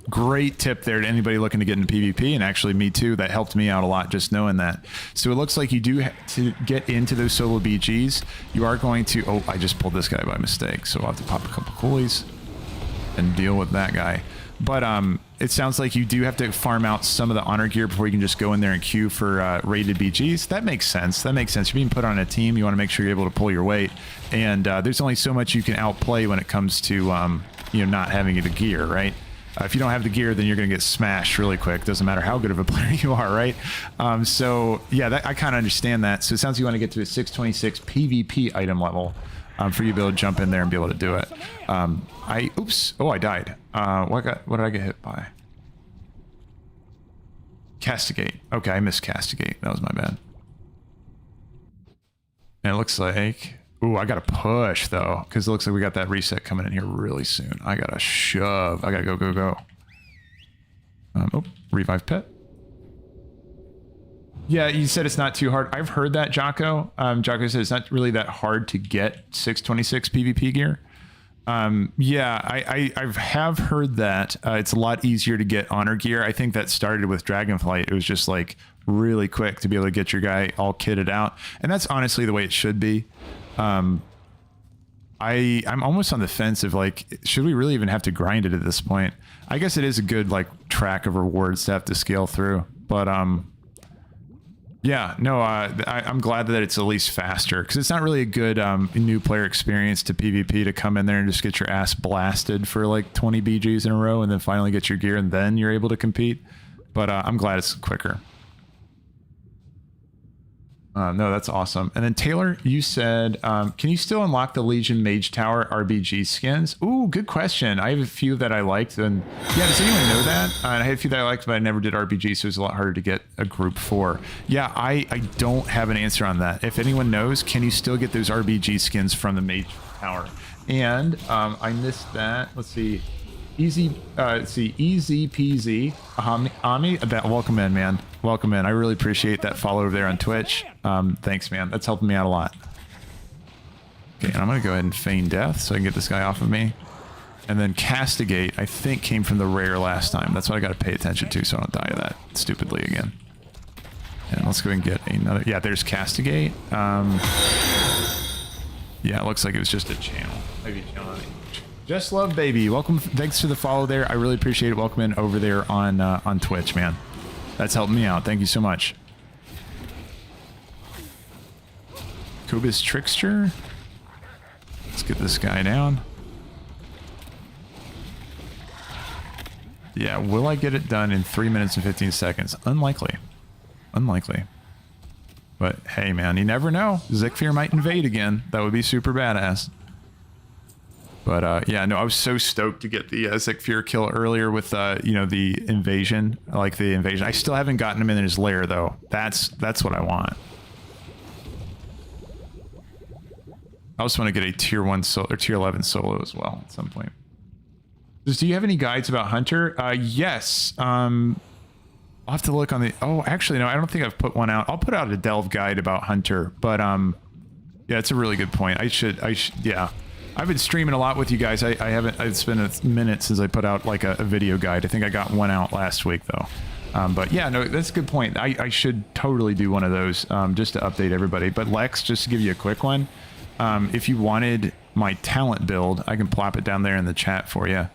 Great tip there to anybody looking to get into PvP, and actually me too. That helped me out a lot just knowing that. So it looks like you do have to get into those solo BGs. You are going to... Oh, I just pulled this guy by mistake, so I'll have to pop a couple coolies and deal with that guy. But it sounds like you do have to farm out some of the honor gear before you can just go in there and queue for rated BGs. That makes sense. That makes sense. You're being put on a team. You want to make sure you're able to pull your weight. And there's only so much you can outplay when it comes to you know, not having the gear, right? If you don't have the gear, then you're going to get smashed really quick. Doesn't matter how good of a player you are, right? So yeah, I kind of understand that. So it sounds like you want to get to a 626 PvP item level for you to be able to jump in there and be able to do it. Oops. Oh, I died. What did I get hit by? Castigate. Okay, I missed Castigate. That was my bad. And it looks like... Ooh, I gotta push, though, because it looks like we got that reset coming in here really soon. I gotta shove. I gotta go. Oh, revive pet. Yeah, you said it's not too hard. I've heard that, Jocko. Jocko said it's not really that hard to get 626 PvP gear. Yeah, I have heard that it's a lot easier to get honor gear. I think that started with Dragonflight. It was just like really quick to be able to get your guy all kitted out. And that's honestly the way it should be. I'm almost on the fence of like, should we really even have to grind it at this point? I guess it is a good like track of rewards to have to scale through, but yeah, no, I'm glad that it's at least faster because it's not really a good new player experience to PvP to come in there and just get your ass blasted for like 20 BGs in a row and then finally get your gear and then you're able to compete. But I'm glad it's quicker. No, that's awesome. And then Taylor, you said, can you still unlock the Legion Mage Tower RBG skins? Ooh, good question. I have a few that I liked. And yeah, does anyone know that? I had a few that I liked, but I never did RBG, so it was a lot harder to get a group for. Yeah, I don't have an answer on that. If anyone knows, can you still get those RBG skins from the Mage Tower? And I missed that. Let's see. Easy peasy. Ami, welcome in, man. Welcome in. I really appreciate that follow over there on Twitch. Thanks, man. That's helping me out a lot. Okay, and I'm gonna go ahead and feign death so I can get this guy off of me. And then Castigate, I think, came from the rare last time. That's what I gotta pay attention to so I don't die of that stupidly again. And let's go ahead and get another. Yeah, there's Castigate. Yeah, it looks like it was just a channel. Maybe a channel. Just Love Baby, welcome. Thanks for the follow there. I really appreciate it. Welcome in over there on Twitch, man. That's helping me out. Thank you so much. Kubis Trickster. Let's get this guy down. Yeah, will I get it done in 3 minutes and 15 seconds? Unlikely. Unlikely. But hey, man, you never know. Zekvir might invade again. That would be super badass. But yeah, no, I was so stoked to get the Zekvir kill earlier with you know, the invasion. I like the invasion. I still haven't gotten him in his lair though. That's what I want. I also want to get a tier 1 or tier 11 solo as well at some point. Do you have any guides about Hunter? Yes. I'll have to look on the. Oh, actually, no, I don't think I've put one out. I'll put out a Delve guide about Hunter. But yeah, it's a really good point. I should. Yeah. I've been streaming a lot with you guys. I haven't. It's been a minute since I put out like a video guide. I think I got one out last week though. But yeah, no, that's a good point. I should totally do one of those just to update everybody. But Lex, just to give you a quick one, if you wanted my talent build, I can plop it down there in the chat for you,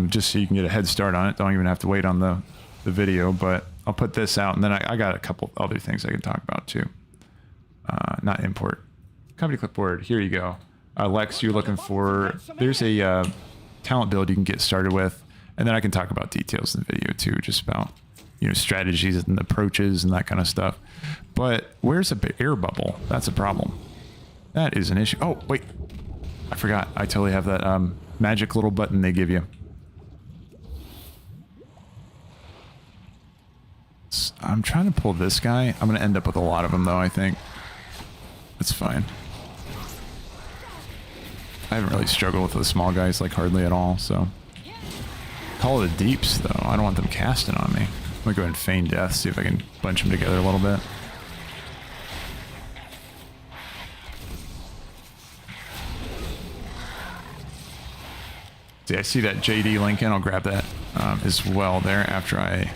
just so you can get a head start on it. Don't even have to wait on the video. But I'll put this out, and then I got a couple other things I can talk about too. Not import. Company clipboard. Here you go. Lex, you're looking for, there's a talent build you can get started with, and then I can talk about details in the video too, just about, you know, strategies and approaches and that kind of stuff. But where's a air bubble? That's a problem. That is an issue. Oh, wait, I forgot. I totally have that magic little button they give you. I'm trying to pull this guy. I'm going to end up with a lot of them though, I think. That's fine. I haven't really struggled with the small guys like hardly at all, so. Call it a deeps though. I don't want them casting on me. I'm gonna go ahead and feign death, see if I can bunch them together a little bit. See, I see that JD link in. I'll grab that as well there after I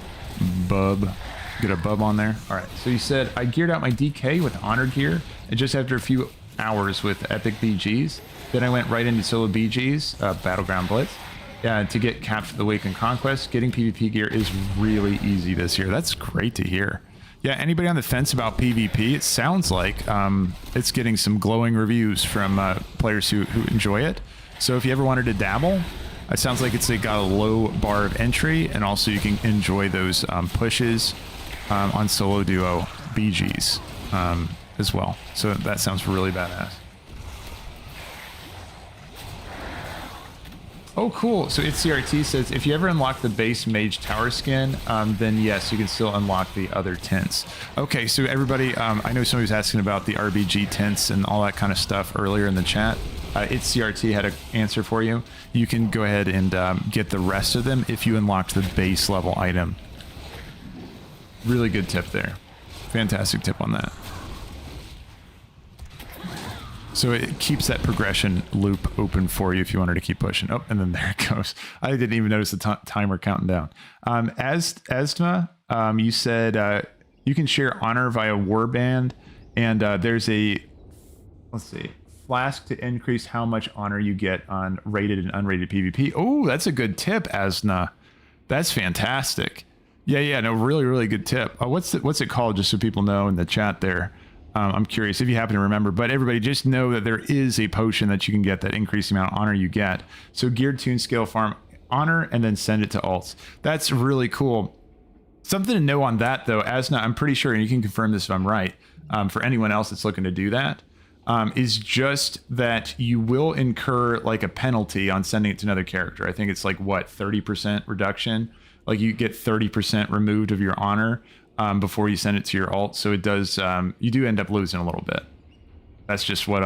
get a bub on there. All right, so you said I geared out my DK with honor gear, and just after a few hours with epic BGs, then I went right into solo BGs, battleground blitz, to get Capture the Week and Conquest. Getting PvP gear is really easy this year. That's great to hear. Yeah, anybody on the fence about PvP? It sounds like it's getting some glowing reviews from players who enjoy it. So if you ever wanted to dabble, it sounds like it's got a low bar of entry, and also you can enjoy those pushes on solo duo BGs as well. So that sounds really badass. Oh, cool. So it's CRT says, if you ever unlock the base Mage Tower skin, then yes, you can still unlock the other tints. Okay, so everybody, I know somebody was asking about the RBG tints and all that kind of stuff earlier in the chat. It's CRT had an answer for you. You can go ahead and get the rest of them if you unlocked the base level item. Really good tip there. Fantastic tip on that. So it keeps that progression loop open for you if you wanted to keep pushing. Oh, and then there it goes. I didn't even notice the timer counting down. Asma, you said you can share honor via Warband, and there's a, let's see, flask to increase how much honor you get on rated and unrated PvP. Oh, that's a good tip, Asna. That's fantastic. Yeah, no, really good tip. What's it called, just so people know in the chat there? I'm curious if you happen to remember, but everybody just know that there is a potion that you can get that increases the amount of honor you get. So geared tune scale farm honor and then send it to alts. That's really cool. Something to know on that though, Asna, I'm pretty sure, and you can confirm this if I'm right, for anyone else that's looking to do that, is just that you will incur like a penalty on sending it to another character. I think it's like what, 30% reduction? Like you get 30% removed of your honor before you send it to your alt. So it does, you do end up losing a little bit. That's just what,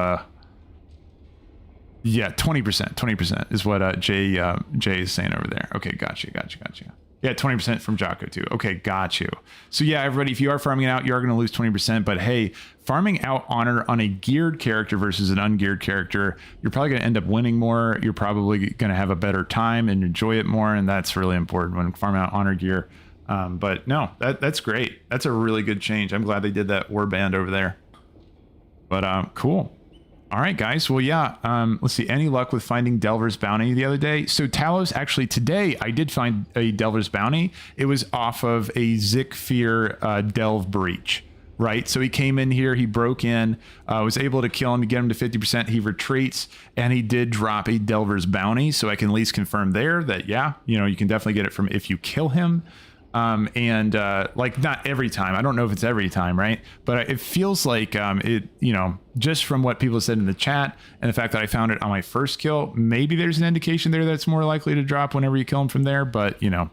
yeah, 20% is what Jay is saying over there. Okay, gotcha. Yeah, 20% from Jocko too. Okay, got you. So yeah, everybody, if you are farming it out, you are going to lose 20%. But hey, farming out honor on a geared character versus an ungeared character, you're probably going to end up winning more. You're probably going to have a better time and enjoy it more. And that's really important when farming out honor gear. But no, that's great. That's a really good change. I'm glad they did that warband over there. But cool. All right, guys. Well, yeah. Let's see. Any luck with finding Delver's bounty the other day? So Talos, actually today I did find a Delver's bounty. It was off of a Zekvir Delve breach, right? So he came in here, he broke in, was able to kill him, to get him to 50%. He retreats, and he did drop a Delver's bounty. So I can at least confirm there that, yeah, you know, you can definitely get it from if you kill him. Like not every time. I don't know if it's every time, right? But it feels like it, you know, just from what people said in the chat and the fact that I found it on my first kill, maybe there's an indication there that's more likely to drop whenever you kill him from there. But, you know,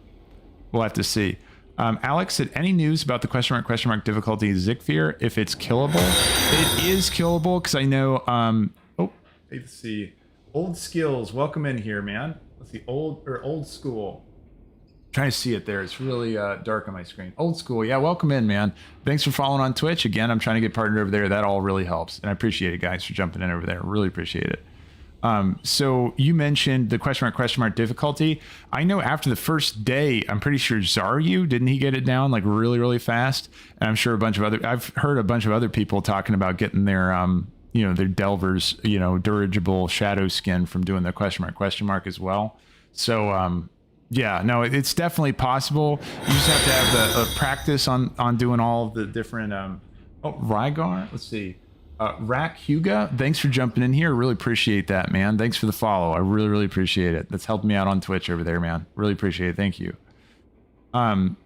we'll have to see. Alex said, any news about the question mark difficulty Zekvir, if it's killable? It is killable because I know, oh, let's see. Old skills, welcome in here, man. Let's see, old school. Trying to see it there. It's really dark on my screen. Old school. Yeah, welcome in, man. Thanks for following on Twitch. Again, I'm trying to get partnered over there. That all really helps. And I appreciate it, guys, for jumping in over there. Really appreciate it. So you mentioned the question mark difficulty. I know after the first day, I'm pretty sure Zaryu, didn't he get it down like really fast? And I'm sure I've heard a bunch of other people talking about getting their, you know, their Delver's, you know, dirigible shadow skin from doing the question mark as well. So, yeah, no, it's definitely possible. You just have to have the practice on doing all of the different, oh, Rygar, let's see. Rack Huga, thanks for jumping in here. Really appreciate that, man. Thanks for the follow. I really appreciate it. That's helped me out on Twitch over there, man. Really appreciate it. Thank you.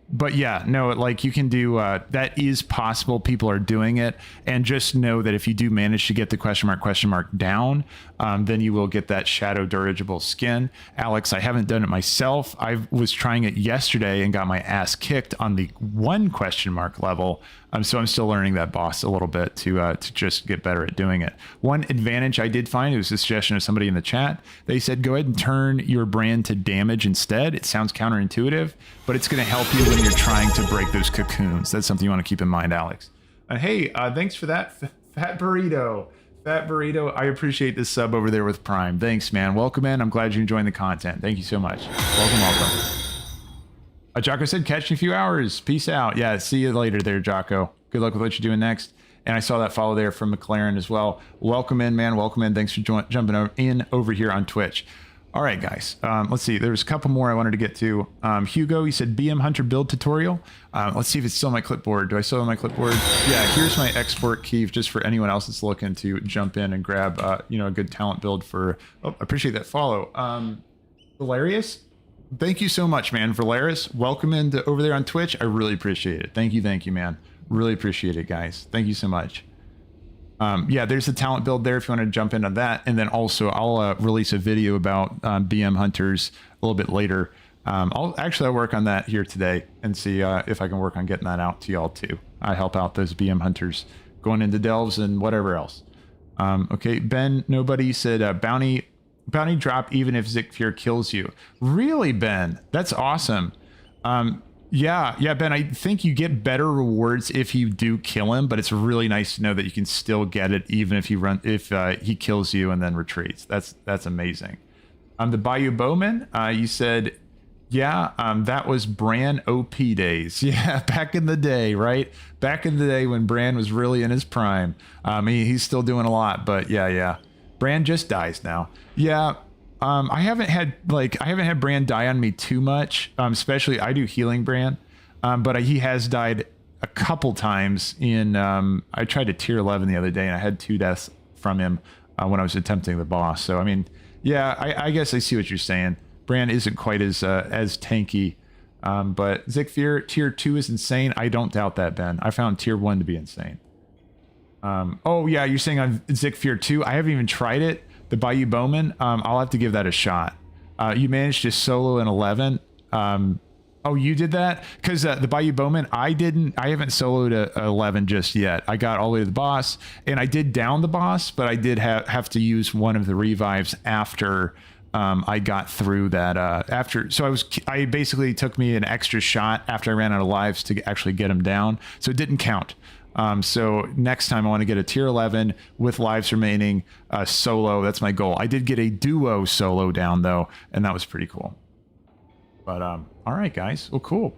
But yeah, no, like you can do, that is possible. People are doing it. And just know that if you do manage to get the question mark down, then you will get that shadow dirigible skin. Alex, I haven't done it myself. I was trying it yesterday and got my ass kicked on the 1 question mark level. So I'm still learning that boss a little bit to just get better at doing it. One advantage I did find, it was a suggestion of somebody in the chat. They said, go ahead and turn your brand to damage instead. It sounds counterintuitive, but it's going to help you when you're trying to break those cocoons. That's something you want to keep in mind, Alex. Hey, thanks for that, Fat Burrito. Fat Burrito, I appreciate this sub over there with Prime. Thanks, man. Welcome in. I'm glad you're enjoying the content. Thank you so much. Welcome. Jocko said, catch in a few hours. Peace out. Yeah, see you later there, Jocko. Good luck with what you're doing next. And I saw that follow there from McLaren as well. Welcome in, man. Welcome in. Thanks for jumping in over here on Twitch. All right, guys. Let's see. There's a couple more I wanted to get to. Hugo, he said, BM Hunter build tutorial. Let's see if it's still on my clipboard. Do I still have my clipboard? Yeah, here's my export key just for anyone else that's looking to jump in and grab, you know, a good talent build for... Oh, I appreciate that follow. Hilarious. Thank you so much, man. Valeris, welcome in over there on Twitch. I really appreciate it. Thank you, man. Really appreciate it, guys. Thank you so much. Yeah, there's a talent build there if you want to jump into that. And then also I'll release a video about BM Hunters a little bit later. I'll work on that here today and see if I can work on getting that out to y'all too. I help out those BM Hunters going into Delves and whatever else. Okay, Ben, nobody said bounty drop even if Zekvir kills you. Really, Ben? That's awesome. Yeah, Ben, I think you get better rewards if you do kill him, but it's really nice to know that you can still get it even if he kills you and then retreats. That's amazing. The Bayou Bowman, you said, yeah, that was Brann OP days. Yeah, back in the day, right? Back in the day when Brann was really in his prime. He's still doing a lot, but yeah. Brann just dies now. Yeah. I haven't had Brann die on me too much. Especially I do healing Brann, but he has died a couple times in, I tried to tier 11 the other day and I had 2 deaths from him when I was attempting the boss. So, I mean, yeah, I guess I see what you're saying. Brann isn't quite as tanky, but Zekvir tier 2 is insane. I don't doubt that, Ben. I found tier 1 to be insane. Oh yeah, you're saying on Zekvir 2? I haven't even tried it. The Bayou Bowman, I'll have to give that a shot. You managed to solo in 11. Oh, you did that? Because the Bayou Bowman, I haven't soloed a 11 just yet. I got all the way to the boss, and I did down the boss, but I did have to use one of the revives after I got through that. So I basically took me an extra shot after I ran out of lives to actually get him down. So it didn't count. So next time I want to get a tier 11 with lives remaining solo. That's my goal. I did get a duo solo down though, and that was pretty cool. But all right, guys. Well, cool.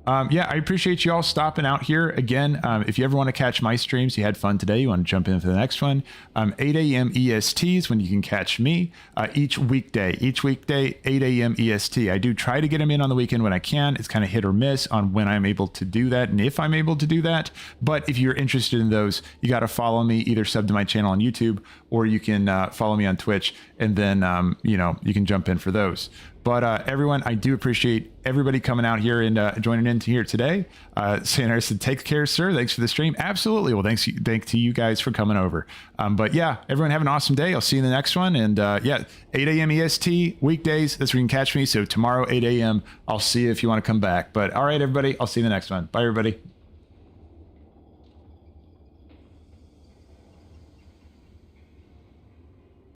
Yeah, I appreciate you all stopping out here again. If you ever want to catch my streams, you had fun today, you want to jump in for the next one, 8 a.m. EST is when you can catch me each weekday, 8 a.m. EST. I do try to get them in on the weekend when I can. It's kind of hit or miss on when I'm able to do that and if I'm able to do that. But if you're interested in those, you got to follow me, either sub to my channel on YouTube or you can follow me on Twitch, and then you can jump in for those. But everyone, I do appreciate everybody coming out here and joining in here today. Santa said, take care, sir. Thanks for the stream. Absolutely. Well, thanks to you guys for coming over. But yeah, everyone have an awesome day. I'll see you in the next one. And yeah, 8 a.m. EST, weekdays. That's where you can catch me. So tomorrow, 8 a.m., I'll see you if you want to come back. But all right, everybody, I'll see you in the next one. Bye, everybody.